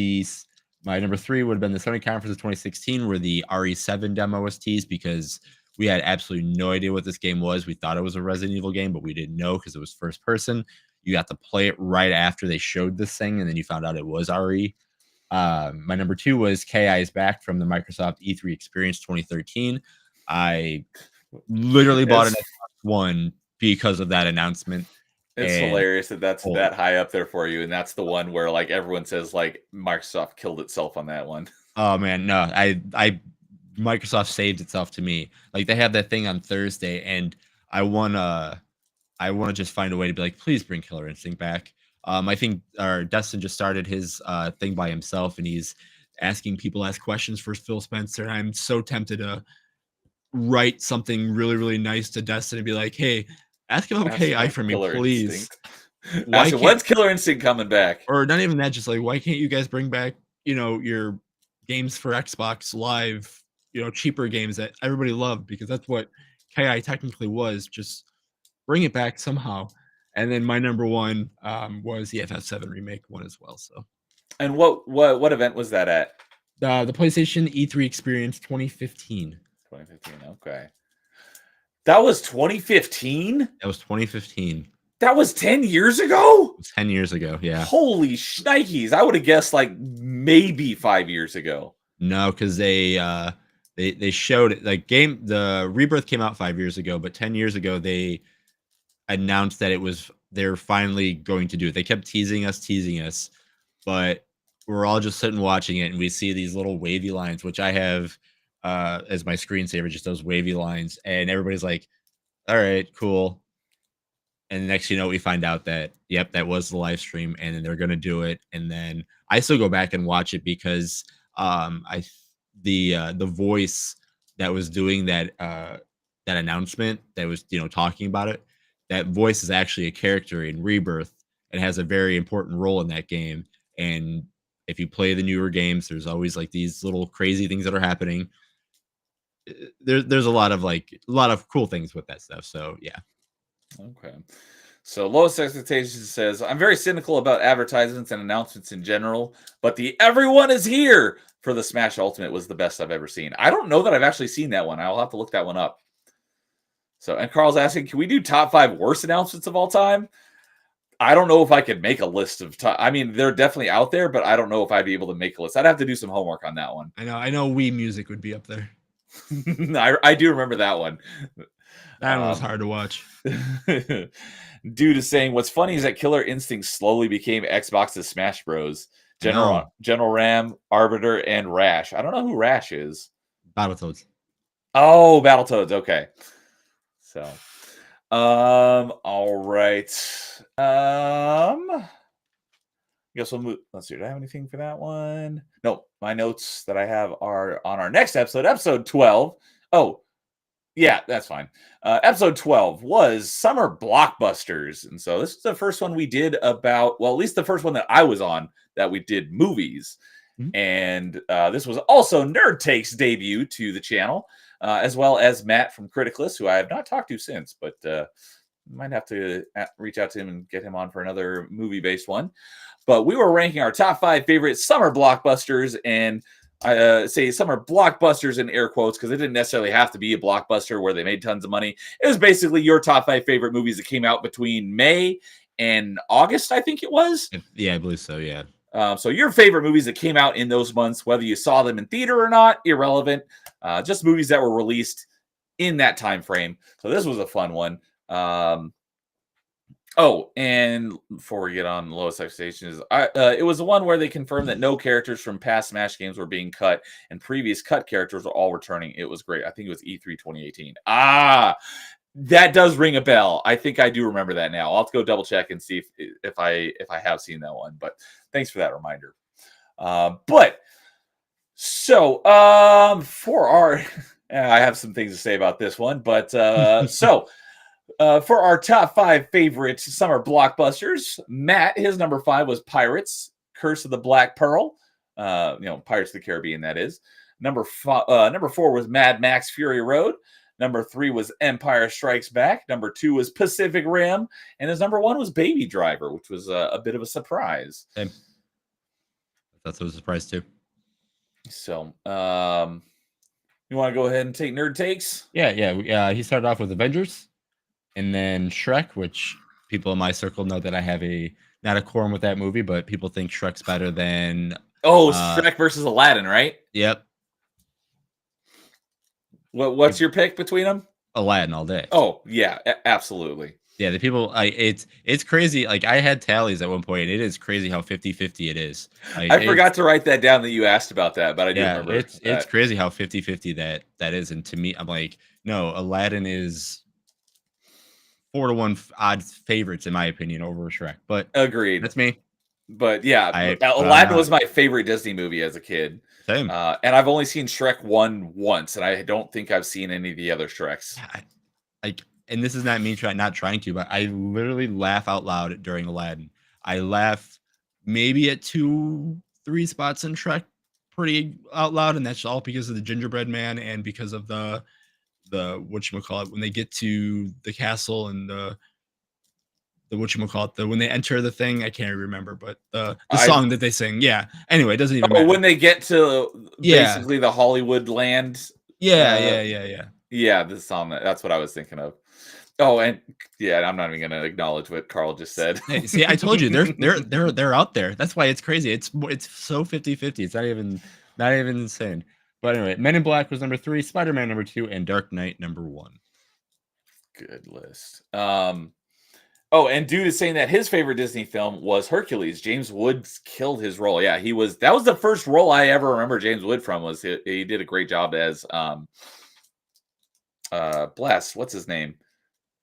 my number 3 would have been the Sony conference of 2016, where the RE7 demo was teased, because we had absolutely no idea what this game was. We thought it was a Resident Evil game, but we didn't know because it was first person. You got to play it right after they showed this thing, and then you found out it was RE. My number 2 was KI is back from the Microsoft E3 Experience 2013. I literally bought an Xbox One because of that announcement. It's hilarious that that high up there for you, and that's the one where like everyone says like Microsoft killed itself on that one. Oh man, no, Microsoft saved itself to me. Like they have that thing on Thursday, and I wanna just find a way to be like, please bring Killer Instinct back. I think Dustin just started his thing by himself, and he's asking people ask questions for Phil Spencer. And I'm so tempted to write something really, really nice to Dustin and be like, hey, ask about KI for me, please. When's Killer Instinct coming back? Or not even that, just like, why can't you guys bring back, your games for Xbox Live, cheaper games that everybody loved, because that's what KI technically was. Just bring it back somehow. And then my number 1 was the FF7 remake one as well. So, and what event was that at? The PlayStation E3 Experience 2015. 2015. Okay. That was 2015? That was 2015. That was 10 years ago? It was 10 years ago, yeah. Holy shnikes. I would have guessed like maybe 5 years ago. No, because they showed it. Like the Rebirth came out 5 years ago, but 10 years ago they announced that they're finally going to do it. They kept teasing us, but we're all just sitting watching it, and we see these little wavy lines, which I have as my screensaver, just those wavy lines, and everybody's like, all right, cool. And next we find out that yep, that was the live stream, and then they're gonna do it. And then I still go back and watch it because the voice that was doing that announcement, that was talking about it, that voice is actually a character in Rebirth and has a very important role in that game. And if you play the newer games, there's always like these little crazy things that are happening. There's a lot of cool things with that stuff. So yeah. Okay. So Lowest Expectations says, I'm very cynical about advertisements and announcements in general, but the Everyone is Here for the Smash Ultimate was the best I've ever seen. I don't know that I've actually seen that one. I'll have to look that one up. So, and Carl's asking, can we do top 5 worst announcements of all time? I don't know if I could make a list of I mean, they're definitely out there, but I don't know if I'd be able to make a list. I'd have to do some homework on that one. I know Wii Music would be up there. I do remember that one. That one was hard to watch. Due to saying, what's funny is that Killer Instinct slowly became Xbox's Smash Bros. General Ram, Arbiter, and Rash. I don't know who Rash is. Battletoads. Oh, Battletoads. Okay. So, all right. Guess we'll move. Let's see. Do I have anything for that one? No, my notes that I have are on our next episode 12. Oh, yeah, that's fine. Episode 12 was Summer Blockbusters. And so this is the first one we did about, well, at least the first one that I was on that we did movies. Mm-hmm. And this was also Nerd Take's debut to the channel, as well as Matt from Criticless, who I have not talked to since, but might have to reach out to him and get him on for another movie-based one. But we were ranking our top 5 favorite summer blockbusters, and I say summer blockbusters in air quotes because it didn't necessarily have to be a blockbuster where they made tons of money. It was basically your top 5 favorite movies that came out between May and August, I think it was. Yeah, I believe so, yeah. So your favorite movies that came out in those months, whether you saw them in theater or not, irrelevant. Just movies that were released in that time frame. So this was a fun one. Oh, and before we get on Lowest Expectations, it was the one where they confirmed that no characters from past Smash games were being cut, and previous cut characters were all returning. It was great. I think it was E3 2018. That does ring a bell. I think I do remember that now. I'll have to go double check and see if I have seen that one. But thanks for that reminder. For our, I have some things to say about this one, but for our top 5 favorite summer blockbusters, Matt, his number 5 was Pirates, Curse of the Black Pearl. Pirates of the Caribbean, that is. Number 4 was Mad Max Fury Road. Number 3 was Empire Strikes Back. Number 2 was Pacific Rim. And his number 1 was Baby Driver, which was a bit of a surprise. Same. I thought that was a surprise too. So, you want to go ahead and take Nerd Takes? Yeah. He started off with Avengers. And then Shrek, which people in my circle know that I have not a quorum with that movie, but people think Shrek's better than... Shrek versus Aladdin, right? Yep. What's your pick between them? Aladdin all day. Oh, yeah, absolutely. Yeah, the people, it's crazy. Like, I had tallies at one point, and it is crazy how 50-50 it is. I forgot to write that down that you asked about that, but I do remember. It's crazy how 50-50 that is. And to me, I'm like, no, Aladdin is 4-1 odds favorites, in my opinion, over Shrek. But agreed. That's me. But yeah, Aladdin was my favorite Disney movie as a kid. Same. And I've only seen Shrek 1 once, and I don't think I've seen any of the other Shreks. And this is not me not trying to, but I literally laugh out loud during Aladdin. I laugh maybe at 2-3 spots in Shrek pretty out loud, and that's all because of the gingerbread man and because of the whatchamacallit, when they get to the castle and the whatchamacallit, when they enter the thing, I can't remember, but the song that they sing. Yeah. Anyway, it doesn't even matter. When they get to basically the Hollywood land. Yeah. Yeah, the song, that's what I was thinking of. Oh, and yeah, I'm not even going to acknowledge what Carl just said. Hey, see, I told you they're out there. That's why it's crazy. It's so 50-50. It's not even insane. But anyway, Men in Black was number 3, Spider-Man number 2, and Dark Knight number 1. Good list. And due to saying that his favorite Disney film was Hercules, James Woods killed his role. Yeah, that was the first role I ever remember James Wood from. He did a great job as Bless. What's his name?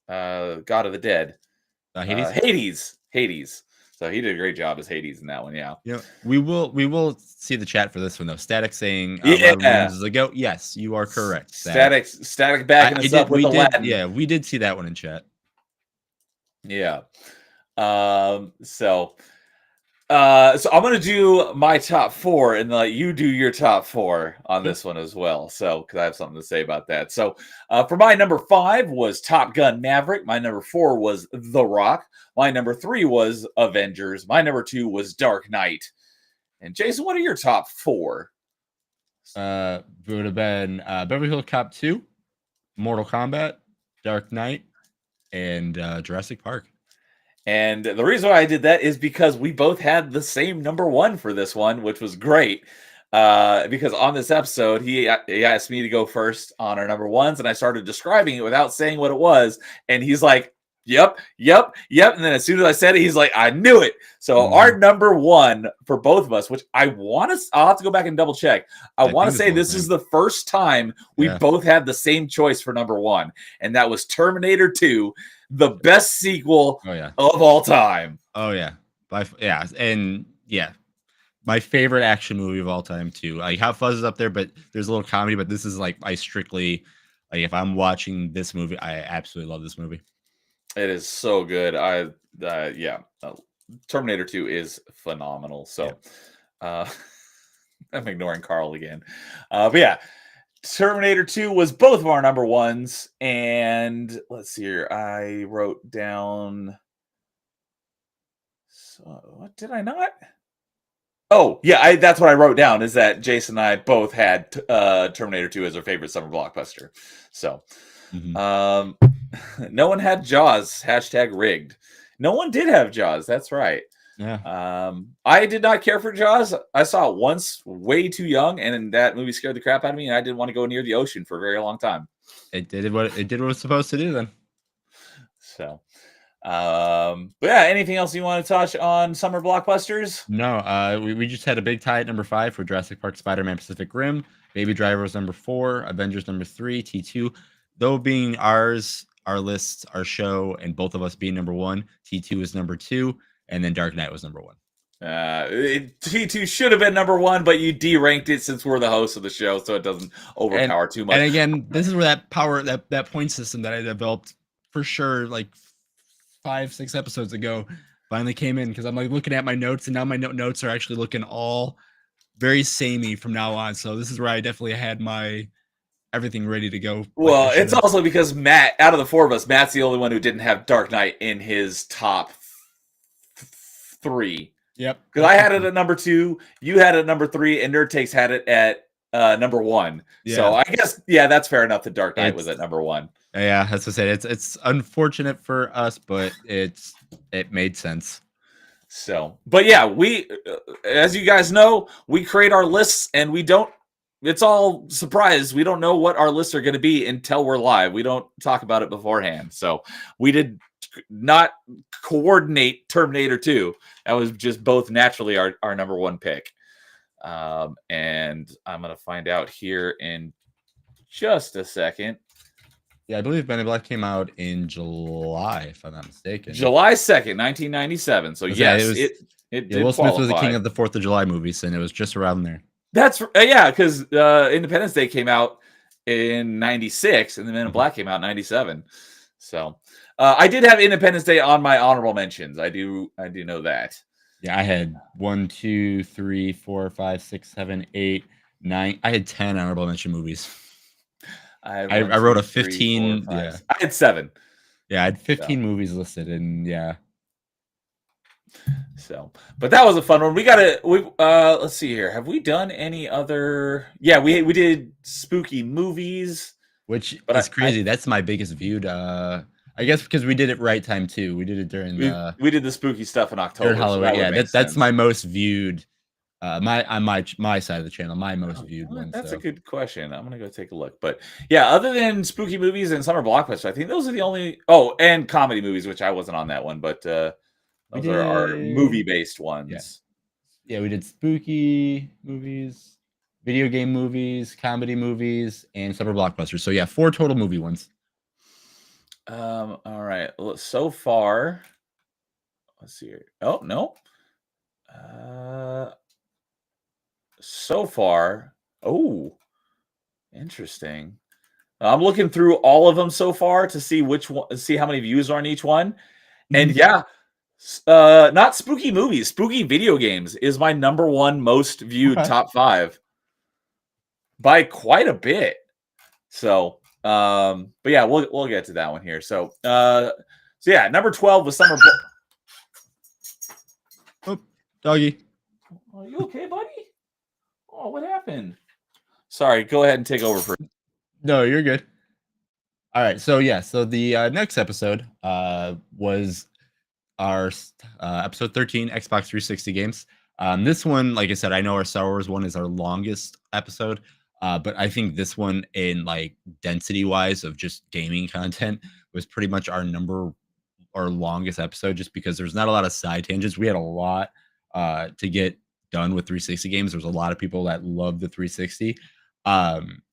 God of the Dead. Hades. So he did a great job as Hades in that one. Yeah. We will see the chat for this one though. Static saying is a go. Yes, you are correct. Static backing us up with Aladdin. Yeah, we did see that one in chat. Yeah. So So I'm gonna do my top 4, and let you do your top 4 on Sure. this one as well. So, because I have something to say about that. So, for my number 5 was Top Gun Maverick. My number 4 was The Rock. My number 3 was Avengers. My number 2 was Dark Knight. And Jason, what are your top 4? Would have been Beverly Hills Cop 2, Mortal Kombat, Dark Knight, and Jurassic Park. And the reason why I did that is because we both had the same number 1 for this one, which was great. Because on this episode, he asked me to go first on our number 1s, and I started describing it without saying what it was. And he's like, yep. And then as soon as I said it, he's like, I knew it. So our number 1 for both of us, which I'll have to go back and double check. I want to say this is the first time we both had the same choice for number 1. And that was Terminator 2, the best sequel of all time. Oh yeah. And yeah. My favorite action movie of all time too. Like Hot Fuzz is up there, but there's a little comedy, but this is like I strictly like if I'm watching this movie, I absolutely love this movie. It is so good. Terminator 2 is phenomenal. So I'm ignoring Carl again. But yeah, Terminator 2 was both of our number 1s. And let's see here. I wrote down. So what did I not? Oh, yeah, that's what I wrote down, is that Jason and I both had Terminator 2 as our favorite summer blockbuster. So, no one had Jaws, #rigged. No one did have Jaws, that's right. Yeah. I did not care for Jaws. I saw it once, way too young, and that movie scared the crap out of me, and I didn't want to go near the ocean for a very long time. It did what it was supposed to do then. So, but yeah, anything else you want to touch on summer blockbusters? No, we just had a big tie at number 5 for Jurassic Park, Spider-Man, Pacific Rim. Baby Driver was number 4, Avengers number 3, T2. Though being our list, our show, and both of us being number 1, T2 is number 2, and then Dark Knight was number 1. T2 should have been number 1, but you deranked it since we're the host of the show, so it doesn't overpower too much. And again, this is where that point system that I developed for sure, like 5-6 episodes ago, finally came in, because I'm like looking at my notes, and now my notes are actually looking all very samey from now on. So this is where I definitely had my everything ready to go. Well, it's also because Matt, out of the 4 of us, Matt's the only one who didn't have Dark Knight in his top 3. Yep. Because I had it at number 2, you had it at number 3, and Nerd Takes had it at number 1. Yeah. So I guess, that's fair enough that Dark Knight was at number 1. Yeah, as I said, it's unfortunate for us, but it made sense. So, but yeah, we, as you guys know, we create our lists, and it's all surprise. We don't know what our lists are going to be until we're live. We don't talk about it beforehand. So we did not coordinate Terminator 2. That was just both naturally our number 1 pick. And I'm going to find out here in just a second. Yeah, I believe Men in Black came out in July, if I'm not mistaken. July 2nd, 1997. So yes, it did Will Smith was the qualify. king of the 4th of July movies, and it was just around there. That's because Independence Day came out in 96, and then Men in Black came out in 97. So I did have Independence Day on my honorable mentions. I do know that. Yeah, I had 1, 2, 3, 4, 5, 6, 7, 8, 9. I had 10 honorable mention movies. I wrote a 15. 4, 5, yeah, I had 7. Yeah, I had 15 movies listed, and yeah. So, but that was a fun one. Let's see here. Have we done any other? Yeah, we did spooky movies, which is crazy. That's my biggest viewed. I guess because we did it right time too. We did it during we did the spooky stuff in October. Halloween. So that's my most viewed. My side of the channel, my most viewed one. That's a good question. I'm gonna go take a look. But yeah, other than spooky movies and summer blockbusters, I think those are the only. Oh, and comedy movies, which I wasn't on that one, but those are our movie-based ones. Yeah, we did spooky movies, video game movies, comedy movies, and summer blockbusters. So yeah, 4 total movie ones. All right. Well, so far, let's see here. Oh no. So far, interesting. I'm looking through all of them so far to see which one, see how many views are on each one. And yeah, Not spooky movies. Spooky video games is my number one most viewed Okay. top 5 by quite a bit. So, but yeah, we'll get to that one here. So yeah, number 12 was Summer. Doggy. Are you okay, buddy? Oh, what happened? Sorry, go ahead and take over for. No, you're good. All right. So yeah. So the next episode was our episode 13, Xbox 360 games. This one, like I said, I know our Star Wars one is our longest episode, but I think this one, in like density wise of just gaming content, was pretty much our longest episode, just because there's not a lot of side tangents. We had a lot to get done with 360 games. There's a lot of people that love the 360.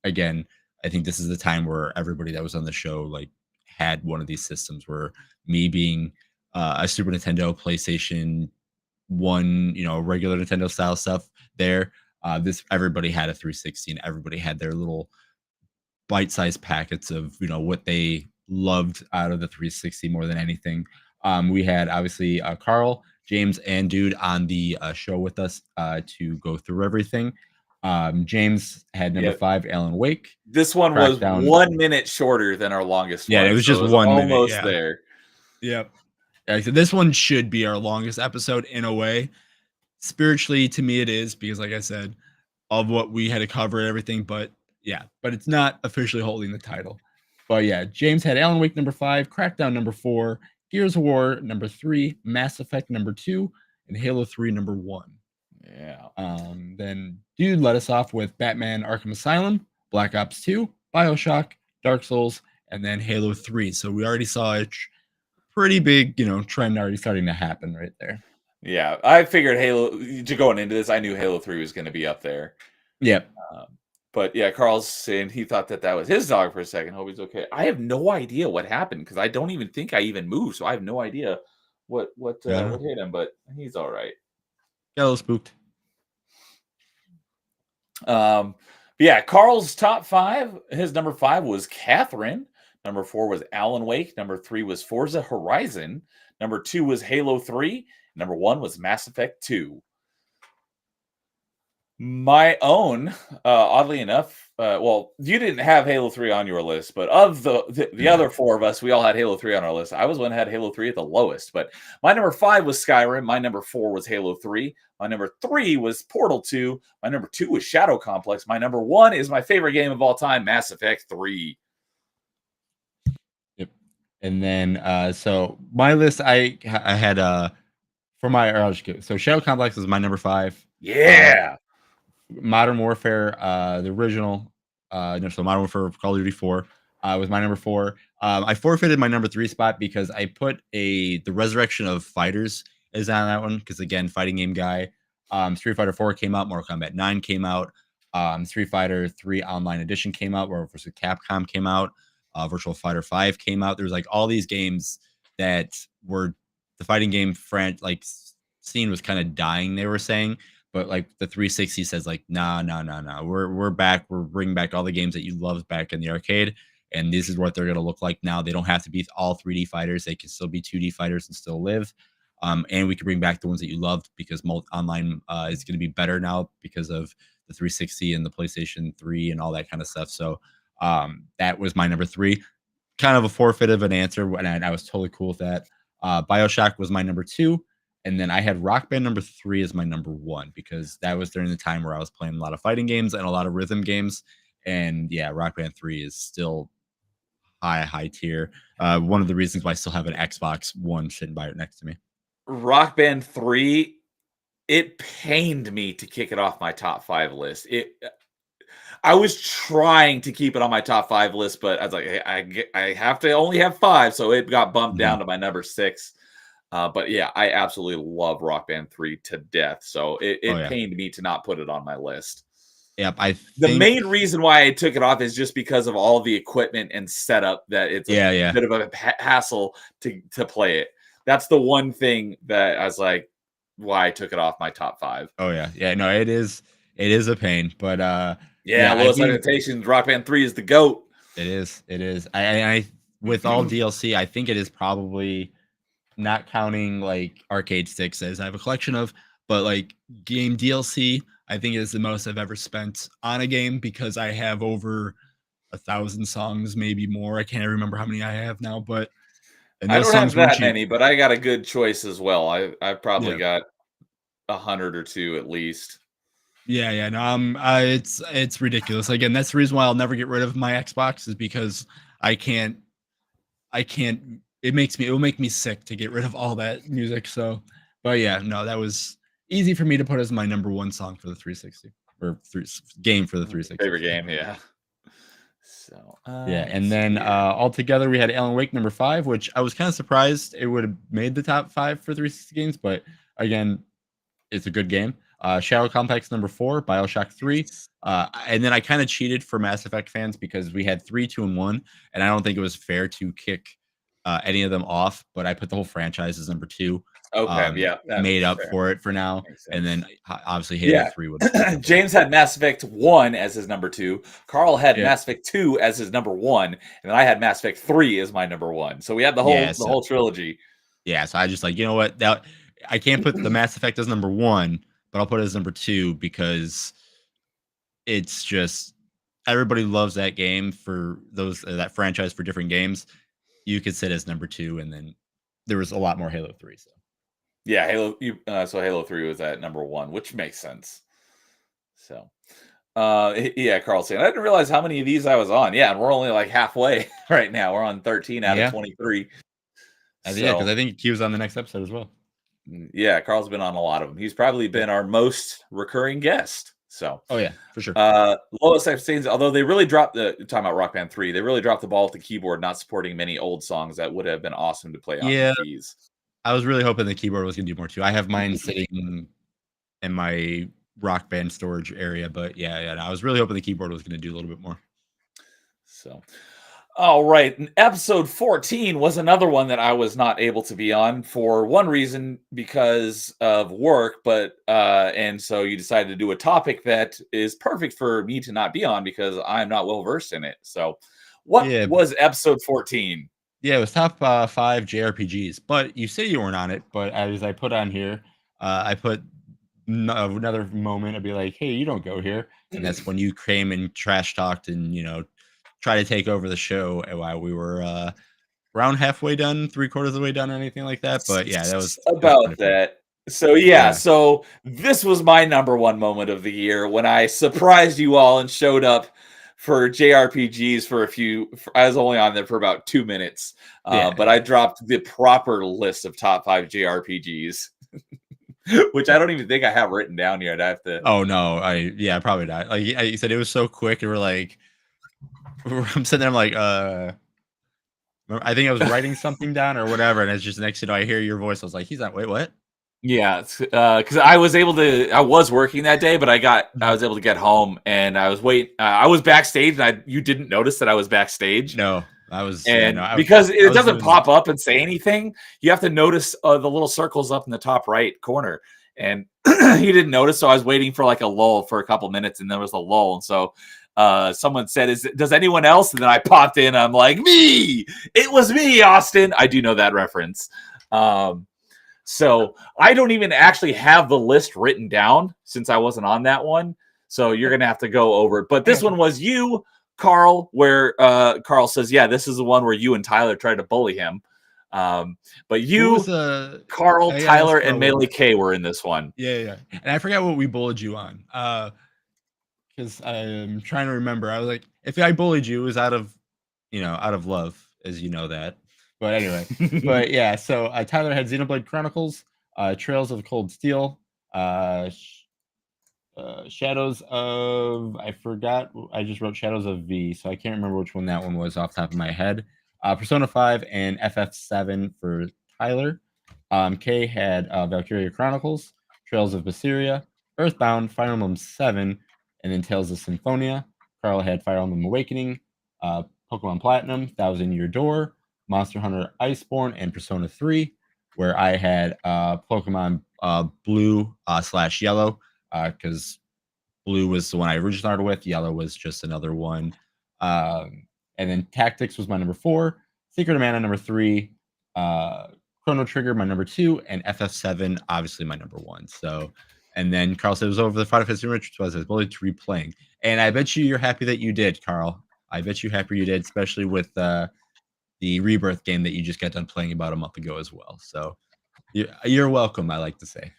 Again, I think this is the time where everybody that was on the show like had one of these systems. Where me being a Super Nintendo, PlayStation 1, regular Nintendo style stuff there. This everybody had a 360, and everybody had their little bite-sized packets of what they loved out of the 360 more than anything. We had obviously Carl, James, and Dude on the show with us to go through everything. James had number 5, Alan Wake. This one was Crackdown. 1 minute shorter than our longest one. Yeah, it was just 1 minute. Almost Yeah. there. Yep. Yeah, so this one should be our longest episode in a way. Spiritually, to me, it is, because, like I said, of what we had to cover and everything. But yeah, but it's not officially holding the title. But yeah, James had Alan Wake number 5, Crackdown number 4, Gears of War number 3, Mass Effect number 2, and Halo 3 number 1. Yeah. Then Dude let us off with Batman Arkham Asylum, Black Ops 2, BioShock, Dark Souls, and then Halo 3. So we already saw a pretty big, trend already starting to happen right there. Yeah, I figured Halo, going into this, I knew Halo 3 was going to be up there. Yep. But yeah, Carl's saying he thought that was his dog for a second. Hope he's okay. I have no idea what happened, because I don't even think I even moved, so I have no idea what hit him, but he's all right. Got a little spooked. Yeah, Carl's top 5. His number 5 was Catherine. Number 4 was Alan Wake. Number 3 was Forza Horizon. Number 2 was Halo 3. Number 1 was Mass Effect 2. My own, oddly enough, well, you didn't have Halo 3 on your list, but of the other 4 of us, we all had Halo 3 on our list. I was one that had Halo 3 at the lowest, but my number 5 was Skyrim. My number 4 was Halo 3. My number 3 was Portal 2. My number 2 was Shadow Complex. My number 1 is my favorite game of all time, Mass Effect 3. Yep. And then, so my list, I had for my so Shadow Complex is my number 5. Yeah. Modern Warfare, the original, so Modern Warfare Call of Duty 4 was my number 4. I forfeited my number 3 spot because I put the Resurrection of Fighters is on that one, because again, fighting game guy. Street Fighter 4 came out, Mortal Kombat 9 came out, Street Fighter 3 Online Edition came out, Marvel vs. Capcom came out, Virtual Fighter 5 came out. There's like all these games that were the fighting game scene was kind of dying, they were saying. But like the 360 says, like, nah. We're back. We're bringing back all the games that you loved back in the arcade, and this is what they're gonna look like now. They don't have to be all 3D fighters. They can still be 2D fighters and still live. And we can bring back the ones that you loved, because online is going to be better now because of the 360 and the PlayStation 3 and all that kind of stuff. So that was my number 3. Kind of a forfeit of an answer, and I was totally cool with that. BioShock was my number 2. And then I had Rock Band number 3 as my number 1, because that was during the time where I was playing a lot of fighting games and a lot of rhythm games. And yeah, Rock Band 3 is still high tier. One of the reasons why I still have an Xbox One sitting by next to me. Rock Band 3, it pained me to kick it off my top 5 list. I was trying to keep it on my top 5 list, but I was like, hey, I have to only have 5, so it got bumped down to my number 6. But yeah, I absolutely love Rock Band 3 to death. So it pained me to not put it on my list. Yep. The main reason why I took it off is just because of all the equipment and setup, that it's a bit of a hassle to play it. That's the one thing that I was like, why I took it off my top 5. Oh yeah. Yeah. No, it is a pain, but lowest limitations, Rock Band 3 is the GOAT. It is. I with all DLC, I think it is probably not counting like arcade sticks as I have a collection of, but like game DLC, I think is the most I've ever spent on a game because I have over 1,000 songs, maybe more. I can't remember how many I have now, but and I those don't have songs weren't that cheap. many, but I got a good choice as well. I've probably Yeah. got 100 or two at least. Yeah, no, it's ridiculous. Again, that's the reason why I'll never get rid of my Xbox is because I can't it will make me sick to get rid of all that music. So, but yeah, no, that was easy for me to put as my number one song for the 360 or game for the 360. Favorite game, yeah. So Yeah, let's and then see here. all together we had Alan Wake number 5, which I was kind of surprised it would have made the top 5 for 360 games, but again, it's a good game. Shadow Complex number 4, BioShock 3, and then I kind of cheated for Mass Effect fans because we had 3, 2, and 1, and I don't think it was fair to kick any of them off. But I put the whole franchise as number 2. Okay, yeah, that's Made up fair. for it for now, Makes and sense. then obviously Halo 3 would. James had Mass Effect 1 as his number 2. Carl had Yeah. Mass Effect 2 as his number 1, and then I had Mass Effect 3 as my number 1. So we had the whole trilogy. Yeah, so I just like, you know what? That I can't put the Mass Effect as number 1, but I'll put it as number 2 because it's just everybody loves that game for those that franchise for different games. You could sit as number 2, and then there was a lot more Halo 3. So Yeah, so Halo 3 was at number 1, which makes sense. So yeah, Carl saying I didn't realize how many of these I was on. Yeah, and we're only like halfway right now. We're on 13 out of 23. Yeah, because I think he was on the next episode as well. Yeah, Carl's been on a lot of them. He's probably been our most recurring guest. So, oh yeah, for sure. Lowest I've seen, although they really dropped talking about Rock Band 3, they really dropped the ball with the keyboard, not supporting many old songs that would have been awesome to play on the keys. I was really hoping the keyboard was going to do more too. I have mine sitting in my Rock Band storage area, but yeah, I was really hoping the keyboard was going to do a little bit more. So, all right. And episode 14 was another one that I was not able to be on for one reason because of work, but and so you decided to do a topic that is perfect for me to not be on because I'm not well versed in it. So, what was episode 14? Yeah, it was top 5 JRPGs, but you say you weren't on it, but as I put on here, I put another moment. I'd be like, hey, you don't go here. And that's when you came and trash talked and, try to take over the show while we were around halfway done, 3/4 of the way done, or anything like that. But yeah, that was about that. So so this was my number 1 moment of the year when I surprised you all and showed up for JRPGs for I was only on there for about 2 minutes, but I dropped the proper list of top 5 JRPGs. Which I don't even think I have written down here. I'd have to. Oh no, probably not. Like you said, it was so quick, and we're like, I'm sitting there, I'm like, I think I was writing something down or whatever, and it's just next I hear your voice. I was like, he's not. Wait, what? Yeah, because I was working that day, but I was able to get home, and I was I was backstage, and you didn't notice that I was backstage. No. I was, because it doesn't pop up and say anything. You have to notice the little circles up in the top right corner, and he didn't notice. So I was waiting for like a lull for a couple minutes, and there was a lull, and so someone said, "Does anyone else?" And then I popped in. I'm like, "Me! It was me, Austin." I do know that reference. So I don't even actually have the list written down since I wasn't on that one. So you're gonna have to go over it. But this one was you, Carl, where Carl says, yeah, this is the one where you and Tyler tried to bully him. But you, Carl, Tyler, and Melee K were in this one. Yeah. And I forgot what we bullied you on. Because I'm trying to remember. I was like, if I bullied you, it was out of love, as you know that. But anyway, but yeah, so Tyler had Xenoblade Chronicles, Trails of Cold Steel, Shadows of, I forgot, I just wrote Shadows of V, so I can't remember which one that one was off the top of my head. Persona 5 and FF7 for Tyler. Kay had Valkyria Chronicles, Trails of Berseria, Earthbound, Fire Emblem 7, and then Tales of Symphonia. Carl had Fire Emblem Awakening, Pokemon Platinum, Thousand Year Door, Monster Hunter Iceborne, and Persona 3, where I had Pokemon Blue / Yellow, because Blue was the one I originally started with. Yellow was just another one. And then Tactics was my number 4. Secret of Mana number 3. Chrono Trigger my number 2, and FF7 obviously my number 1. So, and then Carl said it was over the Final Fantasy Remake, which was bullied to replaying. And I bet you're happy that you did, Carl. I bet you happy you did, especially with the Rebirth game that you just got done playing about a month ago as well. So you're welcome, I like to say.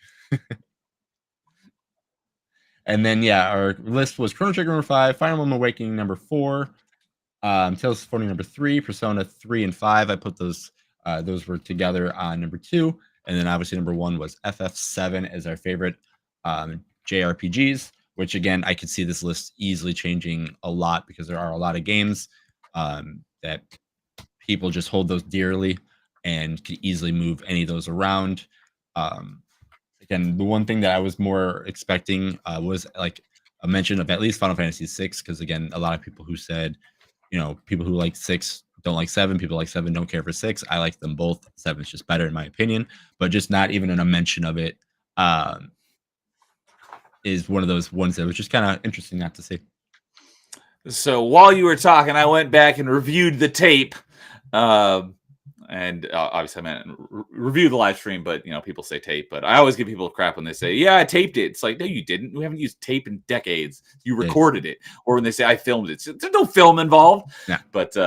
And then, yeah, our list was Chrono Trigger number 5, Fire Emblem Awakening number 4, Tales of 40 number 3, Persona 3 and 5. I put those were together on number 2. And then obviously number 1 was FF7 as our favorite JRPGs, which again, I could see this list easily changing a lot because there are a lot of games that people just hold those dearly and can easily move any of those around. Again, the one thing that I was more expecting was like a mention of at least Final Fantasy VI, because again, a lot of people who said, people who like 6 don't like 7, people like 7 don't care for 6. I like them both. 7's just better in my opinion, but just not even in a mention of it is one of those ones that was just kind of interesting not to see. So while you were talking, I went back and reviewed the tape. And obviously I meant review the live stream, but people say tape, but I always give people crap when they say, yeah, I taped it. It's like, no, you didn't. We haven't used tape in decades. You recorded it. Or when they say I filmed it, there's no film involved. Yeah. But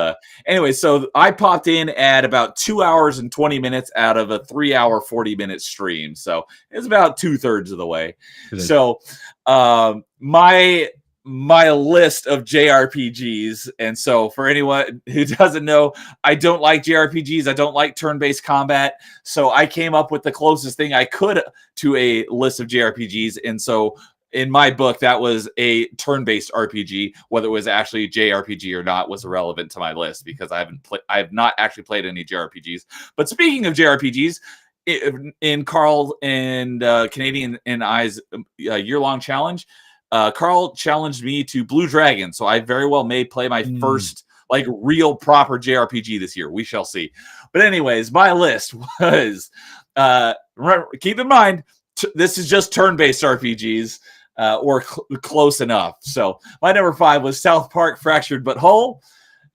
anyway, so I popped in at about 2 hours and 20 minutes out of a 3-hour, 40-minute stream. So it's about 2/3 of the way. So my list of JRPGs. And so for anyone who doesn't know, I don't like JRPGs. I don't like turn-based combat. So I came up with the closest thing I could to a list of JRPGs. And so in my book, that was a turn-based RPG. Whether it was actually a JRPG or not was irrelevant to my list because I have not actually played any JRPGs. But speaking of JRPGs, in Carl and Canadian and I's year-long challenge, Carl challenged me to Blue Dragon, so I very well may play my first real proper JRPG this year. We shall see. But anyways, my list was keep in mind this is just turn-based RPGs or close enough. So my number 5 was South Park Fractured But Whole.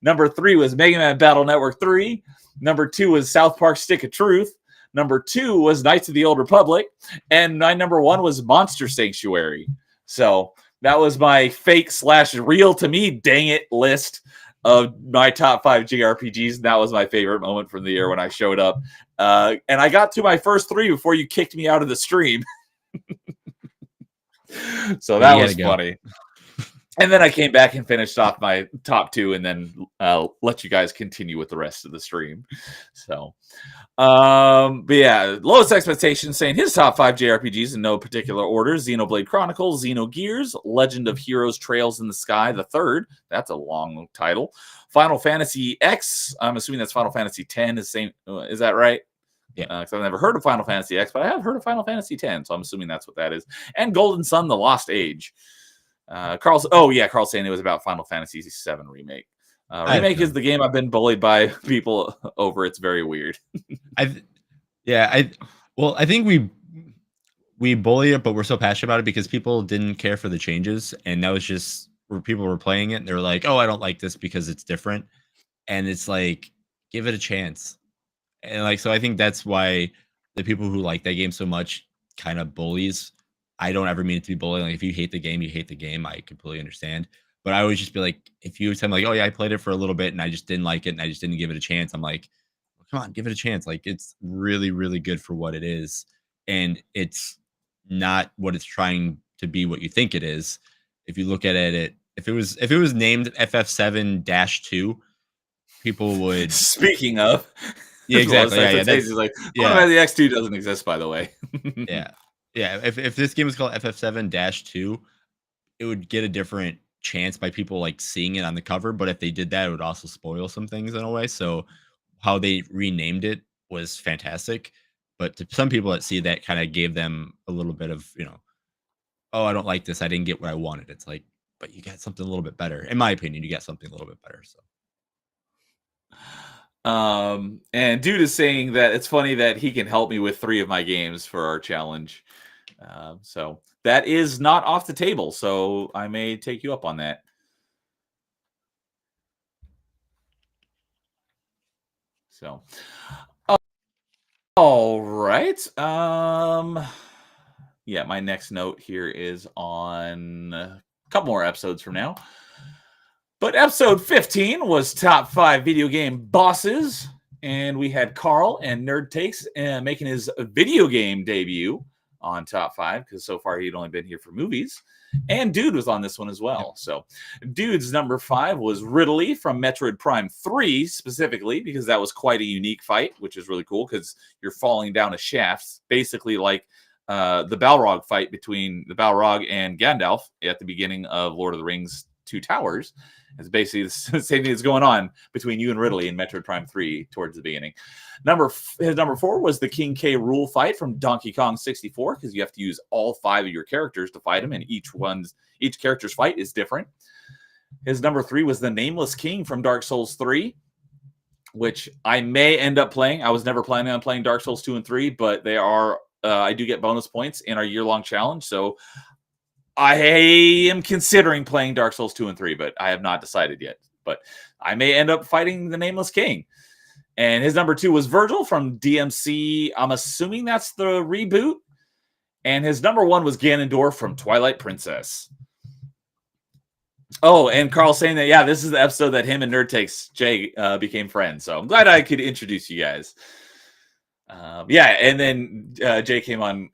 Number 3 was Mega Man Battle Network 3. Number 2 was South Park Stick of Truth. Number 2 was Knights of the Old Republic, and my number 1 was Monster Sanctuary. So that was my fake/real to me, dang it, list of my top 5 JRPGs. And that was my favorite moment from the year when I showed up. And I got to my first 3 before you kicked me out of the stream. So that was funny. And then I came back and finished off my top 2 and then let you guys continue with the rest of the stream. So, but yeah, Lowest Expectations saying his top 5 JRPGs in no particular order: Xenoblade Chronicles, Xenogears, Legend of Heroes Trails in the Sky, the third. That's a long title. Final Fantasy X. I'm assuming that's Final Fantasy X. Is same. Is that right? Yeah, because I've never heard of Final Fantasy X, but I have heard of Final Fantasy X, so I'm assuming that's what that is. And Golden Sun: The Lost Age. Carl's saying it was about Final Fantasy VII Remake. Remake is the game I've been bullied by people over. It's very weird. I think we bully it, but we're so passionate about it because people didn't care for the changes, and that was just where people were playing it and they were like, oh, I don't like this because it's different. And it's like, give it a chance. And so I think that's why the people who like that game so much kind of bullies. I don't ever mean it to be bullying. Like, if you hate the game, you hate the game. I completely understand. But I always just be like, if you tell me like, oh yeah, I played it for a little bit and I just didn't like it and I just didn't give it a chance, I'm like, well, come on, give it a chance. Like, it's really, really good for what it is. And it's not what it's trying to be what you think it is. If you look at it, if it was named FF7-2, people would. Speaking of. Yeah, exactly. The X2 doesn't exist, by the way. Yeah, if this game was called FF7-2, it would get a different chance by people like seeing it on the cover. But if they did that, it would also spoil some things in a way. So how they renamed it was fantastic. But to some people that see that, kind of gave them a little bit of, oh, I don't like this. I didn't get what I wanted. It's like, but you got something a little bit better. In my opinion, you got something a little bit better. So. And Dude is saying that it's funny that he can help me with 3 of my games for our challenge. So that is not off the table. So I may take you up on that. So All right. Yeah, my next note here is on a couple more episodes from now. But episode 15 was top 5 video game bosses, and we had Carl and Nerd Takes making his video game debut on top 5 because so far he'd only been here for movies. And Dude was on this one as well. So Dude's number 5 was Ridley from Metroid Prime 3 specifically because that was quite a unique fight, which is really cool because you're falling down a shaft, basically like the Balrog fight between the Balrog and Gandalf at the beginning of Lord of the Rings Two Towers. It's basically the same thing that's going on between you and Ridley in Metroid Prime 3 towards the beginning. His number 4 was the King K. Rool fight from Donkey Kong 64 because you have to use all 5 of your characters to fight him, and each character's fight is different. His number 3 was the Nameless King from Dark Souls 3, which I may end up playing. I was never planning on playing Dark Souls 2 and 3, but they are I do get bonus points in our year-long challenge, so I am considering playing Dark Souls 2 and 3, but I have not decided yet. But I may end up fighting the Nameless King. And his number 2 was Virgil from DMC. I'm assuming that's the reboot. And his number 1 was Ganondorf from Twilight Princess. Oh, and Carl saying that, yeah, this is the episode that him and Nerd Takes Jay became friends. So I'm glad I could introduce you guys. Yeah, and then Jay came on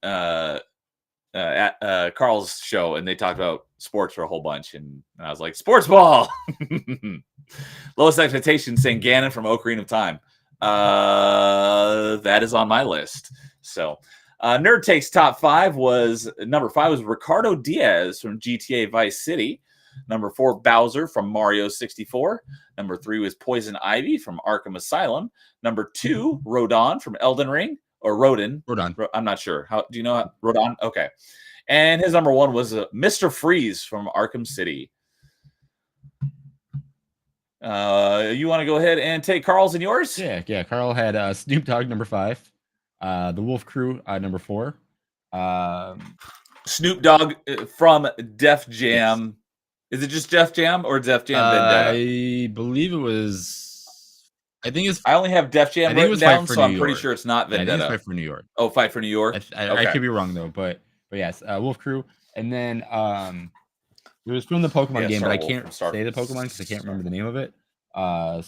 at Carl's show, and they talked about sports for a whole bunch, and I was like, sports ball. Lowest Expectations saying Ganon from Ocarina of Time. That is on my list. So Nerd Takes top 5 was number 5 was Ricardo Diaz from GTA Vice City. Number 4, Bowser from Mario 64. Number 3 was Poison Ivy from Arkham Asylum. Number 2, Rodon from Elden Ring. Or Rodin. I'm not sure. How do you know how, Rodon? Okay. And his number 1 was Mr. Freeze from Arkham City. You want to go ahead and take Carl's and yours? Yeah. Carl had Snoop Dogg number 5, the Wolf Crew number 4. Snoop Dogg from Def Jam. Yes. Is it just Def Jam or Def Jam Vendetta? I believe it was. I only have Def Jam written down, so I'm pretty sure it's not Vendetta. I think it's Fight for New York. Oh, Fight for New York. I could be wrong though, but yes, Wolf Crew, and then it was from the Pokemon game, but I can't say the Pokemon because I can't remember the name of it. So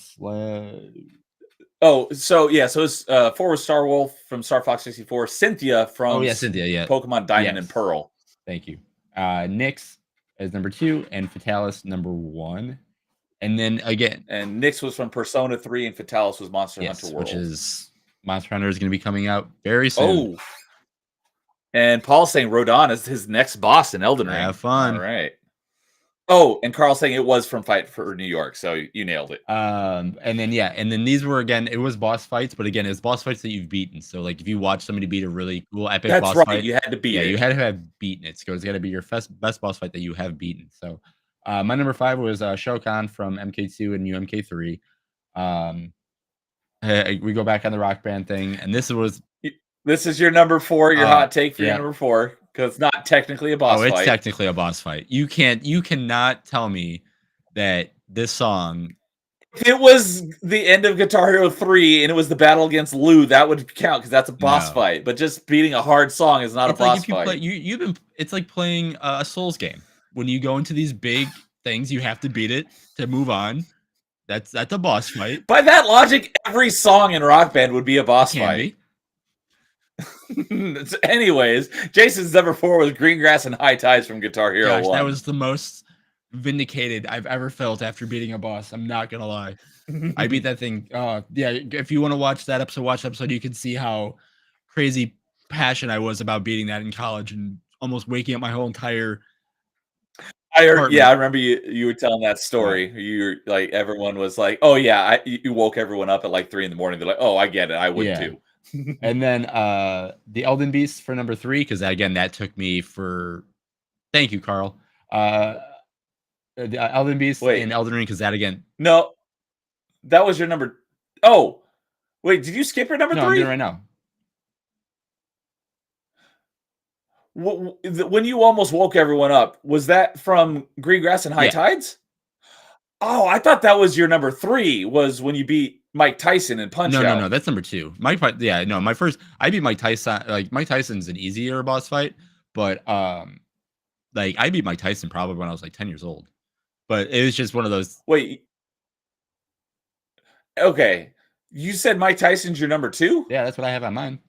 it's 4 was Star Wolf from Star Fox 64. Cynthia from Cynthia, Pokemon Diamond and Pearl. Thank you. Nyx is number 2, and Fatalis number 1. And then again, and Nyx was from Persona 3, and Fatalis was Monster Hunter World, which is Monster Hunter is going to be coming out very soon. Oh, and Paul's saying Rodon is his next boss in Elden Ring. Have fun. All right. Oh, and Carl's saying it was from Fight for New York, so you nailed it. And then these were again, it was boss fights, but again, it's boss fights that you've beaten. So like if you watch somebody beat a really cool epic boss fight, you had to beat it. You had to have beaten it. So it's got to be your best boss fight that you have beaten. So. My number 5 was Shao Kahn from MK2 and UMK3. We go back on the Rock Band thing, and this is your number 4, your hot take for your number 4, because it's not technically a boss fight. Oh, it's technically a boss fight. You cannot tell me that this song. If it was the end of Guitar Hero 3 and it was the battle against Lou, that would count because that's a boss fight. But just beating a hard song is not a boss fight. It's like playing a Souls game. When you go into these big things, you have to beat it to move on. That's a boss fight. By that logic, every song in Rock Band would be a boss fight. Anyways, Jason's number 4 was Green Grass and High Tides from Guitar Hero 1. That was the most vindicated I've ever felt after beating a boss. I'm not gonna lie. I beat that thing. If you want to watch that episode, you can see how crazy passionate I was about beating that in college and almost waking up my whole entire. I remember you were telling that story. You were like, everyone was like, "Oh yeah," you woke everyone up at like 3 a.m. They're like, "Oh, I get it. I would too." And then the Elden Beast for number 3, because again, that took me for. Thank you, Carl. The Elden Beast in Elden Ring, because that again. No, that was your number. Oh, wait, did you skip your number 3? I'm doing it right now. When you almost woke everyone up, was that from Green Grass and High Tides? Oh, I thought that was your number 3. Was when you beat Mike Tyson in Punch Out. No, that's number 2. My first, I beat Mike Tyson. Like Mike Tyson's an easier boss fight, but like I beat Mike Tyson probably when I was like 10 years old. But it was just one of those. Wait. Okay. You said Mike Tyson's your number 2? Yeah, that's what I have on mine.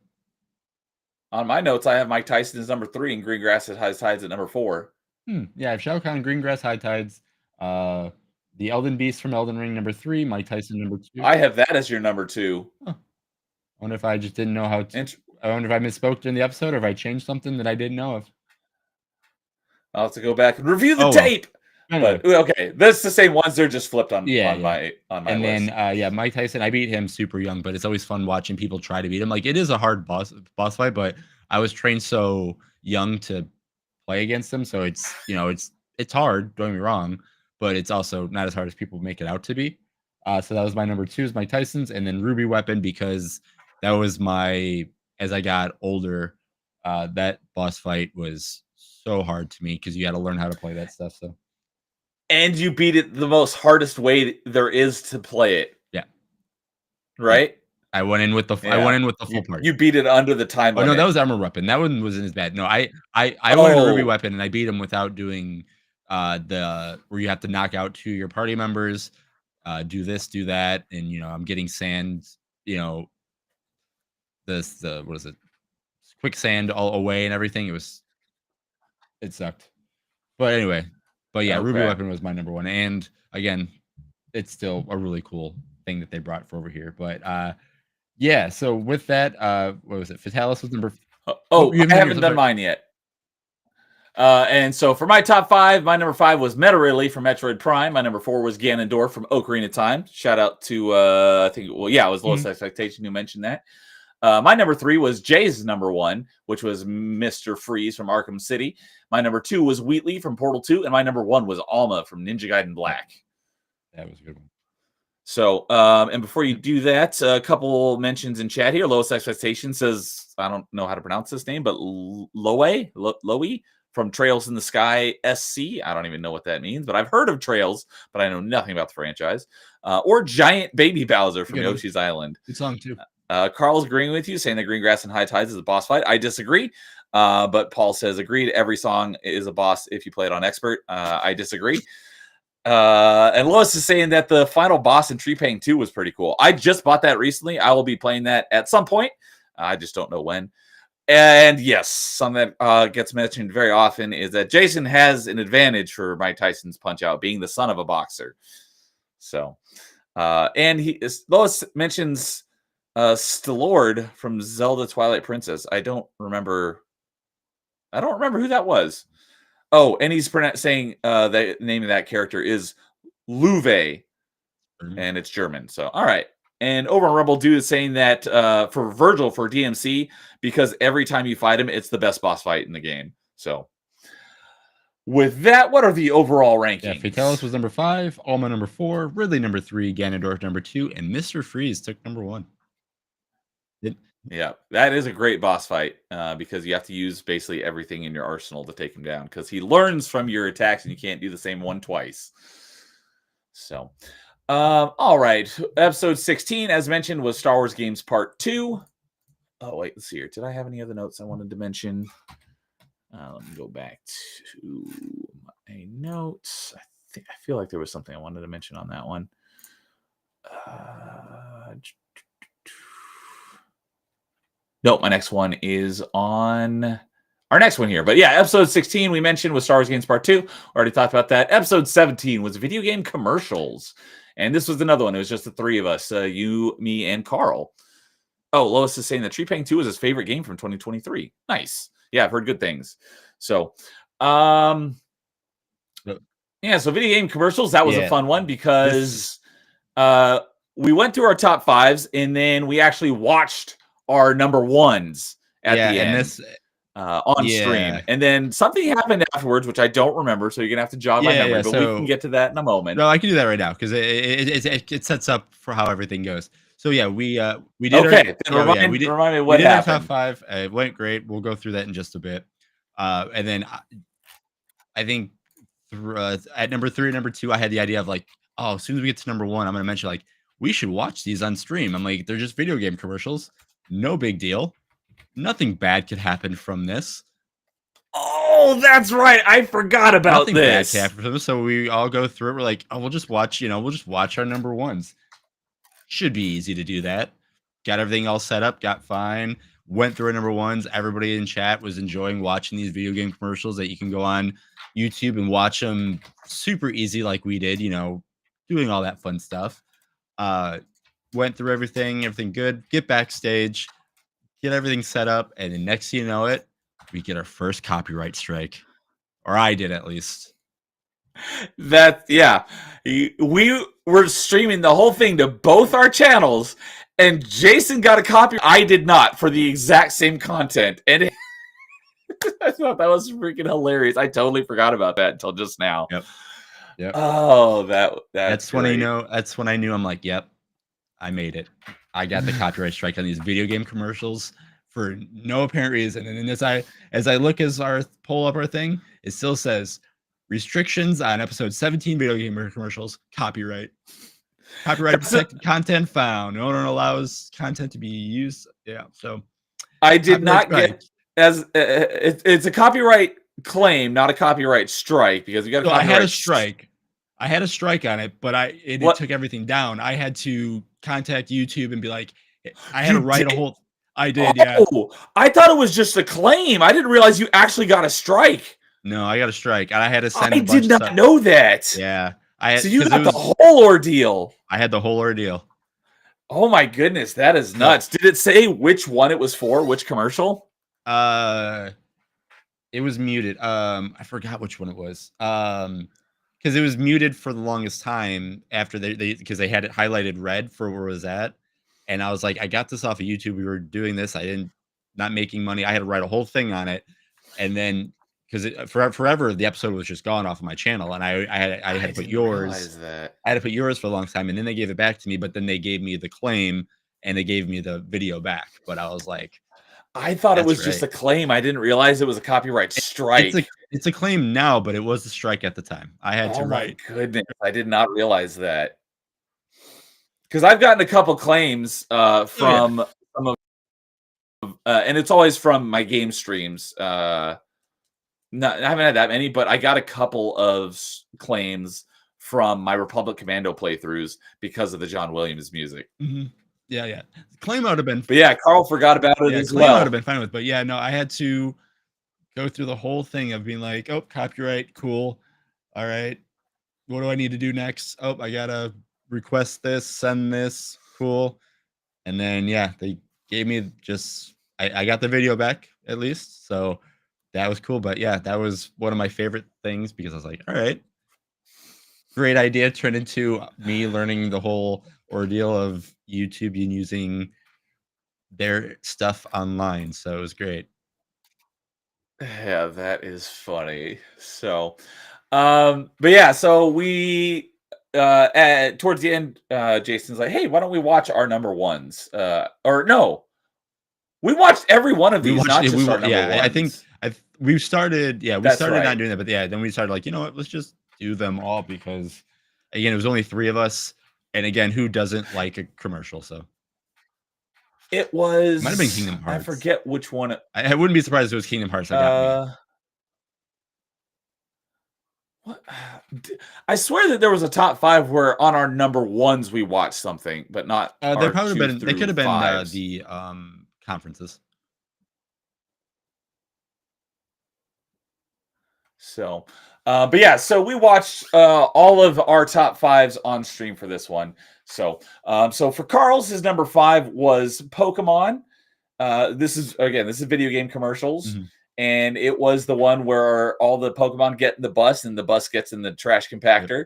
On my notes, I have Mike Tyson as number 3 and Greengrass at High Tides at number 4. Yeah, I have Shao Kahn, Greengrass, High Tides, the Elden Beast from Elden Ring number 3, Mike Tyson number 2. I have that as your number 2. Huh. I wonder if I just didn't know how to. I wonder if I misspoke during the episode or if I changed something that I didn't know of. I'll have to go back and review the tape. But okay, that's the same ones. They're just flipped on my and list. Then Mike Tyson, I beat him super young, but it's always fun watching people try to beat him. Like it is a hard boss fight, but I was trained so young to play against him, so it's it's hard. Don't get me wrong, but it's also not as hard as people make it out to be. So that was my number 2 is Mike Tyson's, and then Ruby Weapon because that was my as I got older. That boss fight was so hard to me because you got to learn how to play that stuff. So. And you beat it the most hardest way there is to play it. Yeah. Right? I went in with the full part. You beat it under the time limit. No, that was Armor Weapon. That one wasn't as bad. No, I went in Ruby Weapon and I beat him without doing the where you have to knock out 2 of your party members, do this, do that, and I'm getting sand, the what is it? Quicksand all away and everything. It sucked. But anyway. But yeah, Ruby Weapon was my number 1. And again, it's still a really cool thing that they brought for over here. But yeah, so with that, what was it? Fatalis was number. I haven't done mine yet. And so for my top 5, my number 5 was Meta Ridley from Metroid Prime. My number 4 was Ganondorf from Ocarina of Time. Shout out to it was Lowest Expectation who mentioned that. My number 3 was Jay's number 1, which was Mr. Freeze from Arkham City. My number 2 was Wheatley from Portal 2, and my number 1 was Alma from Ninja Gaiden Black. That was a good one. So, and before you do that, a couple mentions in chat here. Lowest Expectation says, I don't know how to pronounce this name, but Loey from Trails in the Sky SC. I don't even know what that means, but I've heard of Trails, but I know nothing about the franchise. Or Giant Baby Bowser from Yoshi's Island. Good song, too. Carl's agreeing with you, saying that Greengrass and High Tides is a boss fight. I disagree, but Paul says, agreed, every song is a boss if you play it on Expert. I disagree. And Lois is saying that the final boss in Treepang 2 was pretty cool. I just bought that recently. I will be playing that at some point. I just don't know when. And yes, something that gets mentioned very often is that Jason has an advantage for Mike Tyson's Punch-Out, being the son of a boxer. So, and Lois mentions Stelord from Zelda Twilight Princess. I don't remember who that was. Oh, and he's saying the name of that character is Luve, and it's German. So, all right. And over on Rumble Dude is saying that for Virgil for DMC, because every time you fight him, it's the best boss fight in the game. So, with that, what are the overall rankings? Yeah, Fatalis was number 5, Alma number 4, Ridley number 3, Ganondorf number 2, and Mr. Freeze took number 1. Yeah, that is a great boss fight because you have to use basically everything in your arsenal to take him down because he learns from your attacks and you can't do the same one twice. So, all right. Episode 16, as mentioned, was Star Wars Games Part 2. Oh, wait, let's see here. Did I have any other notes I wanted to mention? Let me go back to my notes. I feel like there was something I wanted to mention on that one. Nope, my next one is on our next one here. But yeah, episode 16 we mentioned was Star Wars Games Part 2. We already talked about that. Episode 17 was video game commercials. And this was another one. It was just the 3 of us, you, me, and Carl. Oh, Lois is saying that Treepang 2 is his favorite game from 2023. Nice. Yeah, I've heard good things. So, yeah, so video game commercials, that was a fun one because we went through our top 5s and then we actually watched our number 1s at the end on stream. And then something happened afterwards, which I don't remember, so you're going to have to jog my memory, but we can get to that in a moment. No, I can do that right now because it sets up for how everything goes. So yeah, we did. Okay, remind me what happened. Our top 5. It went great. We'll go through that in just a bit. And then I think at number 3 and number 2, I had the idea of like, oh, as soon as we get to number 1, I'm going to mention like we should watch these on stream. I'm like, they're just video game commercials. No big deal. Nothing bad could happen from this. Oh, that's right. I forgot about Nothing bad this. could happen from this. So we all go through it. We're like, oh, we'll just watch, we'll just watch our number ones. Should be easy to do that. Got everything all set up, got fine. Went through our number ones. Everybody in chat was enjoying watching these video game commercials that you can go on YouTube and watch them super easy like we did, doing all that fun stuff. Went through everything good, get backstage, get everything set up, and the next thing you know it, we get our first copyright strike. Or I did, at least. We were streaming the whole thing to both our channels, and Jason got a copy. I did not, for the exact same content, and I thought that was freaking hilarious. I totally forgot about that until just now. Yep. Oh, that's when I know. That's when I knew. I'm like, yep, I made it. I got the copyright strike on these video game commercials for no apparent reason. And then as I look pull up our thing, it still says restrictions on episode 17 video game commercials, copyright protected content found. No one allows content to be used. Yeah. So I did not get it's a copyright claim, not a copyright strike, because you got. So I had a strike. I had a strike on it, but it took everything down. I had to contact YouTube and be like, I had to write a whole. I did, yeah. I thought it was just a claim. I didn't realize you actually got a strike. No, I got a strike, and I had to send. I did not know that. Yeah, so you got the whole ordeal. I had the whole ordeal. Oh my goodness, that is nuts. Did it say which one it was for? Which commercial? It was muted. I forgot which one it was. Because it was muted for the longest time after because they had it highlighted red for where it was at. And I was like, I got this off of YouTube. We were doing this. Not making money. I had to write a whole thing on it. And then, because forever, the episode was just gone off of my channel. And I had to put yours. I had to put yours for a long time. And then they gave it back to me. But then they gave me the claim and they gave me the video back. But I was like, I thought it was just a claim. I didn't realize it was a copyright strike. It's a claim now, but it was a strike at the time. I had to write. Oh my goodness. I did not realize that. Because I've gotten a couple claims from some of, and it's always from my game streams. I haven't had that many, but I got a couple of claims from my Republic Commando playthroughs because of the John Williams music. Mm-hmm. Yeah. Claim would have been. But yeah, Carl forgot about it as well. Claim would have been fine with. But yeah, no, I had to go through the whole thing of being like, oh, copyright, cool. All right. What do I need to do next? Oh, I gotta request this, send this, cool. And then yeah, they gave me I got the video back at least. So that was cool. But yeah, that was one of my favorite things because I was like, all right, great idea. Turned into me learning the whole ordeal of YouTube and using their stuff online. So it was great. Yeah, that is funny. So, but yeah, so we towards the end, Jason's like, "Hey, why don't we watch our number ones?" Or no, we watched every one of these, not just our number ones. I think we started. Yeah, we started right. not doing that, but yeah, then we started like, you know what? Let's just do them all because, again, it was only 3 of us, and again, who doesn't like a commercial? So it was might have been Kingdom Hearts. I forget which one. I wouldn't be surprised if it was Kingdom Hearts. What? I swear that there was a top 5 where on our number ones we watched something, but not. There probably been. They could have been the conferences. So, but yeah, so we watched all of our top 5s on stream for this one. So, so for Carl's, his number 5 was Pokemon. This is video game commercials. Mm-hmm. And it was the one where all the Pokemon get in the bus and the bus gets in the trash compactor.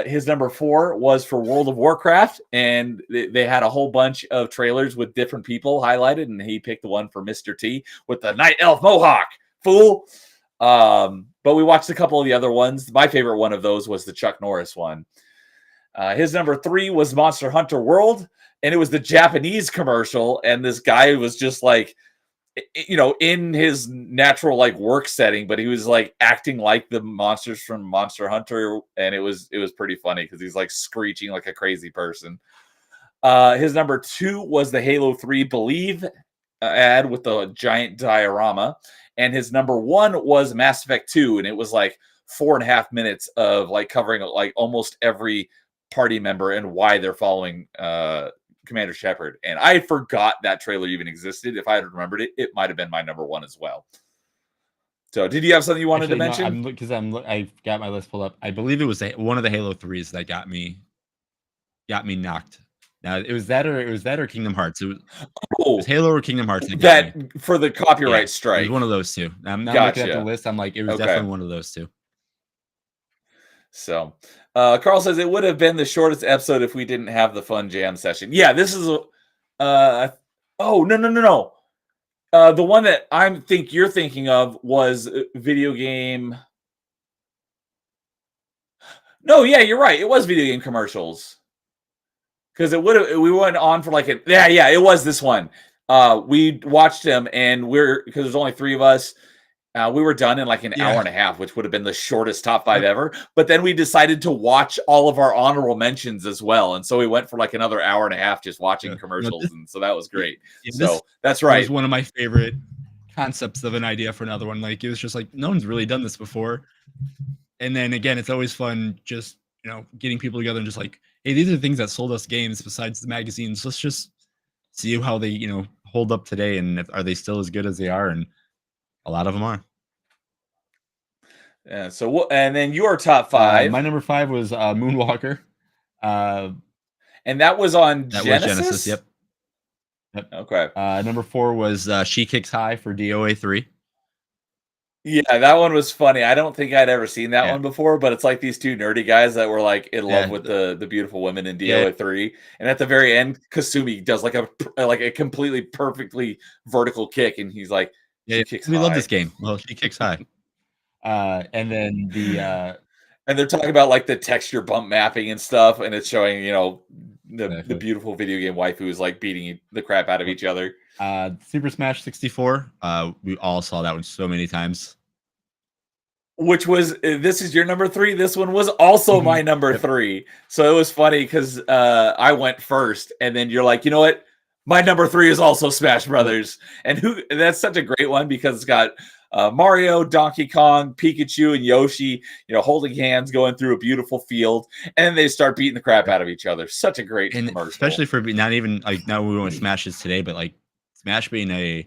His number 4 was for World of Warcraft. And they had a whole bunch of trailers with different people highlighted. And he picked the one for Mr. T with the Night Elf Mohawk. Fool. But we watched a couple of the other ones. My favorite one of those was the Chuck Norris one. His number 3 was Monster Hunter World. And it was the Japanese commercial. And this guy was just like, in his natural like work setting, but he was like acting like the monsters from Monster Hunter, and it was pretty funny because he's like screeching like a crazy person. His number 2 was the Halo 3 Believe ad with the giant diorama, and his number 1 was Mass Effect 2, and it was like 4.5 minutes of like covering like almost every party member and why they're following Commander Shepard. And I forgot that trailer even existed. If I had remembered it, it might have been my number 1 as well. So, did you have something you wanted to mention? Because I got my list pulled up. I believe it was one of the Halo 3s that got me knocked. Now it was that or Kingdom Hearts. It was Halo or Kingdom Hearts that for the copyright strike. It was one of those two. I'm not looking at the list. I'm like, it was definitely one of those two. So, Carl says it would have been the shortest episode if we didn't have the fun jam session. Yeah, this is no. The one that you're thinking of was video game. No, yeah, you're right. It was video game commercials. Because we went on for like it was this one. We watched them, and because there's only 3 of us, we were done in like an hour and a half, which would have been the shortest top 5 ever. But then we decided to watch all of our honorable mentions as well, and so we went for like another hour and a half just watching commercials, and so that was great. So that's right. It was one of my favorite concepts of an idea for another one. Like it was just like no one's really done this before, and then again, it's always fun just getting people together and just like, hey, these are the things that sold us games besides the magazines. Let's just see how they, hold up today, and are they still as good as they are? And a lot of them are. Yeah. So, and then your top 5. My number 5 was Moonwalker, and that was on Genesis. Was Genesis. Yep. Okay. Number 4 was She Kicks High for DOA 3. Yeah, that one was funny. I don't think I'd ever seen that one before, but it's like these 2 nerdy guys that were like in love with the beautiful women in DOA 3. And at the very end, Kasumi does like a completely perfectly vertical kick, and he's like, we love this game. Well, She Kicks High. And then and they're talking about like the texture bump mapping and stuff, and it's showing the beautiful video game waifus like beating the crap out of each other. Super Smash 64. We all saw that one so many times. Which was this is your number 3. This one was also my number 3. So it was funny because I went first, and then you're like, you know what? My number 3 is also Smash Brothers, and that's such a great one because it's got Mario, Donkey Kong, Pikachu, and Yoshi, holding hands, going through a beautiful field, and then they start beating the crap out of each other. Such a great commercial, especially for not even like now we want Smash is today, but like Smash being a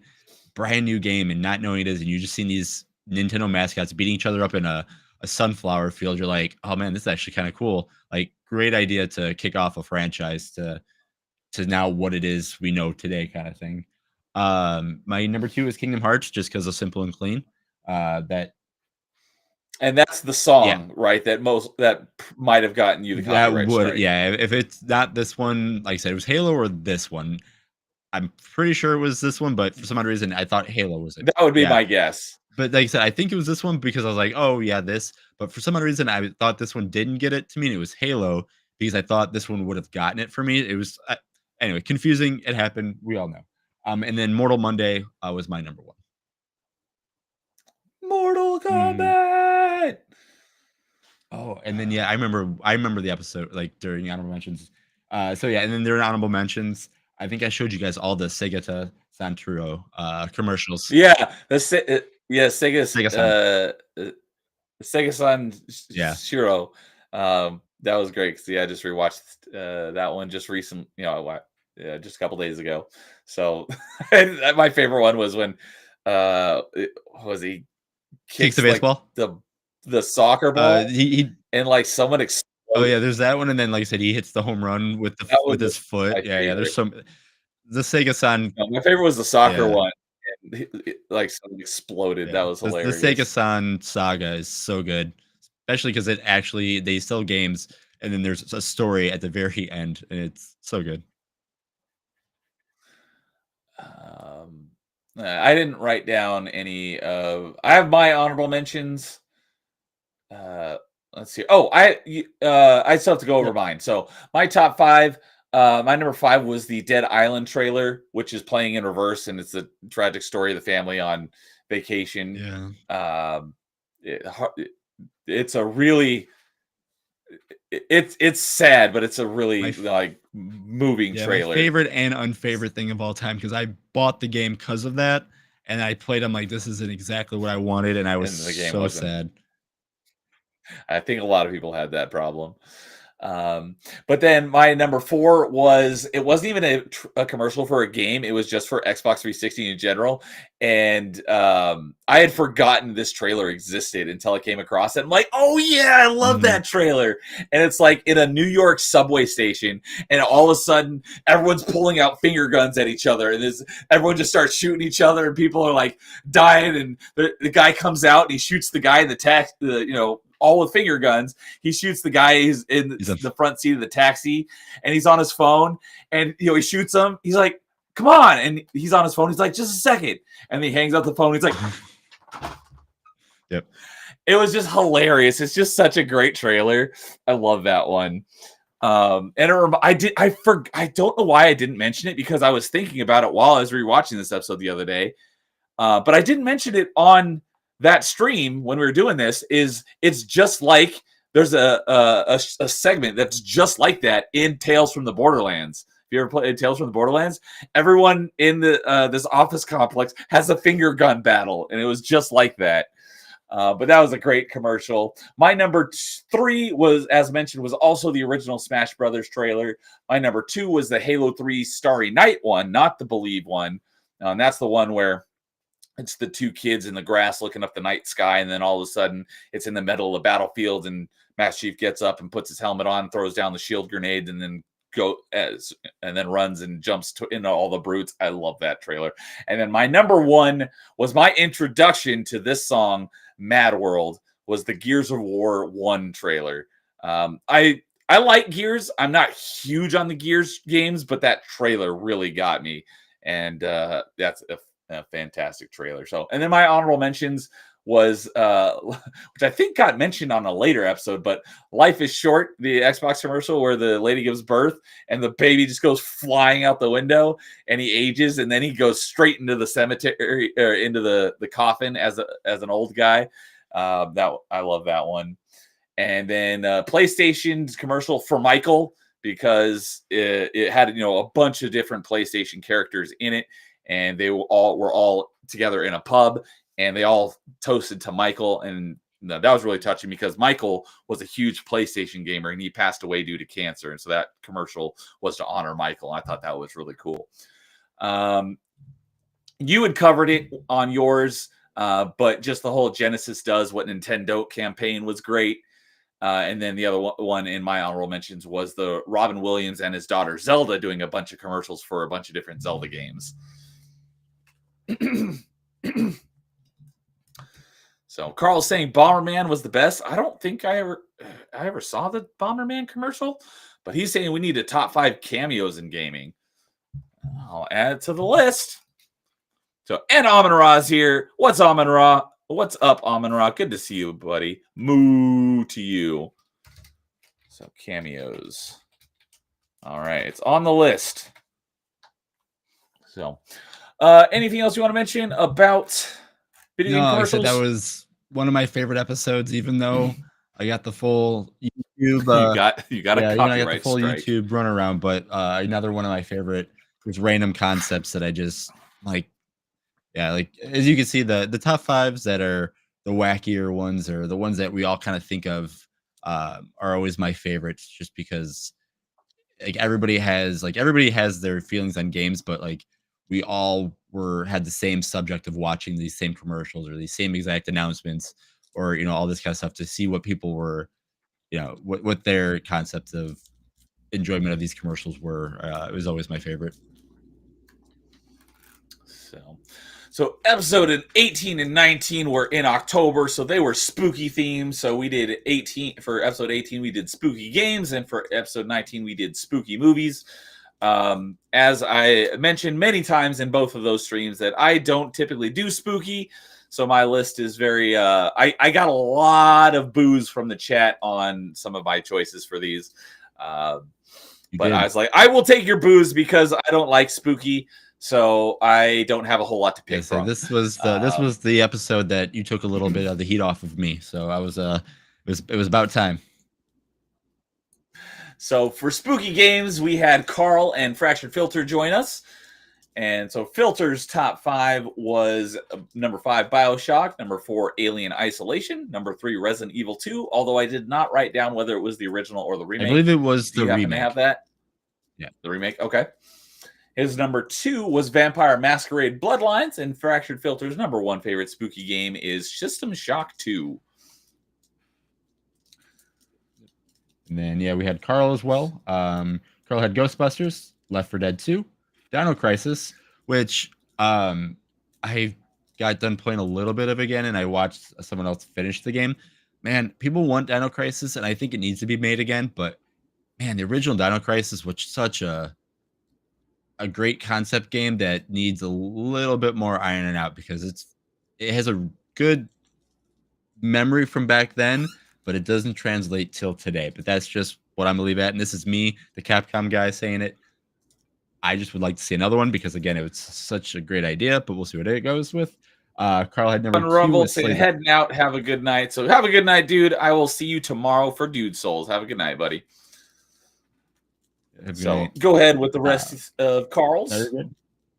brand new game and not knowing it is, and you just seeing these Nintendo mascots beating each other up in a sunflower field. You're like, oh man, this is actually kind of cool. Like, great idea to kick off a franchise to now what it is we know today, kind of thing. My number 2 is Kingdom Hearts, just because of Simple and Clean. And that's the song, right? That might have gotten you the copyright strike. Yeah. If it's not this one, like I said, it was Halo or this one. I'm pretty sure it was this one, but for some odd reason, I thought Halo was it. That would be my guess. But like I said, I think it was this one because I was like, oh yeah, this. But for some odd reason, I thought this one didn't get it to me, and it was Halo because I thought this one would have gotten it for me. It was anyway confusing. It happened. We all know. And then Mortal Monday was my number 1. Mortal Kombat. Oh, and then I remember the episode like during honorable mentions. And then there are honorable mentions. I think I showed you guys all the Sega Santuro commercials. Yeah, Sega-san Shiro. That was great because I just rewatched that one just recently. Just a couple days ago. So my favorite one was when he kicks the baseball, like, the soccer ball. He and like someone explodes. Oh yeah, there's that one, and then like I said, he hits the home run with his foot. Yeah. There's some the Sega-san. No, my favorite was the soccer one. And like something exploded. That was hilarious. The Sega-san saga is so good, especially because they sell games, and then there's a story at the very end, and it's so good. I didn't write down any of. I have my honorable mentions. Let's see. Oh, I still have to go over mine. So my top 5. My number 5 was the Dead Island trailer, which is playing in reverse, and it's a tragic story of the family on vacation. Yeah. It's a really it's sad, but it's a really My like moving Yeah, trailer. my favorite and unfavorite thing of all time, because I bought the game because of that, and I played. I'm like, this isn't exactly what I wanted, and I was And the game so wasn't. sad. I think a lot of people had that problem. But then my number 4 was, it wasn't even a commercial for a game. It was just for Xbox 360 in general. And I had forgotten this trailer existed until I came across it. I'm like, oh yeah, I love that trailer. And it's like in a New York subway station. And all of a sudden everyone's pulling out finger guns at each other. And everyone just starts shooting each other. And people are like dying. And the guy comes out and he shoots the guy in the all with finger guns. He shoots the guy who's in the front seat of the taxi, and he's on his phone, and he shoots him. He's like, come on. And he's on his phone. He's like, just a second. And he hangs up the phone. He's like, yep. It was just hilarious. It's just such a great trailer. I love that one. And I don't know why I didn't mention it, because I was thinking about it while I was rewatching this episode the other day. But I didn't mention it on that stream when we were doing this. It's just like there's a segment that's just like that in Tales from the Borderlands. If you ever played Tales from the Borderlands, everyone in this office complex has a finger gun battle, and it was just like that. But that was a great commercial. My number 3 was, as mentioned, was also the original Smash Brothers trailer. My number 2 was the Halo 3 Starry Night one, not the Believe one. And that's the one where it's the 2 kids in the grass looking up the night sky, and then all of a sudden it's in the middle of the battlefield, and Master Chief gets up and puts his helmet on, throws down the shield grenade, and then runs and jumps into all the brutes. I love that trailer. And then my number 1 was my introduction to this song, Mad World, was the Gears of War 1 trailer. I like Gears. I'm not huge on the Gears games, but that trailer really got me. And that's a fantastic trailer. So, and then my honorable mentions was which I think got mentioned on a later episode, but Life is Short, the Xbox commercial where the lady gives birth and the baby just goes flying out the window, and he ages, and then he goes straight into the cemetery, or into the coffin as an old guy. That I love that one. And then PlayStation's commercial for Michael, because it had a bunch of different PlayStation characters in it, and they were all together in a pub, and they all toasted to Michael. And that was really touching, because Michael was a huge PlayStation gamer, and he passed away due to cancer. And so that commercial was to honor Michael. I thought that was really cool. You had covered it on yours, but just the whole Genesis Does What Nintendo campaign was great. And then the other one in my honorable mentions was the Robin Williams and his daughter Zelda doing a bunch of commercials for a bunch of different Zelda games. So Carl's saying Bomberman was the best. I don't think I ever saw the Bomberman commercial, but he's saying we need a top 5 cameos in gaming. I'll add it to the list. So, and Amon Ra's here. What's Amon Ra? What's up, Amon Ra? Good to see you, buddy. Moo to you. So cameos. All right, it's on the list. So, anything else you want to mention about video game commercials? Like I said, that was one of my favorite episodes, even though I got the full YouTube. You got a copyright I got the full strike. YouTube run around, but another one of my favorite was random concepts that I just like. Yeah, like as you can see, the top 5s that are the wackier ones, or the ones that we all kind of think of, are always my favorites, just because like everybody has their feelings on games, but like we all had the same subject of watching these same commercials or these same exact announcements, or all this kind of stuff, to see what people were, what their concepts of enjoyment of these commercials were. It was always my favorite. So episode 18 and 19 were in October, so they were spooky themed. So we did 18 for episode 18. We did spooky games, and for episode 19, we did spooky movies. As I mentioned many times in both of those streams, that I don't typically do spooky, so my list is very. I got a lot of boos from the chat on some of my choices for these. But did. I was like, I will take your booze because I don't like spooky, so I don't have a whole lot to pick So from. this was the episode that you took a little bit of the heat off of me. So I was it was about time. So for spooky games, we had Carl and Fractured Filter join us. And so Filter's top 5 was number 5, BioShock, number 4, Alien Isolation, number 3, Resident Evil 2, although I did not write down whether it was the original or the remake. I believe it was Do the you happen remake. to have that? Yeah. The remake? Okay. His number 2 was Vampire Masquerade Bloodlines, and Fractured Filter's number 1 favorite spooky game is System Shock 2. And then we had Carl as well. Carl had Ghostbusters, Left 4 Dead 2, Dino Crisis, which I got done playing a little bit of again, and I watched someone else finish the game. Man, people want Dino Crisis, and I think it needs to be made again. But man, the original Dino Crisis was such a great concept game that needs a little bit more ironing out because it has a good memory from back then, but it doesn't translate till today. But that's just what I'm gonna leave at. And this is me, the Capcom guy, saying it. I just would like to see another one because again, it was such a great idea, but we'll see what it goes with. Carl had number 2. Rumble saying heading out. Have a good night. So have a good night, dude. I will see you tomorrow for Dude Souls. Have a good night, buddy. So go ahead with the rest of Carl's.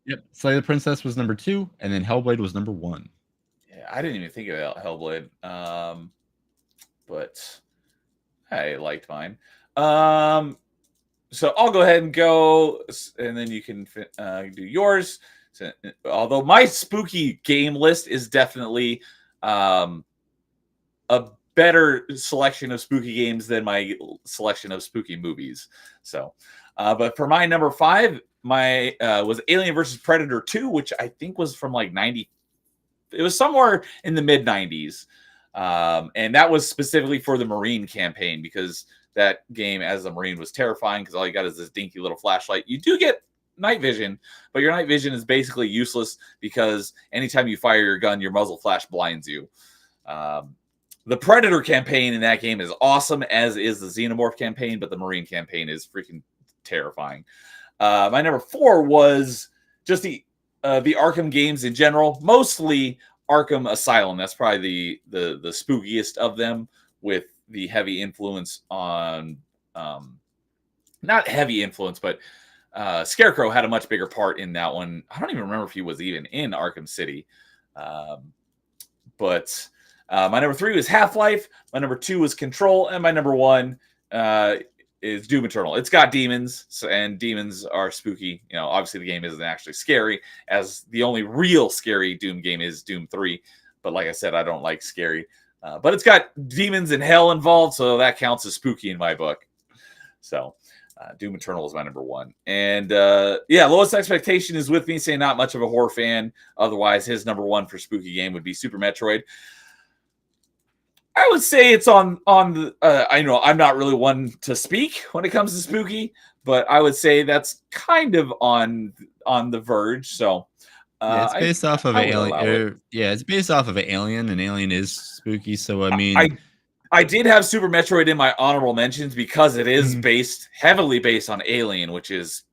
Yep. Slay the Princess was number 2, and then Hellblade was number 1. Yeah, I didn't even think about Hellblade. But I liked mine. So I'll go ahead and go, and then you can do yours. So, although my spooky game list is definitely a better selection of spooky games than my selection of spooky movies. So, but for my number 5, my was Alien vs. Predator 2, which I think was from like 90. It was somewhere in the mid 90s. And that was specifically for the Marine campaign because that game as a Marine was terrifying because all you got is this dinky little flashlight. You do get night vision, but your night vision is basically useless because anytime you fire your gun, your muzzle flash blinds you. The Predator campaign in that game is awesome, as is the Xenomorph campaign, but the Marine campaign is freaking terrifying. My number 4 was just the Arkham games in general, mostly Arkham Asylum. That's probably the spookiest of them, with the heavy influence on not heavy influence, but Scarecrow had a much bigger part in that one. I don't even remember if he was even in Arkham City. But my number 3 was Half-Life. My number 2 was Control, and my number 1 is Doom Eternal. It's got demons, and demons are spooky. You know, obviously the game isn't actually scary, as the only real scary Doom game is Doom 3. But like I said, I don't like scary. But it's got demons and hell involved, so that counts as spooky in my book. So Doom Eternal is my number 1. And Lowest Expectation is with me, saying not much of a horror fan. Otherwise, his number 1 for spooky game would be Super Metroid. I would say it's on the. I know I'm not really one to speak when it comes to spooky, but I would say that's kind of on the verge. So it's based off of Alien. It's based off of Alien, and Alien is spooky. So I mean, I did have Super Metroid in my honorable mentions because it is heavily based on Alien, which is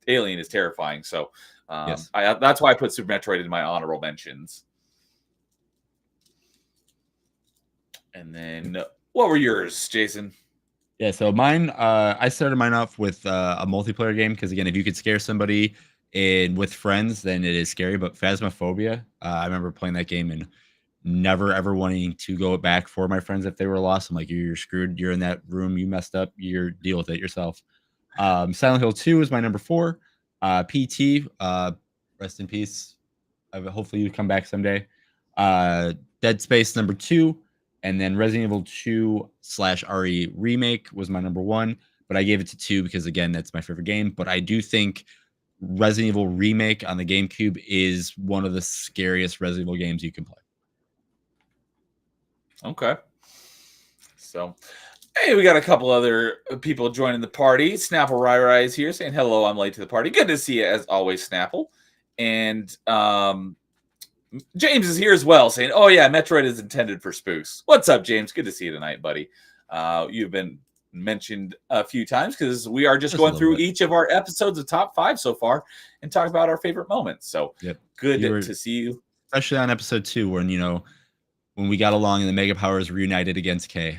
Alien is terrifying. So yes. That's why I put Super Metroid in my honorable mentions. And then what were yours, Jason? Yeah, so mine, I started mine off with a multiplayer game because, again, if you could scare somebody with friends, then it is scary. But Phasmophobia, I remember playing that game and never, ever wanting to go back for my friends if they were lost. I'm like, you're screwed. You're in that room. You messed up. You're deal with it yourself. Silent Hill 2 is my number 4. PT, rest in peace. Hopefully you come back someday. Dead Space number 2. And then Resident Evil 2/RE Remake was my number 1, but I gave it to 2 because, again, that's my favorite game. But I do think Resident Evil Remake on the GameCube is one of the scariest Resident Evil games you can play. Okay. So, hey, we got a couple other people joining the party. Snapple Rai is here saying, hello, I'm late to the party. Good to see you, as always, Snapple. And James is here as well, saying, oh, yeah, Metroid is intended for spooks. What's up, James? Good to see you tonight, buddy. You've been mentioned a few times because we are just Just a going little through bit. each of our episodes of top 5 so far and talk about our favorite moments. So Yep. good You were- to see you. Especially on episode 2 when, when we got along and the Mega Powers reunited against K.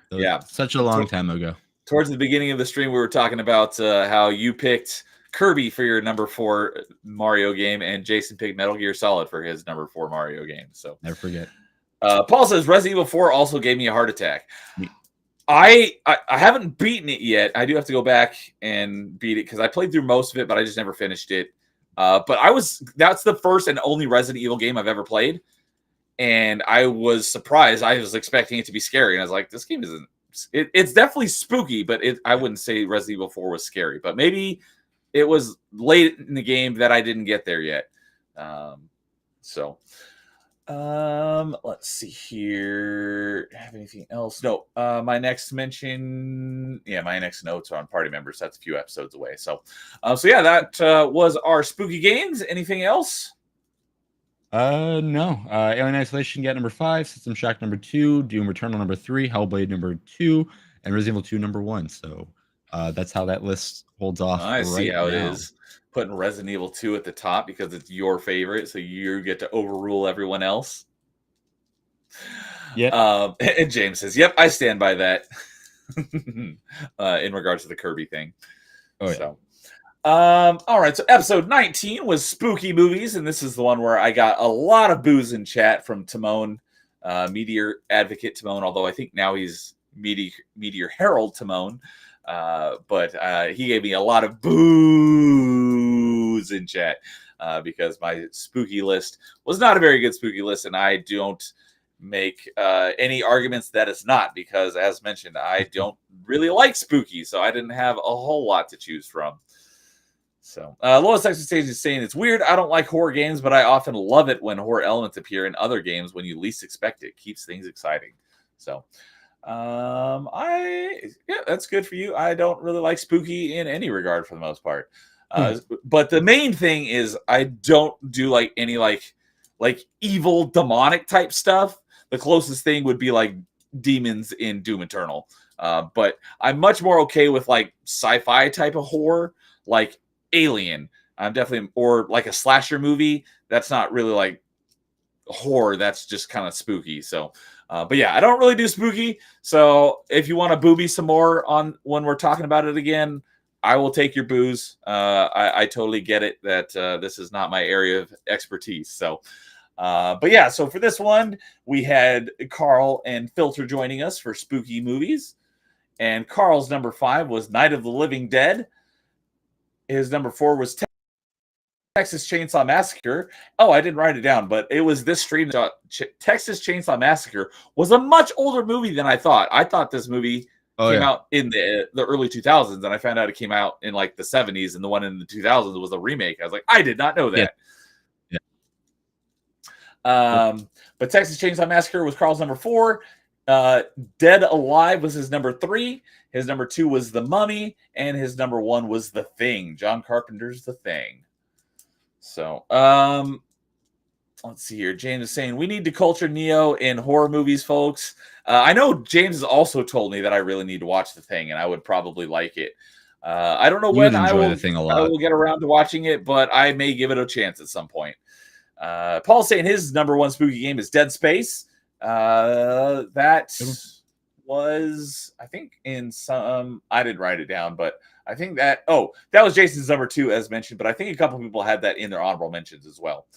That was Yeah. such a long time ago. Towards the beginning of the stream, we were talking about how you picked Kirby for your number 4 Mario game, and Jason picked Metal Gear Solid for his number 4 Mario game. So Never forget. Paul says Resident Evil 4 also gave me a heart attack. Me- I haven't beaten it yet. I do have to go back and beat it because I played through most of it, but I just never finished it. But that's the first and only Resident Evil game I've ever played. And I was surprised. I was expecting it to be scary. And I was like, this game isn't. It's definitely spooky, but I wouldn't say Resident Evil 4 was scary. But maybe it was late in the game that I didn't get there yet. Let's see here. Have anything else? No. My next notes are on party members. That's a few episodes away. So yeah, that was our spooky games. Anything else? No. Alien Isolation got number 5, System Shock number 2, Doom Eternal number 3, Hellblade number 2, and Resident Evil 2 number 1. So that's how that list holds off. I see how now. it is. Putting Resident Evil 2 at the top because it's your favorite, so you get to overrule everyone else. Yeah. And James says, "Yep, I stand by that." In regards to the Kirby thing. Oh yeah. So. All right, so episode 19 was spooky movies, and this is the one where I got a lot of boos in chat from Timon, Meteor Advocate Timon, although I think now he's Meteor Herald Timon, but he gave me a lot of boos in chat because my spooky list was not a very good spooky list, and I don't make any arguments that it's not because, as mentioned, I don't really like spooky, so I didn't have a whole lot to choose from. So, Lois Texas Stage is saying it's weird. I don't like horror games, but I often love it when horror elements appear in other games when you least expect it. Keeps things exciting. So, that's good for you. I don't really like spooky in any regard for the most part. But the main thing is I don't do like any like evil demonic type stuff. The closest thing would be like demons in Doom Eternal. But I'm much more okay with like sci-fi type of horror, like Alien. I'm definitely, or like a slasher movie. That's not really like horror. That's just kind of spooky. So, but yeah, I don't really do spooky. So if you want to boo me some more on when we're talking about it again, I will take your boos. I totally get it that this is not my area of expertise. So, but yeah, so for this one, we had Carl and Filter joining us for spooky movies. And Carl's number 5 was Night of the Living Dead. His number 4 was Texas Chainsaw Massacre. Oh, I didn't write it down, but it was this stream. Texas Chainsaw Massacre was a much older movie than I thought. I thought this movie came out in the early 2000s, and I found out it came out in like the 70s, and the one in the 2000s was a remake. I was like, I did not know that. Yeah. But Texas Chainsaw Massacre was Carl's number 4. Dead Alive was his number 3. His number 2 was The Mummy, and his number 1 was The Thing. John Carpenter's The Thing. So, let's see here. James is saying we need to culture Neo in horror movies, folks. I know James has also told me that I really need to watch The Thing, and I would probably like it. I don't know when I will get around to watching it, but I may give it a chance at some point. Paul's saying his number 1 spooky game is Dead Space. That was, I think, in some. I didn't write it down, but I think that was Jason's number 2, as mentioned. But I think a couple people had that in their honorable mentions as well.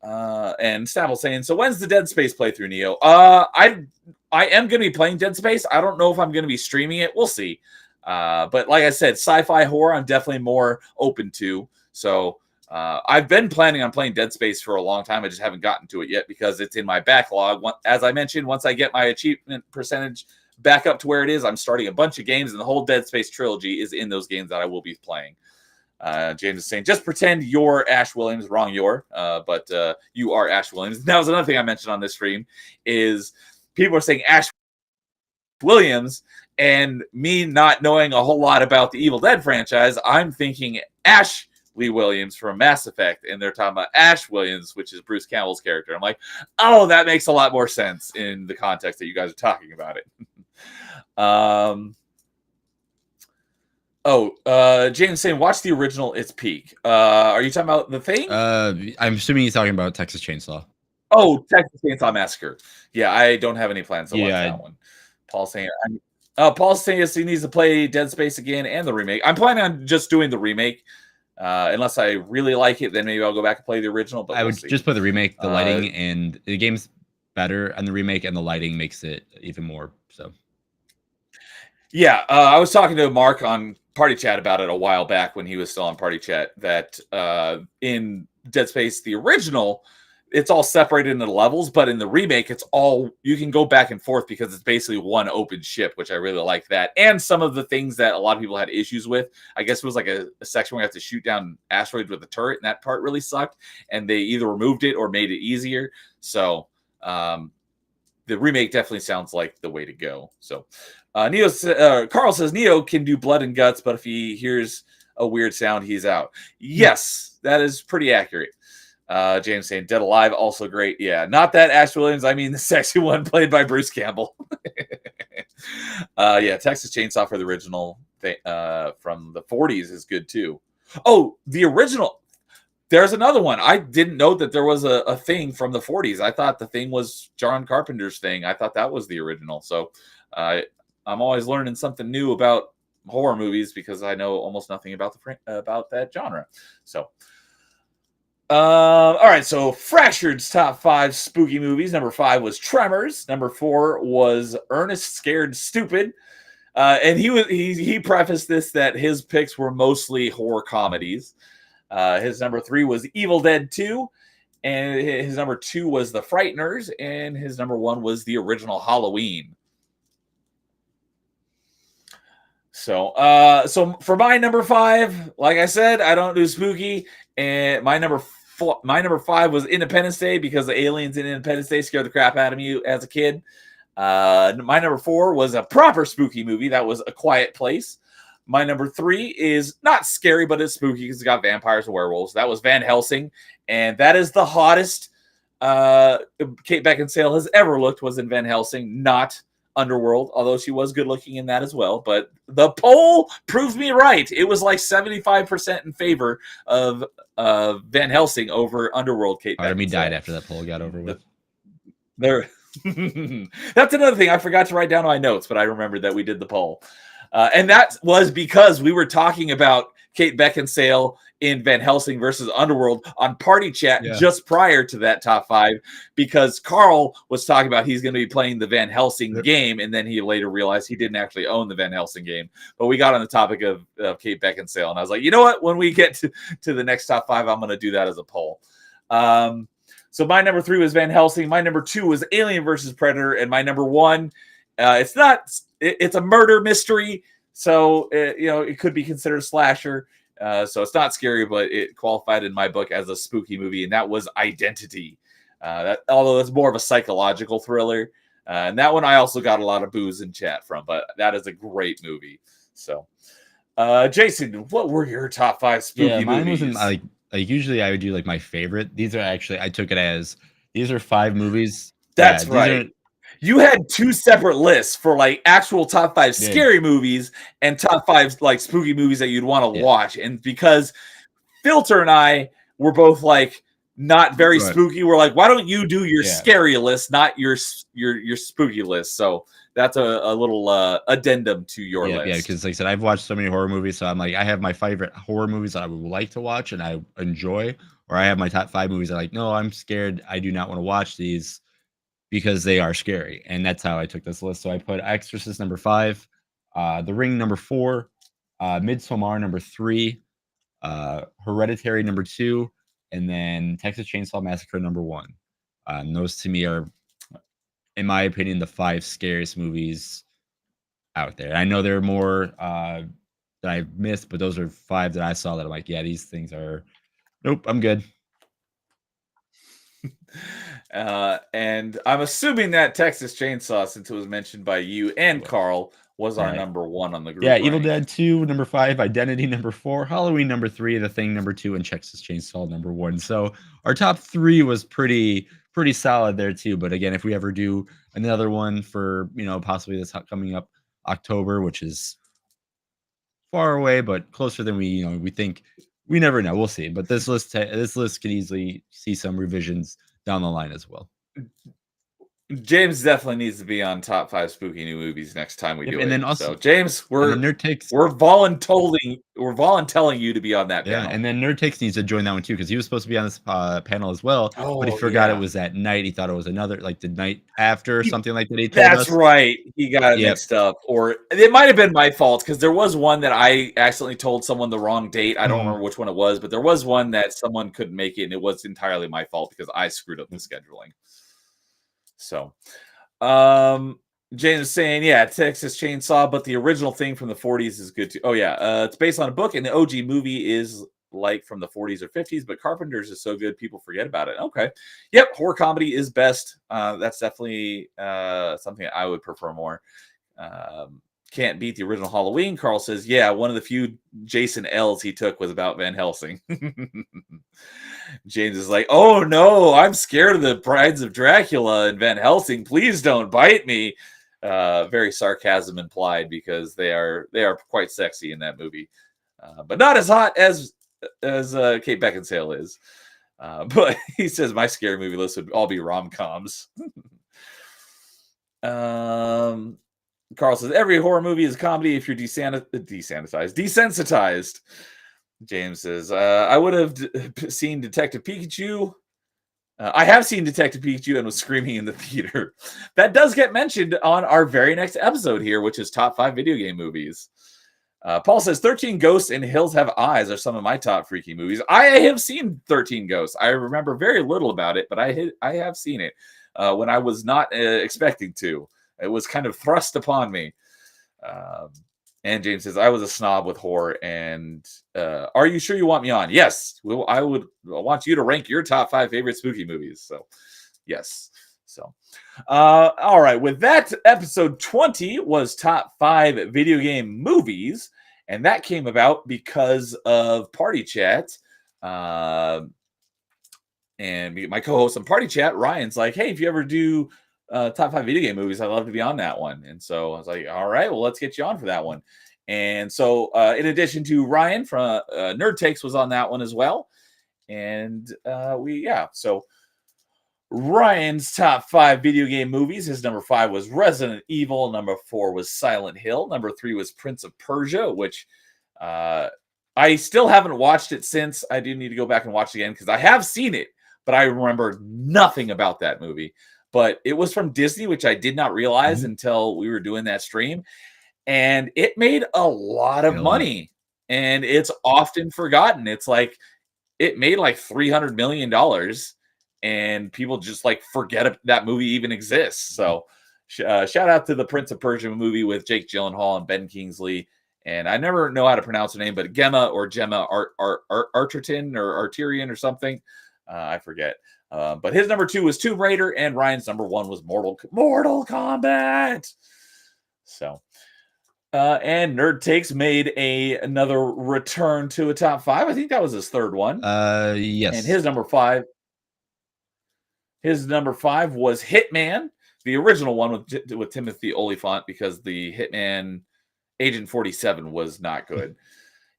And Stabble saying, so when's the Dead Space playthrough, Neo? I am going to be playing Dead Space. I don't know if I'm going to be streaming it. We'll see. But like I said, sci-fi horror, I'm definitely more open to. So I've been planning on playing Dead Space for a long time. I just haven't gotten to it yet because it's in my backlog. As I mentioned, once I get my achievement percentage back up to where it is, I'm starting a bunch of games, and the whole Dead Space trilogy is in those games that I will be playing. James is saying, just pretend you're Ash Williams. Wrong, but you are Ash Williams. That was another thing I mentioned on this stream is people are saying Ash Williams, and me not knowing a whole lot about the Evil Dead franchise, I'm thinking Ash Lee Williams from Mass Effect, and they're talking about Ash Williams, which is Bruce Campbell's character. I'm like, oh, that makes a lot more sense in the context that you guys are talking about it. James saying watch the original. It's peak. Are you talking about The Thing? I'm assuming he's talking about Texas Chainsaw. Oh, Texas Chainsaw Massacre. Yeah, I don't have any plans to watch Yeah, that one. Paul's saying he needs to play Dead Space again and the remake. I'm planning on just doing the remake. Unless I really like it, then maybe I'll go back and play the original. But I we'll would see. just play the remake. The lighting and the game's better, and the remake and the lighting makes it even more so. Yeah, I was talking to Mark on Party Chat about it a while back when he was still on Party Chat. That in Dead Space, the original, it's all separated into levels, but in the remake, it's all you can go back and forth because it's basically one open ship, which I really like that. And some of the things that a lot of people had issues with, I guess it was like a section where you have to shoot down asteroids with a turret, and that part really sucked. And they either removed it or made it easier. So the remake definitely sounds like the way to go. So Carl says Neo can do blood and guts, but if he hears a weird sound, he's out. Yes, that is pretty accurate. James saying Dead Alive, also great. Yeah, not that Ash Williams. I mean the sexy one played by Bruce Campbell. Yeah, Texas Chainsaw for the original from the 40s is good too. Oh, the original. There's another one. I didn't know that there was a thing from the 40s. I thought the thing was John Carpenter's thing. I thought that was the original. So I'm always learning something new about horror movies because I know almost nothing about about that genre. So. All right, so Fractured's top 5 spooky movies. Number 5 was Tremors. Number 4 was Ernest Scared Stupid. And he prefaced this that his picks were mostly horror comedies. His number 3 was Evil Dead 2, and his number 2 was The Frighteners, and his number 1 was the original Halloween. So for my number 5, like I said, I don't do spooky, and my number 5 was Independence Day because the aliens in Independence Day scared the crap out of me as a kid. My number 4 was a proper spooky movie. That was A Quiet Place. My number 3 is not scary, but it's spooky because it's got vampires and werewolves. That was Van Helsing, and that is the hottest Kate Beckinsale has ever looked was in Van Helsing, not Underworld, although she was good looking in that as well. But the poll proved me right. It was like 75% in favor of Van Helsing over Underworld. Kate Part of me Beckinsale died after that poll got over with. There. That's another thing I forgot to write down on my notes, but I remembered that we did the poll. And that was because we were talking about Kate Beckinsale in Van Helsing versus Underworld on Party Chat just prior to that top 5, because Carl was talking about he's going to be playing the Van Helsing game, and then he later realized he didn't actually own the Van Helsing game. But we got on the topic of Kate Beckinsale, and I was like, you know what? When we get to the next top 5, I'm going to do that as a poll. So my number 3 was Van Helsing. My number 2 was Alien versus Predator, and my number 1, it's a murder mystery, so it could be considered a slasher. So it's not scary, but it qualified in my book as a spooky movie, and that was Identity. Although it's more of a psychological thriller, and that one I also got a lot of boos in chat from, but that is a great movie. So, Jason, what were your top 5 spooky mine movies? wasn't like usually I would do like my favorite. These are actually I took it as these are 5 movies. That's right. You had 2 separate lists for like actual top 5 scary movies and top 5 like spooky movies that you'd want to watch. And because Filter and I were both like not very spooky, we're like, why don't you do your scary list, not your spooky list? So that's a little addendum to your list. Yeah, because like I said, I've watched so many horror movies, so I'm like, I have my favorite horror movies that I would like to watch and I enjoy, or I have my top 5 movies that like, no, I'm scared. I do not want to watch these because they are scary. And that's how I took this list. So I put Exorcist number 5, The Ring number 4, Midsommar number 3, Hereditary number 2, and then Texas Chainsaw Massacre number 1. And those to me are, in my opinion, the 5 scariest movies out there. I know there are more that I've missed, but those are 5 that I saw that I'm like, yeah, these things are, nope, I'm good. And I'm assuming that Texas Chainsaw, since it was mentioned by you and Carl, was our number 1 on the group. Yeah, Evil Dead 2, number 5, Identity number 4, Halloween number 3, The Thing number 2, and Texas Chainsaw number 1. So our top 3 was pretty solid there too. But again, if we ever do another one for possibly this coming up October, which is far away, but closer than we think. We never know. We'll see. But this list could easily see some revisions down the line as well. James definitely needs to be on top 5 spooky new movies next time we Yep, do and it. then also- so James, we're Nerd Takes, voluntelling you to be on that yeah, panel. and then Nerd Takes needs to join that one too because he was supposed to be on this panel as well, but he Oh, forgot yeah. it was that night. He thought it was another, like the night after or something like that. He told That's us. right. He got it Yep. mixed up, or it might have been my fault because there was one that I accidentally told someone the wrong date. I don't remember which one it was, but there was one that someone couldn't make it, and it was entirely my fault because I screwed up the scheduling. So, James is saying, yeah, Texas Chainsaw, but the original thing from the 40s is good too. Oh yeah, it's based on a book, and the OG movie is like from the 40s or 50s, but Carpenter's is so good people forget about it. Okay, yep, horror comedy is best. That's definitely something I would prefer more. Can't beat the original Halloween. Carl says, yeah, one of the few Jason L's he took was about Van Helsing. James is like, oh no, I'm scared of the Brides of Dracula and Van Helsing. Please don't bite me. Very sarcasm implied because they are quite sexy in that movie, but not as hot as Kate Beckinsale is. But he says my scary movie list would all be rom-coms. Carl says every horror movie is a comedy if you're desensitized. James says I would have seen Detective Pikachu. I have seen Detective Pikachu and was screaming in the theater. That does get mentioned on our very next episode here, which is top 5 video game movies. Paul says 13 Ghosts and Hills Have Eyes are some of my top freaky movies. I have seen 13 Ghosts. I remember very little about it, but I have seen it when I was not expecting to. It was kind of thrust upon me. And James says, I was a snob with horror. And are you sure you want me on? Yes. I want you to rank your top 5 favorite spooky movies. So, yes. So, all right. With that, episode 20 was top 5 video game movies. And that came about because of Party Chat. And my co-host on Party Chat, Ryan's like, hey, if you ever do top 5 video game movies, I'd love to be on that one. And so I was like, all right, well, let's get you on for that one. And so in addition to Ryan from Nerd Takes was on that one as well. And so Ryan's top 5 video game movies, his number 5 was Resident Evil, number 4 was Silent Hill, number 3 was Prince of Persia, which I still haven't watched it since. I do need to go back and watch it again because I have seen it, but I remember nothing about that movie. But it was from Disney, which I did not realize until we were doing that stream. And it made a lot of money. And it's often forgotten. It's like it made like $300 million. And people just like forget that movie even exists. So shout out to the Prince of Persia movie with Jake Gyllenhaal and Ben Kingsley. And I never know how to pronounce her name, but Gemma Arterton or Arterian or something. I forget. But his number 2 was Tomb Raider, and Ryan's number 1 was Mortal Kombat. So, and Nerd Takes made another return to a top 5. I think that was his third one. Yes. And his number 5 was Hitman, the original one with Timothy Olyphant, because the Hitman Agent 47 was not good.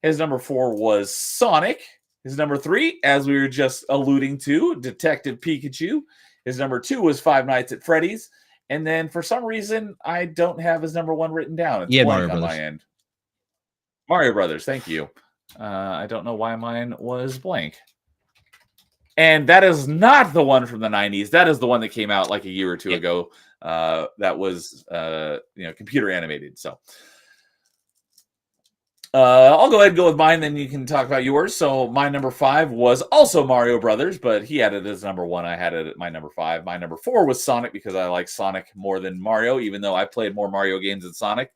His number 4 was Sonic. His number 3, as we were just alluding to, Detective Pikachu. His number 2 was Five Nights at Freddy's. And then for some reason, I don't have his number 1 written down. It's Mario on Brothers. my end. Mario Brothers, thank you. I don't know why mine was blank. And that is not the one from the 90s. That is the one that came out like a year or two ago. That was computer animated. So I'll go ahead and go with mine, then you can talk about yours. So my number 5 was also Mario Brothers, but he had it as number 1. I had it at my number 5. My number 4 was Sonic because I like Sonic more than Mario, even though I played more Mario games than Sonic.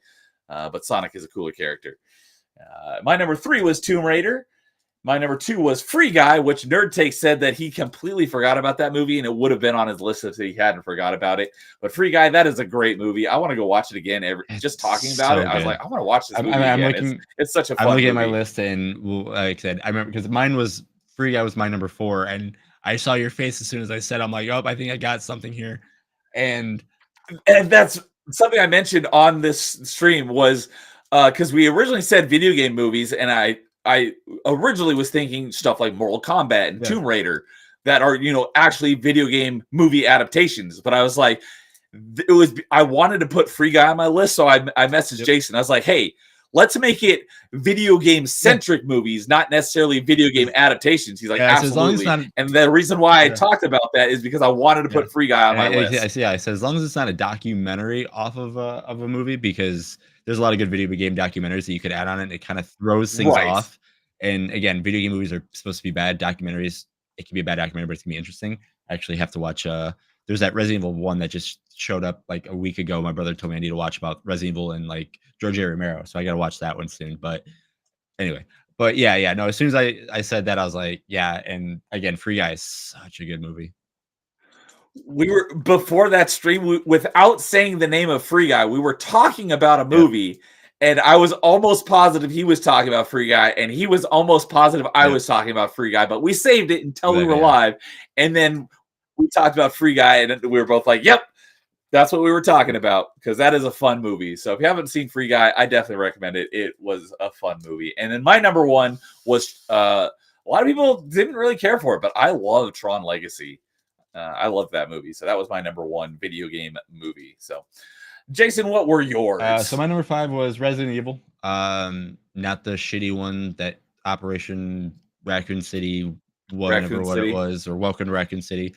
But Sonic is a cooler character. My number 3 was Tomb Raider. My number 2 was Free Guy, which Nerd Take said that he completely forgot about that movie, and it would have been on his list if he hadn't forgot about it. But Free Guy, that is a great movie. I want to go watch it again. Just talking about it, I was like, I want to watch this movie again. It's such a fun movie. I'm looking at my list, and like I said, I remember because mine was Free Guy was my number 4, and I saw your face as soon as I said, I'm like, oh, I think I got something here. And that's something I mentioned on this stream was because we originally said video game movies, and I originally was thinking stuff like Mortal Kombat and Yeah. Tomb Raider that are actually video game movie adaptations. But I was like, I wanted to put Free Guy on my list, so I messaged Jason. I was like, hey, let's make it video game centric movies, not necessarily video game adaptations. He's like, Yeah, so as long as absolutely. it's not- And the reason why I Yeah. talked about that is because I wanted to put Free Guy on my list. I said as long as it's not a documentary off of a movie, because there's a lot of good video game documentaries that you could add on it. And it kind of throws things Right. off. And again, video game movies are supposed to be bad. Documentaries, it can be a bad documentary, but it's gonna be interesting. I actually have to watch. There's that Resident Evil 1 that just showed up like a week ago. My brother told me I need to watch about Resident Evil and like George A. Romero, so I got to watch that one soon. But anyway, but yeah, no. As soon as I said that, I was like, yeah. And again, Free Guy is such a good movie. We were before that stream without saying the name of Free Guy. We were talking about a movie, and I was almost positive he was talking about Free Guy, and he was almost positive I was talking about Free Guy. But we saved it until we were live, and then we talked about Free Guy, and we were both like, "Yep, that's what we were talking about," because that is a fun movie. So if you haven't seen Free Guy, I definitely recommend it. It was a fun movie. And then my number one was a lot of people didn't really care for it, but I love Tron Legacy. I love that movie. So that was my number one video game movie. So, Jason, what were yours? So my number 5 was Resident Evil. Not the shitty one that Operation Raccoon City, whatever it was, or Welcome to Raccoon City,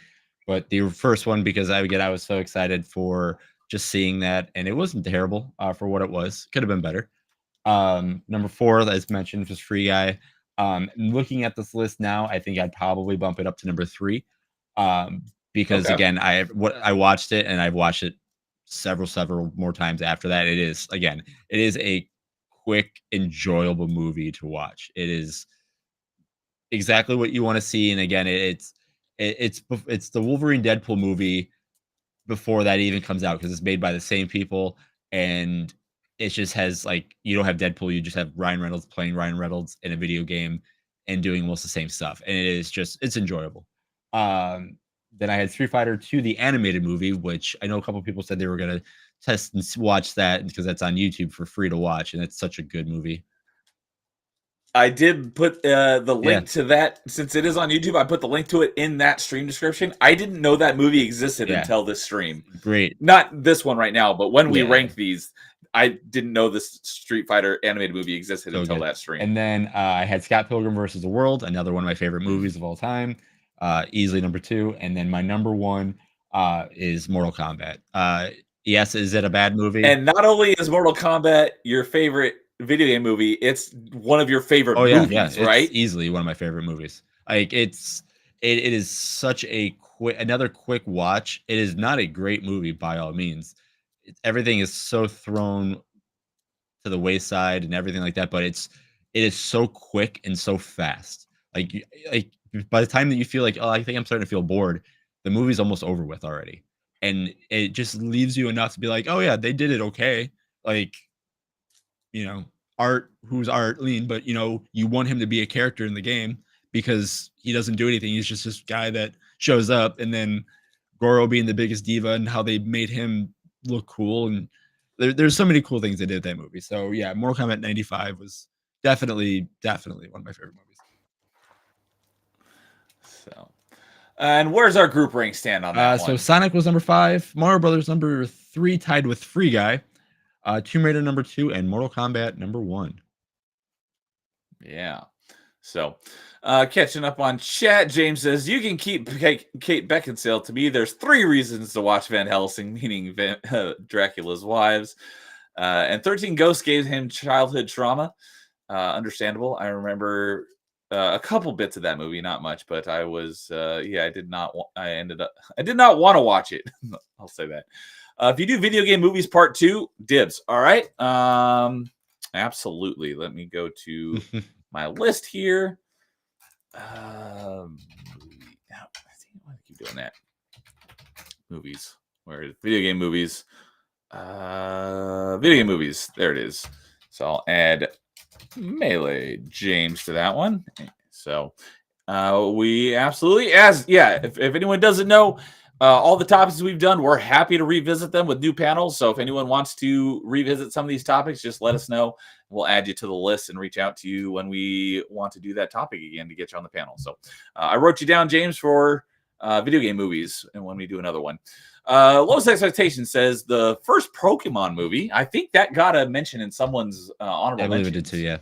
but the first one, because I was so excited for just seeing that, and it wasn't terrible for what it was. Could have been better. Number 4, as mentioned, was Free Guy. Looking at this list now, I think I'd probably bump it up to number 3. Because again, I watched it, and I've watched it several more times after that. It is a quick, enjoyable movie to watch. It is exactly what you want to see. And again, it's the Wolverine Deadpool movie before that even comes out, because it's made by the same people, and it just has, like, you don't have Deadpool, you just have Ryan Reynolds playing Ryan Reynolds in a video game and doing most of the same stuff, and it's enjoyable. Then I had Street Fighter 2, the animated movie, which I know a couple people said they were gonna test and watch that because that's on YouTube for free to watch, and it's such a good movie. I did put the link to that, since it is on YouTube. I put the link to it in that stream description. I didn't know that movie existed until this stream. Great. Not this one right now, but when we ranked these, I didn't know this Street Fighter animated movie existed until that stream. And then I had Scott Pilgrim versus the World, another one of my favorite movies of all time. Easily number 2. And then my number 1 is Mortal Kombat. Yes, is it a bad movie? And not only is Mortal Kombat your favorite video game movie, it's one of your favorite movies, right? It's easily one of my favorite movies. Like, it is such a another quick watch. It is not a great movie by all means. Everything is so thrown to the wayside and everything like that, but it is so quick and so fast. Like by the time that you feel like, oh, I think I'm starting to feel bored, the movie's almost over with already. And it just leaves you enough to be like, oh yeah, they did it okay. Like, who's Art Lean, but you want him to be a character in the game because he doesn't do anything. He's just this guy that shows up, and then Goro being the biggest diva and how they made him look cool. And there's so many cool things they did in that movie. So yeah, Mortal Kombat 95 was definitely one of my favorite movies. So, and where's our group rank stand on that one? So Sonic was number 5, Mario Brothers number 3, tied with Free Guy, Tomb Raider number 2, and Mortal Kombat number 1. Yeah. So, catching up on chat, James says, you can keep Kate Beckinsale. To me, there's 3 reasons to watch Van Helsing, meaning Dracula's wives. And 13 Ghosts gave him childhood trauma. Understandable. I remember a couple bits of that movie, not much, but I was, I did not want to watch it. I'll say that. If you do video game movies part 2, dibs. All right. Absolutely. Let me go to my list here. I keep doing that. Movies. Where is video game movies? Video game movies. There it is. So I'll add Melee James to that one. So we absolutely, if anyone doesn't know, All the topics we've done, we're happy to revisit them with new panels. So if anyone wants to revisit some of these topics, just let us know. We'll add you to the list and reach out to you when we want to do that topic again to get you on the panel. So I wrote you down, James, for video game movies, and when we do another one. Lowest Expectation says the first Pokemon movie. I think that got a mention in someone's honorable I believe mentions. it did too. Yeah.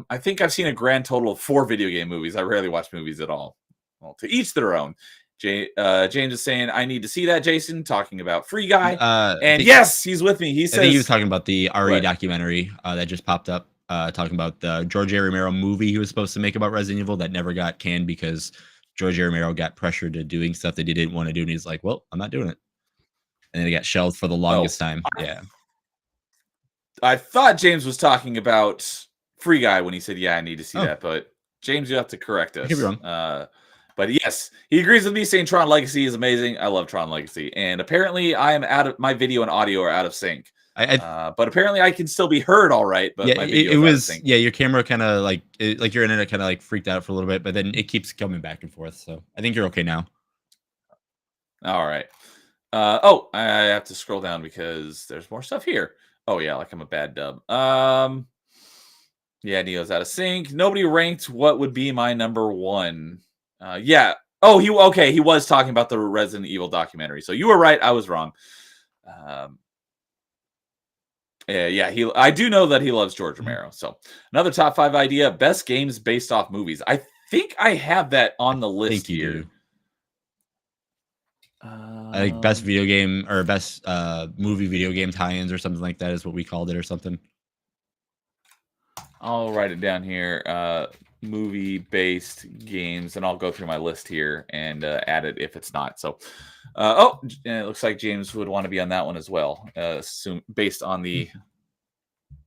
I think I've seen a grand total of 4 video game movies. I rarely watch movies at all. Well, to each their own. James is saying, I need to see that, Jason, talking about Free Guy. And yes, he's with me. He says, I think he was talking about the RE What? documentary that just popped up, talking about the George A. Romero movie he was supposed to make about Resident Evil that never got canned because George A. Romero got pressured to doing stuff that he didn't want to do. And he's like, well, I'm not doing it. And then it got shelved for the longest time. Yeah. I thought James was talking about Free Guy when he said, yeah, I need to see that. But James, you have to correct us. I could be wrong. But yes, he agrees with me saying Tron Legacy is amazing. I love Tron Legacy. And apparently I am out of my video and audio are out of sync. But apparently I can still be heard all right. But yeah, my video it is out of was, sync. yeah, your camera kind of like your internet kind of like freaked out for a little bit, but then it keeps coming back and forth. So I think you're okay now. All right. I have to scroll down because there's more stuff here. Oh yeah, like I'm a bad dub. Yeah, Neo's out of sync. Nobody ranked what would be my number 1. Yeah. Oh, he was talking about the Resident Evil documentary. So you were right. I was wrong. Yeah. I do know that he loves George Romero. So another top 5 idea: best games based off movies. I think I have that on the list here. I think best video game or best movie video game tie-ins or something like that is what we called it or something. I'll write it down here. Movie-based games, and I'll go through my list here and add it if it's not. So, it looks like James would want to be on that one as well, based on the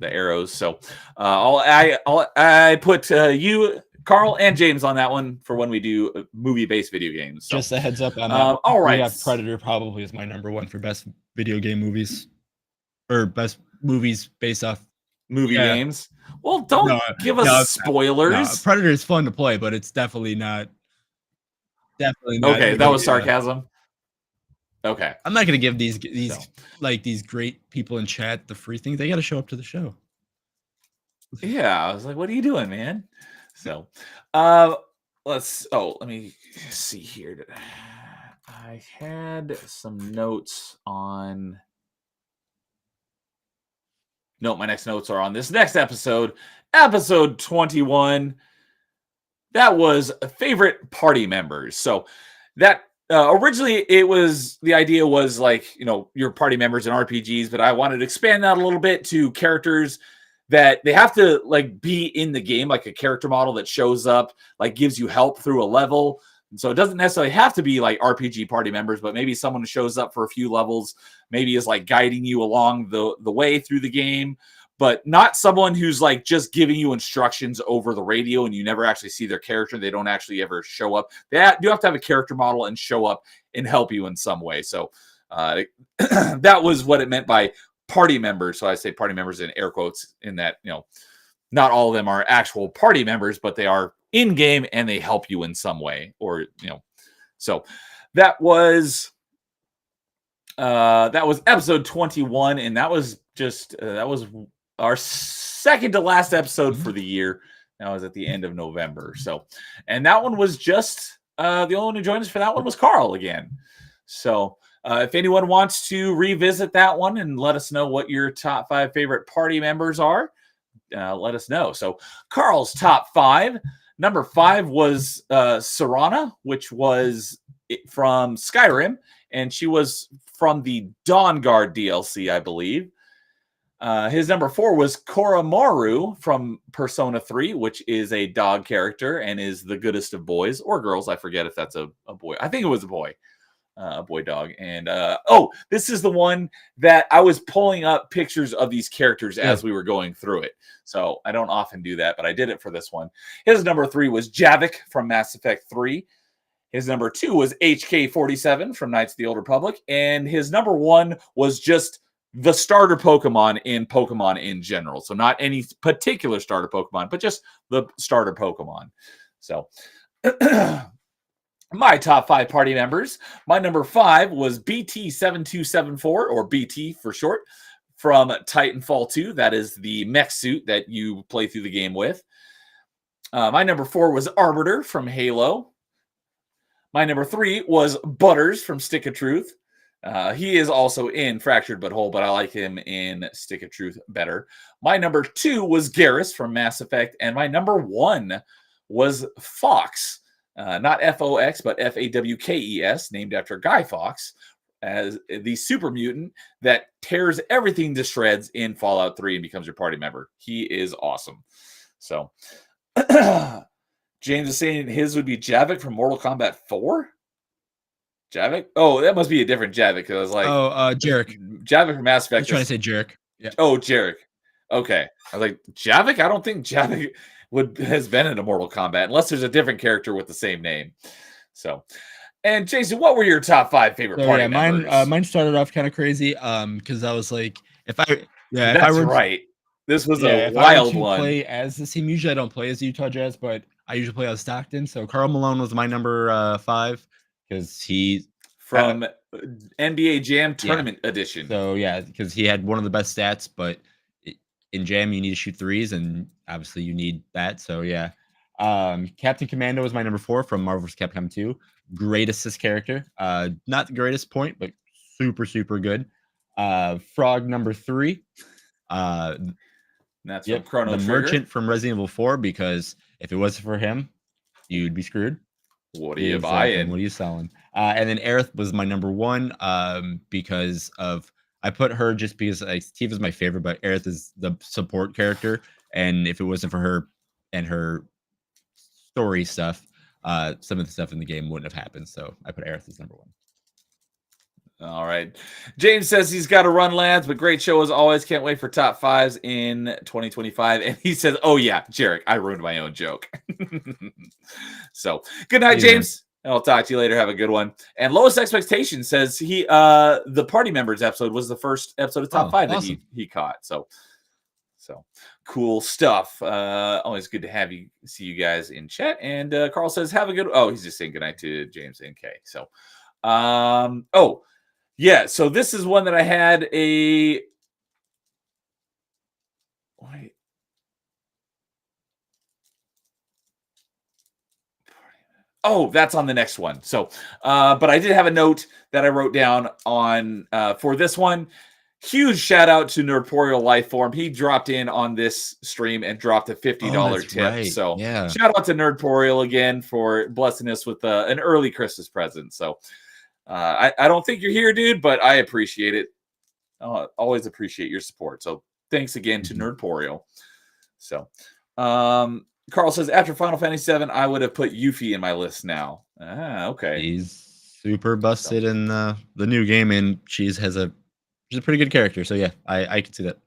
arrows. So, I put you, Carl, and James on that one for when we do movie-based video games. So, just a heads up on that. all right. We have Predator probably is my number 1 for best video game movies or best movies based off movie games. Well, don't give us spoilers. No, Predator is fun to play, but it's definitely not. Okay, that was sarcasm. Okay, I'm not gonna give these great people in chat the free thing. They got to show up to the show. Yeah, I was like, what are you doing, man? So, let me see here. I had some notes on. No, my next notes are on this next episode, episode 21. That was favorite party members. So that originally the idea was like, your party members in RPGs, but I wanted to expand that a little bit to characters that they have to like be in the game, like a character model that shows up, like gives you help through a level. And so it doesn't necessarily have to be like RPG party members, but maybe someone who shows up for a few levels, maybe is like guiding you along the way through the game, but not someone who's like just giving you instructions over the radio and you never actually see their character. They don't actually ever show up. They do have to have a character model and show up and help you in some way. So that was what it meant by party members. So I say party members in air quotes in that, not all of them are actual party members, but they are in game and they help you in some way, or so that was episode 21, and that was just that was our second to last episode for the year. That was at the end of November. So, and that one was just the only one who joined us for that one was Carl again. So if anyone wants to revisit that one and let us know what your top 5 favorite party members are, let us know. So Carl's top 5. Number 5 was Serana, which was from Skyrim, and she was from the Dawnguard DLC, I believe. His number 4 was Koromaru from Persona 3, which is a dog character and is the goodest of boys or girls. I forget if that's a boy. I think it was a boy dog. And this is the one that I was pulling up pictures of these characters as we were going through it. So I don't often do that, but I did it for this one. His number 3 was Javik from Mass Effect 3. His number 2 was HK-47 from Knights of the Old Republic. And his number 1 was just the starter Pokemon in general. So not any particular starter Pokemon, but just the starter Pokemon. So my top 5 party members. My number 5 was BT7274, or BT for short, from Titanfall 2. That is the mech suit that you play through the game with. My number 4 was Arbiter from Halo. My number 3 was Butters from Stick of Truth. He is also in Fractured But Whole, but I like him in Stick of Truth better. My number 2 was Garrus from Mass Effect, and my number 1 was Fox. Not F-O-X, but F-A-W-K-E-S, named after Guy Fawkes, as the super mutant that tears everything to shreds in Fallout 3 and becomes your party member. He is awesome. So, James is saying his would be Javik from Mortal Kombat 4? Javik? Oh, that must be a different Javik, because I was like... Jarek. Javik from Mass I Effect. was trying to say Jarek. Yeah. Oh, Jarek. Okay. I was like, Javik? I don't think Javik has been in a Mortal Kombat, unless there's a different character with the same name. So, and Jason, what were your top 5 favorite party members? Mine started off kind of crazy, because I was like, if I That's were right. This was a if I were wild to one. play as this team, usually I don't play as the Utah Jazz, but I usually play as Stockton. So Karl Malone was my number 5 because he From NBA Jam Tournament Edition. So yeah, because he had one of the best stats, but in Jam you need to shoot threes, and obviously you need that. So yeah, Captain Commando was my number 4 from Marvel vs. Capcom 2. Great assist character. Not the greatest point, but super good. Frog number 3. That's from Chrono the Trigger. Merchant from Resident Evil 4, because if it wasn't for him, you'd be screwed. What are you buying? What are you selling? And then Aerith was my number 1 because of I put her just because Tifa's my favorite, but Aerith is the support character, and if it wasn't for her and her story stuff, some of the stuff in the game wouldn't have happened. So I put Aerith as number 1. All right. James says he's got to run, lads, but great show as always. Can't wait for top 5s in 2025. And he says, oh, yeah, Jarek, I ruined my own joke. So good night, James. And I'll talk to you later. Have a good one. And Lowest Expectation says the party members episode was the first episode of top 5 awesome. that he caught. So cool stuff. Always good to have you, see you guys in chat. And Carl says, have a good, he's just saying good night to James and Kay. So, yeah, so this is one that I had wait. Oh, that's on the next one. So, but I did have a note that I wrote down on for this one. Huge shout out to Nerdporial Lifeform. He dropped in on this stream and dropped a $50 tip. Right. So, yeah, shout out to Nerdporial again for blessing us with an early Christmas present. So, I don't think you're here, dude, but I appreciate it. Always appreciate your support. So, thanks again to Nerdporial. So, Carl says, after Final Fantasy VII, I would have put Yuffie in my list now. Okay. He's super busted in the new game, and she's a pretty good character. So yeah, I can see that.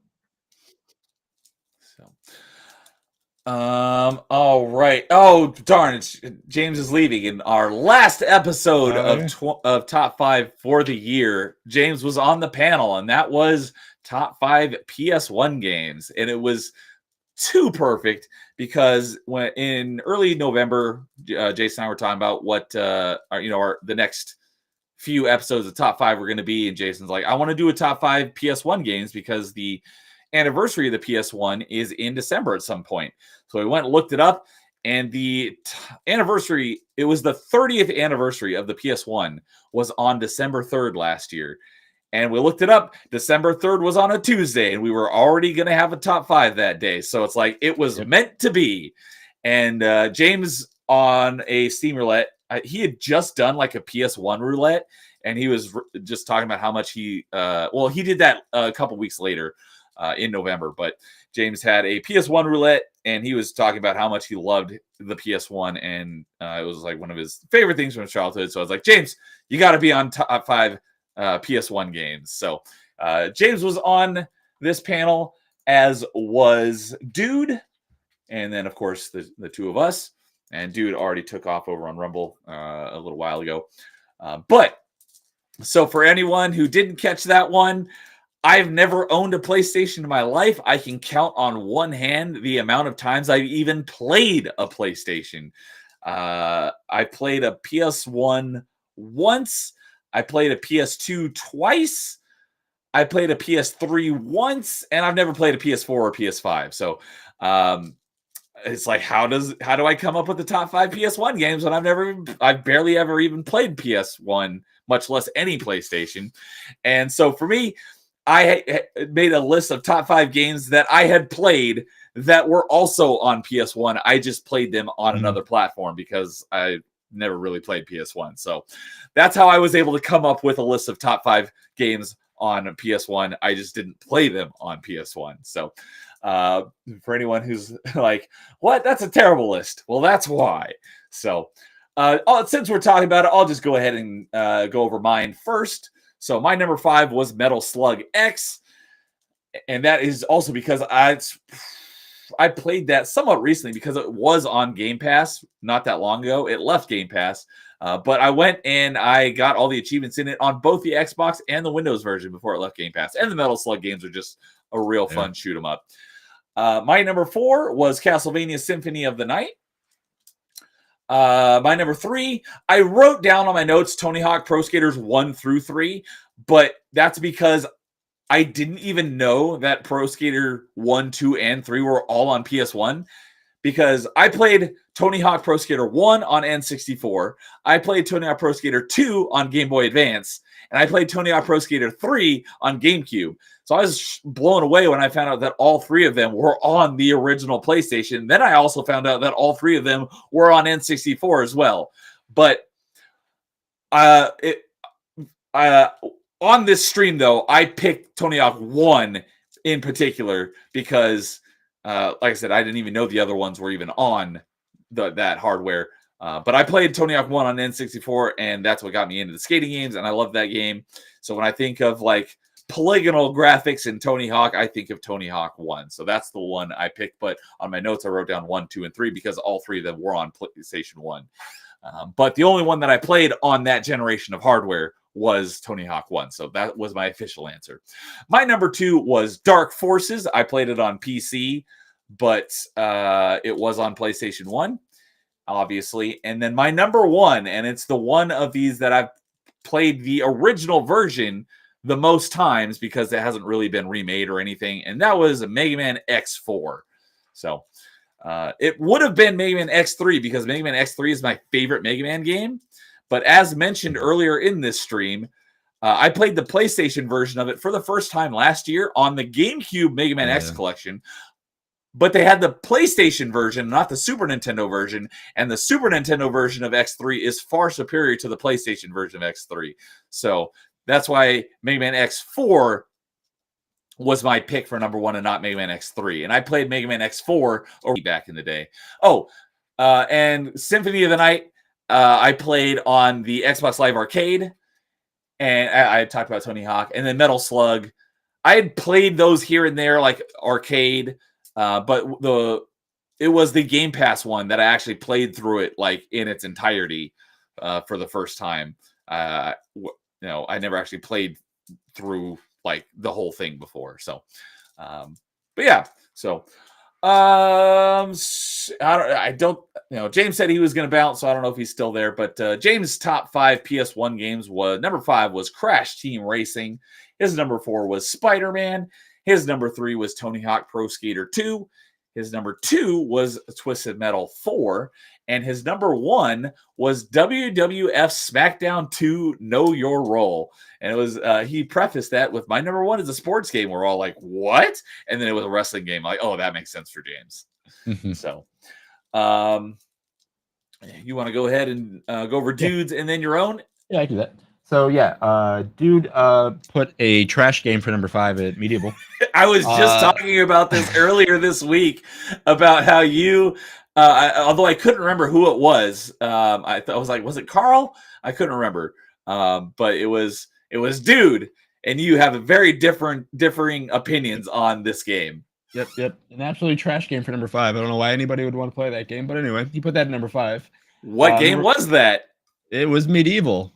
So, all right. Oh, darn! James is leaving. In our last episode of Top 5 for the year, James was on the panel, and that was Top 5 PS1 games, and it was too perfect because when in early November, Jason and I were talking about what the next few episodes of Top 5 were going to be, and Jason's like, I want to do a Top 5 PS1 games because the anniversary of the PS1 is in December at some point. So we went and looked it up, and the anniversary, it was the 30th anniversary of the PS1 was on December 3rd last year. And we looked it up. December 3rd was on a Tuesday, and we were already going to have a top 5 that day. So it's like it was meant to be. And James on a Steam roulette, he had just done like a PS1 roulette, and he was just talking about how much he did that a couple weeks later in November. But James had a PS1 roulette, and he was talking about how much he loved the PS1, and it was like one of his favorite things from his childhood. So I was like, James, you got to be on top 5 PS1 games. So James was on this panel, as was Dude, and then of course the two of us. And Dude already took off over on Rumble a little while ago. But so for anyone who didn't catch that one, I've never owned a PlayStation in my life. I can count on one hand the amount of times I've even played a PlayStation. I played a PS1 once. I played a PS2 twice. I played a PS3 once, and I've never played a PS4 or PS5. So it's like, how do I come up with the top 5 PS1 games when I've barely ever even played PS1, much less any PlayStation. And so for me, I made a list of top 5 games that I had played that were also on PS1. I just played them on another platform because I never really played PS1. So that's how I was able to come up with a list of top 5 games on PS1. I just didn't play them on PS1. So for anyone who's like, what? That's a terrible list. Well, that's why. So since we're talking about it, I'll just go ahead and go over mine first. So my number 5 was Metal Slug X. And that is also because I played that somewhat recently because it was on Game Pass not that long ago. It left Game Pass. But I went and I got all the achievements in it on both the Xbox and the Windows version before it left Game Pass. And the Metal Slug games are just a real fun shoot 'em up. My number 4 was Castlevania Symphony of the Night. My number 3, I wrote down on my notes Tony Hawk Pro Skaters 1 through 3, but that's because I didn't even know that Pro Skater 1, 2, and 3 were all on PS1 because I played Tony Hawk Pro Skater 1 on N64. I played Tony Hawk Pro Skater 2 on Game Boy Advance, and I played Tony Hawk Pro Skater 3 on GameCube. So I was blown away when I found out that all 3 of them were on the original PlayStation. Then I also found out that all 3 of them were on N64 as well. But on this stream, though, I picked Tony Hawk 1 in particular because, like I said, I didn't even know the other ones were even on that hardware. But I played Tony Hawk 1 on N64, and that's what got me into the skating games, and I love that game. So when I think of, like, polygonal graphics in Tony Hawk, I think of Tony Hawk 1. So that's the one I picked. But on my notes, I wrote down 1, 2, and 3 because all 3 of them were on PlayStation 1. But the only one that I played on that generation of hardware was Tony Hawk 1. So that was my official answer. My number 2 was Dark Forces. I played it on PC, but it was on PlayStation 1, obviously. And then my number 1, and it's the one of these that I've played the original version the most times because it hasn't really been remade or anything, and that was Mega Man X4. So it would have been Mega Man X3 because Mega Man X3 is my favorite Mega Man game. But as mentioned earlier in this stream, I played the PlayStation version of it for the first time last year on the GameCube Mega Man X collection. But they had the PlayStation version, not the Super Nintendo version. And the Super Nintendo version of X3 is far superior to the PlayStation version of X3. So that's why Mega Man X4 was my pick for number 1 and not Mega Man X3. And I played Mega Man X4 back in the day. And Symphony of the Night, I played on the Xbox Live Arcade. And I talked about Tony Hawk. And then Metal Slug. I had played those here and there, like arcade. But it was the Game Pass one that I actually played through it like in its entirety for the first time. I never actually played through like the whole thing before. So, but yeah. So, James said he was going to bounce, so I don't know if he's still there. But James' top 5 PS1 games was number 5 was Crash Team Racing. His number 4 was Spider-Man. His number 3 was Tony Hawk Pro Skater 2. His number 2 was Twisted Metal 4. And his number 1 was WWF SmackDown 2 Know Your Role. And it was, he prefaced that with, my number 1 is a sports game. We're all like, what? And then it was a wrestling game. Like, oh, that makes sense for James. So, you want to go ahead and go over dudes and then your own? Yeah, I can do that. So yeah, dude put a trash game for number 5 at Medieval. I was just talking about this earlier this week about how you, although I couldn't remember who it was, I was like, was it Carl? I couldn't remember, but it was dude, and you have a very differing opinions on this game. Yep. An absolutely trash game for number 5. I don't know why anybody would want to play that game, but anyway, he put that at number 5. What game was that? It was Medieval.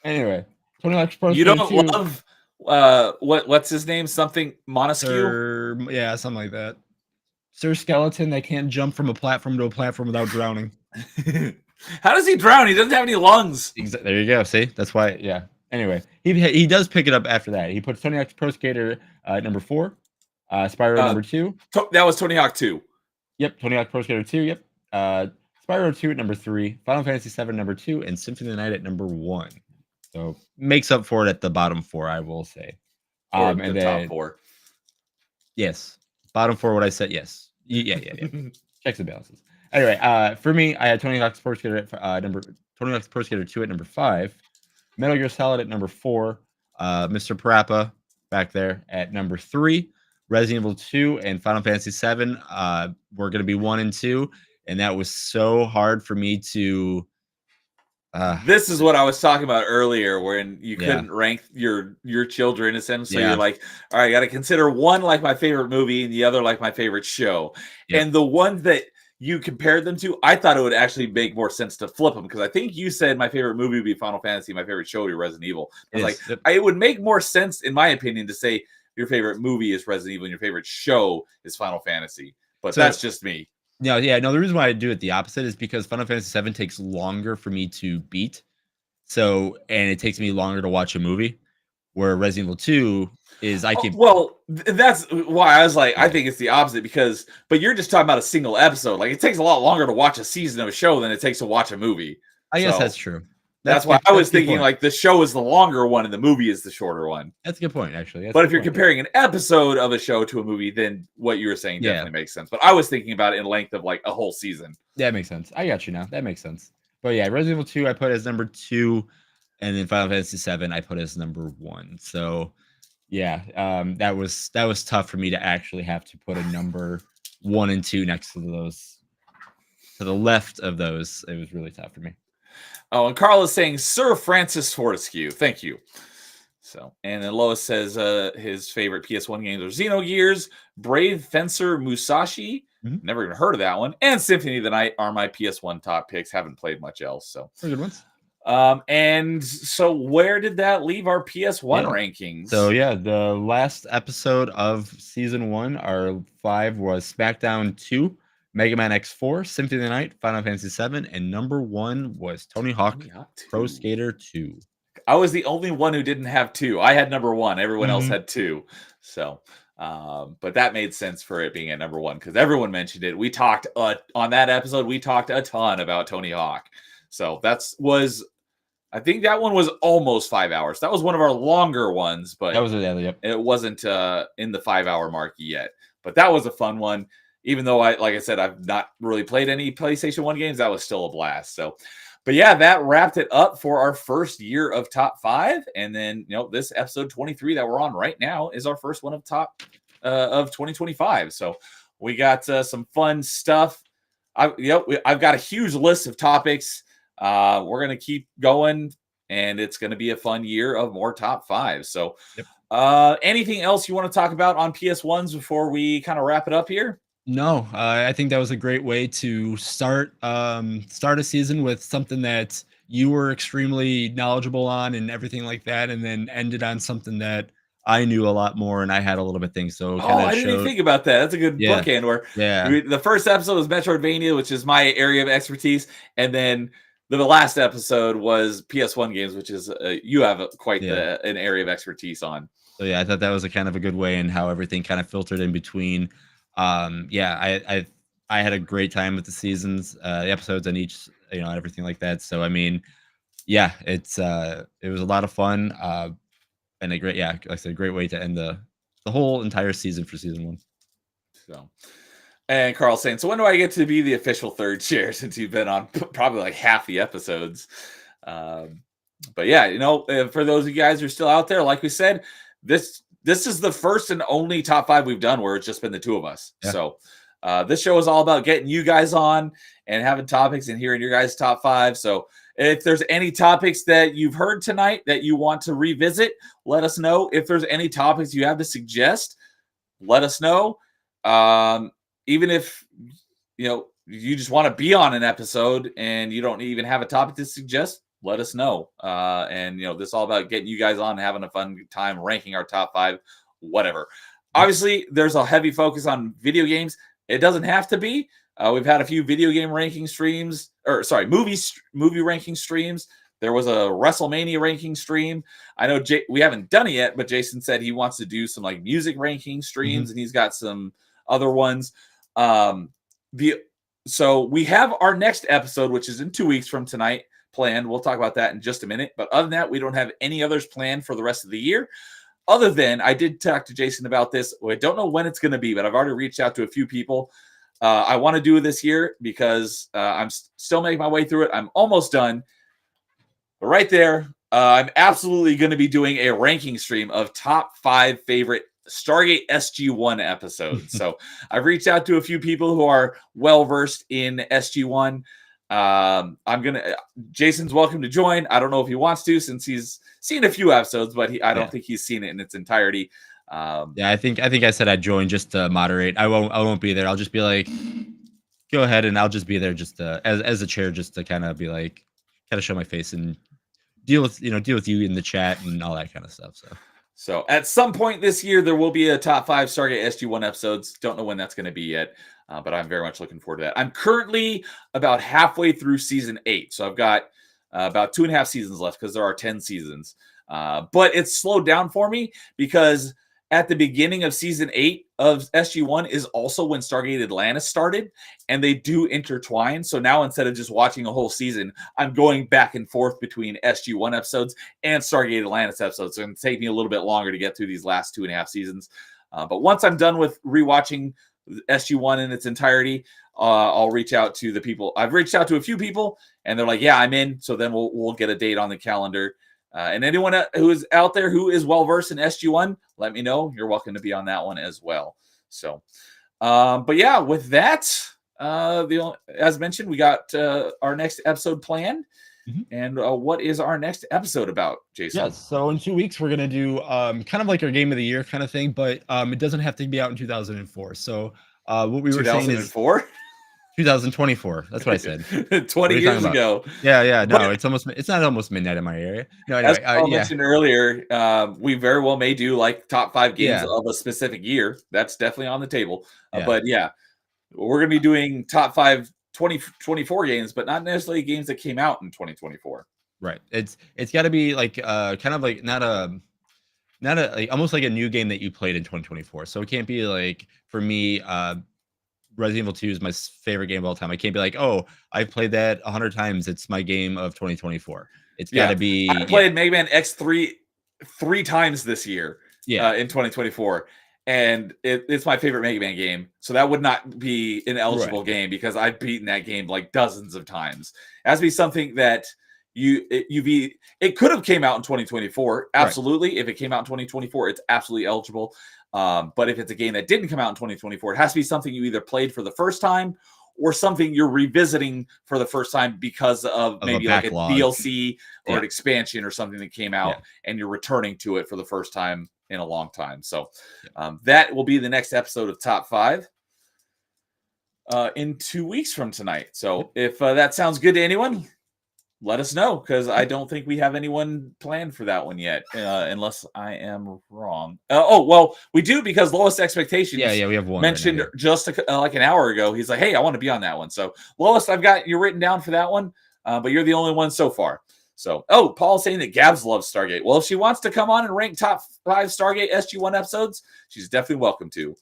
Anyway, Tony Hawk's Pro You don't 2. love what's his name? Something Montesquieu? Yeah, something like that. Sir Skeleton that can't jump from a platform to a platform without drowning. How does he drown? He doesn't have any lungs. There you go. See, that's why. Yeah. Anyway, he does pick it up after that. He puts Tony Hawk's Pro Skater at number 4, Spyro number 2. That was Tony Hawk 2. Yep, Tony Hawk Pro Skater 2. Yep. Spyro 2 at number 3, Final Fantasy 7 number 2, and Symphony of the Night at number 1. So makes up for it at the bottom 4, I will say. Or And the then top 4. yes, bottom 4. What I said, yes, yeah. Checks and balances. Anyway, for me, I had Tony Hawk's Pro Skater at Tony Hawk's Pro Skater 2 at number 5, Metal Gear Solid at number 4, Mr. Parappa back there at number 3, Resident Evil 2 and Final Fantasy 7 were going to be 1 and 2, and that was so hard for me to. This is what I was talking about earlier, when you couldn't rank your children, essentially. You're like, all right, I got to consider one like my favorite movie and the other like my favorite show. Yeah. And the one that you compared them to, I thought it would actually make more sense to flip them, because I think you said my favorite movie would be Final Fantasy, my favorite show would be Resident Evil. I was it would make more sense, in my opinion, to say your favorite movie is Resident Evil and your favorite show is Final Fantasy. But that's just me. No, the reason why I do it the opposite is because Final Fantasy 7 takes longer for me to beat. So, and it takes me longer to watch a movie, where Resident Evil 2 is that's why I was like, I think it's the opposite, but you're just talking about a single episode. Like, it takes a lot longer to watch a season of a show than it takes to watch a movie. I guess that's true. That's why I was thinking like the show is the longer one and the movie is the shorter one. That's a good point, actually. But if you're comparing an episode of a show to a movie, then what you were saying definitely makes sense. But I was thinking about it in length of like a whole season. That makes sense. I got you now. That makes sense. But yeah, Resident Evil 2 I put as number 2, and then Final Fantasy 7 I put as number 1. So yeah, that was tough for me to actually have to put a number 1 and 2 next to those, to the left of those. It was really tough for me. Oh, and Carl is saying Sir Francis Fortescue. Thank you. So, and then Lois says his favorite PS1 games are Xenogears, Brave Fencer Musashi. Never even heard of that one. And Symphony of the Night are my PS1 top picks. Haven't played much else. So, pretty good ones. And so where did that leave our PS1 rankings? So yeah, the last episode of season 1, our 5 was SmackDown 2, Mega Man X4, Symphony of the Night, Final Fantasy 7, and number 1 was Tony Hawk Pro Skater 2. I was the only one who didn't have 2. I had number 1. Everyone else had 2. So, but that made sense for it being at number 1, because everyone mentioned it. We talked on that episode. We talked a ton about Tony Hawk. So I think that one was almost 5 hours. That was one of our longer ones, but that was it wasn't in the 5-hour mark yet. But that was a fun one. Even though like I said, I've not really played any PlayStation 1 games, that was still a blast. So, but yeah, that wrapped it up for our first year of top 5. And then, this episode 23 that we're on right now is our first one of top of 2025. So we got some fun stuff. I've got a huge list of topics. We're going to keep going, and it's going to be a fun year of more top 5. So anything else you want to talk about on PS1s before we kind of wrap it up here? No, I think that was a great way to start a season with something that you were extremely knowledgeable on and everything like that, and then ended on something that I knew a lot more and I had a little bit things. So I didn't even think about that. That's a good bookend. Where the first episode was Metroidvania, which is my area of expertise, and then the last episode was PS1 games, which is you have quite an area of expertise on. So yeah, I thought that was a kind of a good way, and how everything kind of filtered in between. I had a great time with the seasons, the episodes on each, everything like that. So I mean, yeah, it was a lot of fun, and a great, like I said, great way to end the whole entire season for season 1. So, and Carl's saying, so when do I get to be the official third chair, since you've been on probably like half the episodes? But yeah, for those of you guys who are still out there, like we said, this is the first and only top 5 we've done where it's just been the 2 of us. Yeah. So this show is all about getting you guys on and having topics and hearing your guys' top 5. So if there's any topics that you've heard tonight that you want to revisit, let us know. If there's any topics you have to suggest, let us know. Even if, you just want to be on an episode and you don't even have a topic to suggest, let us know. And this is all about getting you guys on and having a fun time ranking our top 5, whatever. Obviously, there's a heavy focus on video games. It doesn't have to be. We've had a few video game ranking streams, or sorry, movie ranking streams. There was a WrestleMania ranking stream. I know we haven't done it yet, but Jason said he wants to do some like music ranking streams, and he's got some other ones. So we have our next episode, which is in 2 weeks from tonight, planned. We'll talk about that in just a minute. But other than that, we don't have any others planned for the rest of the year. Other than I did talk to Jason about this. I don't know when it's going to be, but I've already reached out to a few people. I want to do it this year because I'm still making my way through it. I'm almost done. But right there, I'm absolutely going to be doing a ranking stream of top 5 favorite Stargate SG-1 episodes. So I've reached out to a few people who are well versed in SG-1. Jason's welcome to join. I don't know if he wants to since he's seen a few episodes, but I don't think he's seen it in its entirety. I think I said I'd join just to moderate. I won't be there. I'll just be like, go ahead, and I'll just be there just as a chair, just to kind of be like, kind of show my face and deal with you in the chat and all that kind of stuff. So at some point this year, there will be a top 5 Stargate SG-1 episodes. Don't know when that's going to be yet, but I'm very much looking forward to that. I'm currently about halfway through season 8. So I've got about 2.5 seasons left because there are 10 seasons. But it's slowed down for me because at the beginning of season 8 of SG-1 is also when Stargate Atlantis started, and they do intertwine. So now instead of just watching a whole season, I'm going back and forth between SG-1 episodes and Stargate Atlantis episodes. So it's going to take me a little bit longer to get through these last 2.5 seasons. But once I'm done with rewatching SG-1 in its entirety, I'll reach out to the people. I've reached out to a few people, and they're like, "Yeah, I'm in." So then we'll get a date on the calendar. And anyone who is out there who is well versed in SG-1, let me know. You're welcome to be on that one as well. So, but yeah, with that, as mentioned, we got our next episode planned. And what is our next episode about, Jason? Yes. So in 2 weeks, we're gonna do kind of like our game of the year kind of thing, but it doesn't have to be out in 2004. So what we were saying is 2024. That's what I said. 20 years ago. Yeah. No, it's not almost midnight in my area. No, anyway, as Paul mentioned earlier, we very well may do like top 5 games of a specific year. That's definitely on the table. But yeah, we're going to be doing top 5 2024 games, but not necessarily games that came out in 2024. Right. It's got to be like kind of like not a like, almost like a new game that you played in 2024. So it can't be like, for me, Resident Evil 2 is my favorite game of all time. I can't be like, oh, I've played that 100 times. It's my game of 2024. It's got to be. I played Mega Man X3 3 times this year. In 2024, and it's my favorite Mega Man game. So that would not be an eligible game because I've beaten that game like dozens of times. It has to be something that it could have came out in 2024. Absolutely, if it came out in 2024, it's absolutely eligible. But if it's a game that didn't come out in 2024, it has to be something you either played for the first time or something you're revisiting for the first time because of maybe like a DLC or an expansion or something that came out and you're returning to it for the first time in a long time. So that will be the next episode of Top 5 in 2 weeks from tonight. So if that sounds good to anyone, let us know, because I don't think we have anyone planned for that one yet, unless I am wrong. Well, we do, because Lowest Expectations. Yeah, we have one mentioned right just like an hour ago. He's like, "Hey, I want to be on that one." So, Lowest, I've got you written down for that one, but you're the only one so far. So, Paul's saying that Gabs loves Stargate. Well, if she wants to come on and rank top 5 Stargate SG-1 episodes, she's definitely welcome to.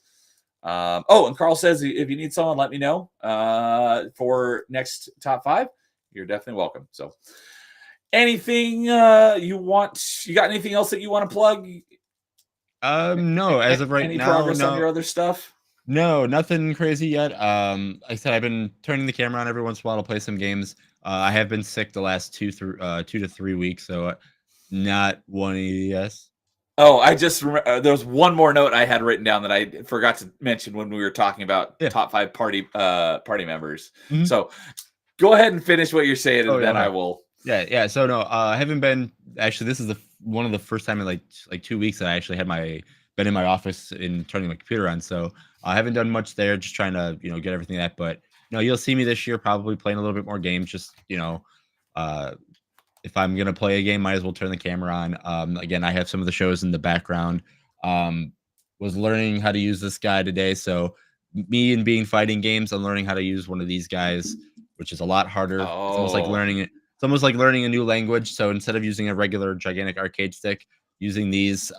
And Carl says, if you need someone, let me know for next top 5. You're definitely welcome. So anything you got anything else that you want to plug? No, as of right any now, progress on your other stuff? No, nothing crazy yet. Like I said, I've been turning the camera on every once in a while to play some games. I have been sick the last 2 to 3 weeks, so not one EDS. I just there was one more note I had written down that I forgot to mention when we were talking about top 5 party members. Mm-hmm. So go ahead and finish what you're saying, and then I will. Yeah. So no, I haven't been. Actually, this is one of the first time in like 2 weeks that I actually had been in my office and turning my computer on. So I haven't done much there. Just trying to get everything that. But you'll see me this year probably playing a little bit more games. Just if I'm gonna play a game, might as well turn the camera on. Again, I have some of the shows in the background. Was learning how to use this guy today, so me and being fighting games, I'm learning how to use one of these guys, which is a lot harder. It's almost like Oh. learning it. It's almost like learning a new language. So instead of using a regular gigantic arcade stick, using these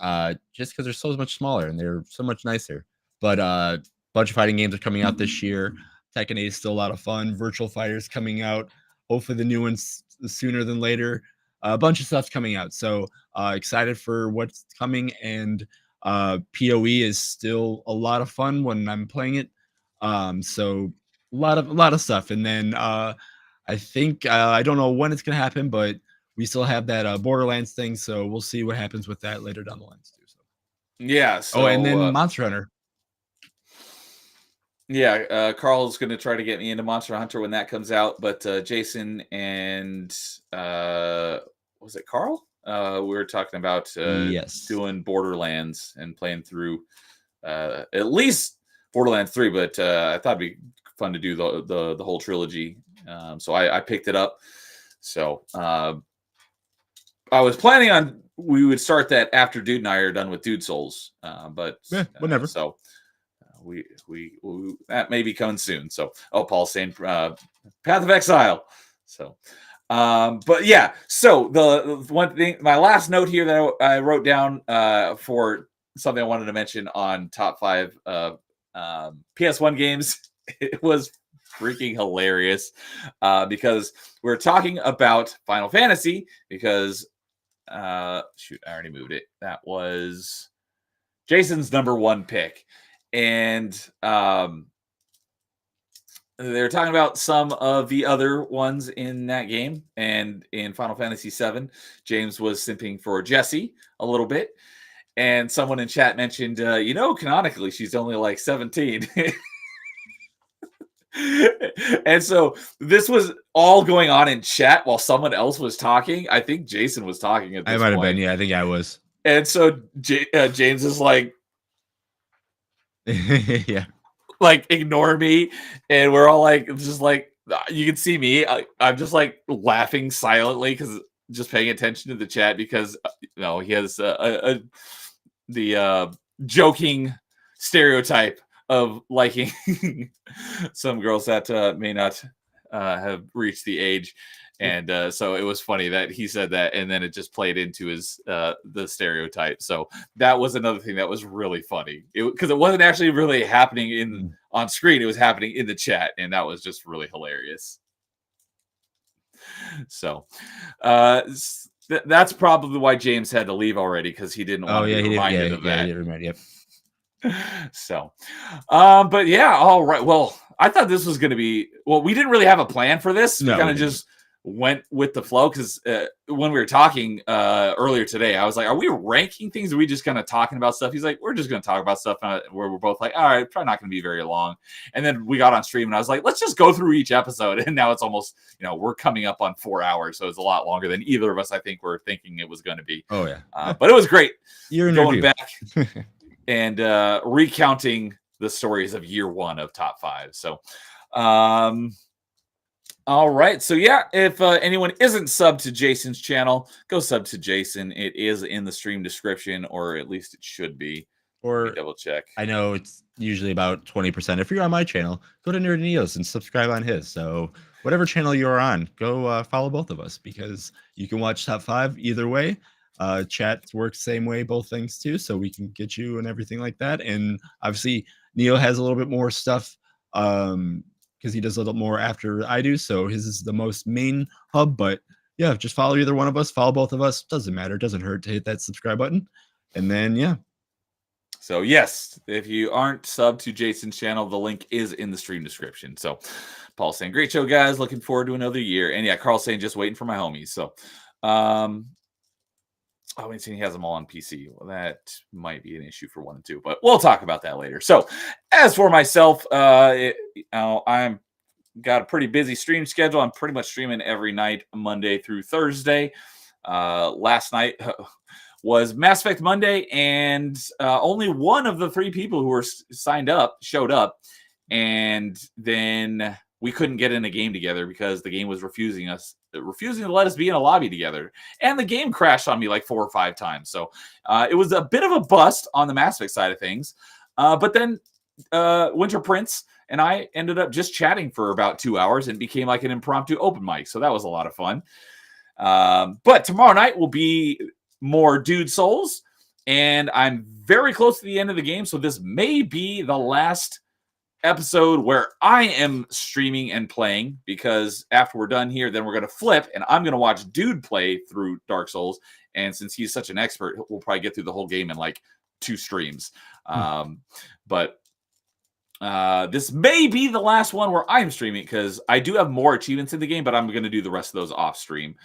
just because they're so much smaller and they're so much nicer. But bunch of fighting games are coming out this year. Tekken 8 is still a lot of fun. Virtual Fighters coming out. Hopefully the new ones sooner than later. A bunch of stuff's coming out. So excited for what's coming. And PoE is still a lot of fun when I'm playing it. So a lot of stuff. And then I think I don't know when it's gonna happen, but we still have that Borderlands thing. So we'll see what happens with that later down the line too. So. Yeah. So, Oh, and then Monster Hunter. yeah, Carl's going to try to get me into Monster Hunter when that comes out. But Jason and was it Carl? We were talking about Yes. doing Borderlands and playing through at least Borderlands 3. But I thought it'd be fun to do the whole trilogy. So I picked it up. So I was planning on we would start that after Dude and I are done with Dude Souls. But whenever. So we that may be coming soon. So Paul's saying Path of Exile. So but yeah, so the one thing, my last note here that I wrote down for something I wanted to mention on top 5 PS1 games, it was freaking hilarious because we're talking about Final Fantasy because shoot, I already moved it. That was Jason's number 1 pick. And they're talking about some of the other ones in that game. And in Final Fantasy VII, James was simping for Jessie a little bit. And someone in chat mentioned, canonically, she's only like 17. And so this was all going on in chat while someone else was talking. I think Jason was talking at this point. I might have been. Yeah, I think I was. And so James is like, yeah, like ignore me, and we're all like, just like you can see me. I'm just like laughing silently because just paying attention to the chat because he has the joking stereotype of liking some girls that may not have reached the age. And so it was funny that he said that, and then it just played into his the stereotype. So that was another thing that was really funny because it wasn't actually really happening on screen; it was happening in the chat, and that was just really hilarious. So that's probably why James had to leave already because he didn't want to be reminded of that. Yep. So, but yeah, all right. Well, I thought this was going to be. Well, we didn't really have a plan for this. No, we kind of just went with the flow because when we were talking earlier today, I was like, "Are we ranking things? Or are we just kind of talking about stuff?" He's like, "We're just going to talk about stuff where we're both like, all right, probably not going to be very long." And then we got on stream, and I was like, "Let's just go through each episode." And now it's almost, we're coming up on 4 hours, so it's a lot longer than either of us I think were thinking it was going to be. Oh yeah, but it was great. You're going back and recounting the stories of year 1 of top 5. So, all right. So yeah, if anyone isn't subbed to Jason's channel, go sub to Jason. It is in the stream description, or at least it should be. Or double check. I know it's usually about 20%. If you're on my channel, go to Nerd Neos and subscribe on his. So whatever channel you're on, go follow both of us because you can watch top 5 either way. Chat works same way, both things too, so we can get you and everything like that. And obviously Neo has a little bit more stuff because he does a little more after I do, so his is the most main hub. But yeah, just follow either one of us, follow both of us, doesn't matter, doesn't hurt to hit that subscribe button. And then yeah, so yes, if you aren't subbed to Jason's channel, the link is in the stream description. So Paul saying, great show guys, looking forward to another year. And yeah, Carl saying, just waiting for my homies. So he has them all on PC. Well, that might be an issue for 1 and 2, but we'll talk about that later. So, as for myself, I'm got a pretty busy stream schedule. I'm pretty much streaming every night, Monday through Thursday. Last night was Mass Effect Monday, and only one of the 3 people who were signed up showed up, and then we couldn't get in a game together because the game was refusing to let us be in a lobby together. And the game crashed on me like 4 or 5 times. So it was a bit of a bust on the Mass Effect side of things. But then Winter Prince and I ended up just chatting for about 2 hours and became like an impromptu open mic. So that was a lot of fun. But tomorrow night will be more Dude Souls, and I'm very close to the end of the game. So this may be the last episode where I am streaming and playing, because after we're done here, then we're going to flip and I'm going to watch Dude play through Dark Souls. And since he's such an expert, we'll probably get through the whole game in like 2 streams. But this may be the last one where I'm streaming, because I do have more achievements in the game, but I'm going to do the rest of those off stream.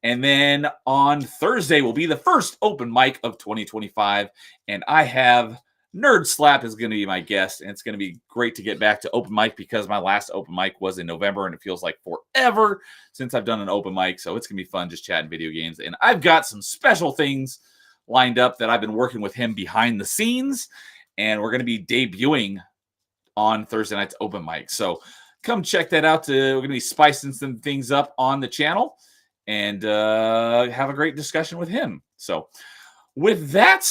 And then on Thursday will be the first open mic of 2025. And I have Nerd Slap is going to be my guest. And it's going to be great to get back to open mic, because my last open mic was in November and it feels like forever since I've done an open mic. So it's going to be fun just chatting video games. And I've got some special things lined up that I've been working with him behind the scenes. And we're going to be debuting on Thursday night's open mic. So come check that out. We're going to be spicing some things up on the channel and have a great discussion with him. So with that,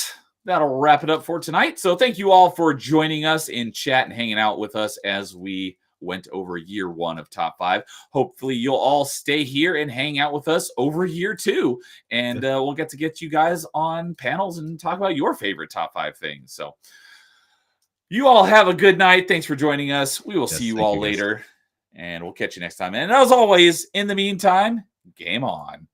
that'll wrap it up for tonight. So thank you all for joining us in chat and hanging out with us as we went over year 1 of Top 5. Hopefully you'll all stay here and hang out with us over year 2. And we'll get you guys on panels and talk about your favorite Top 5 things. So you all have a good night. Thanks for joining us. We will see you all later, and we'll catch you next time. And as always, in the meantime, game on.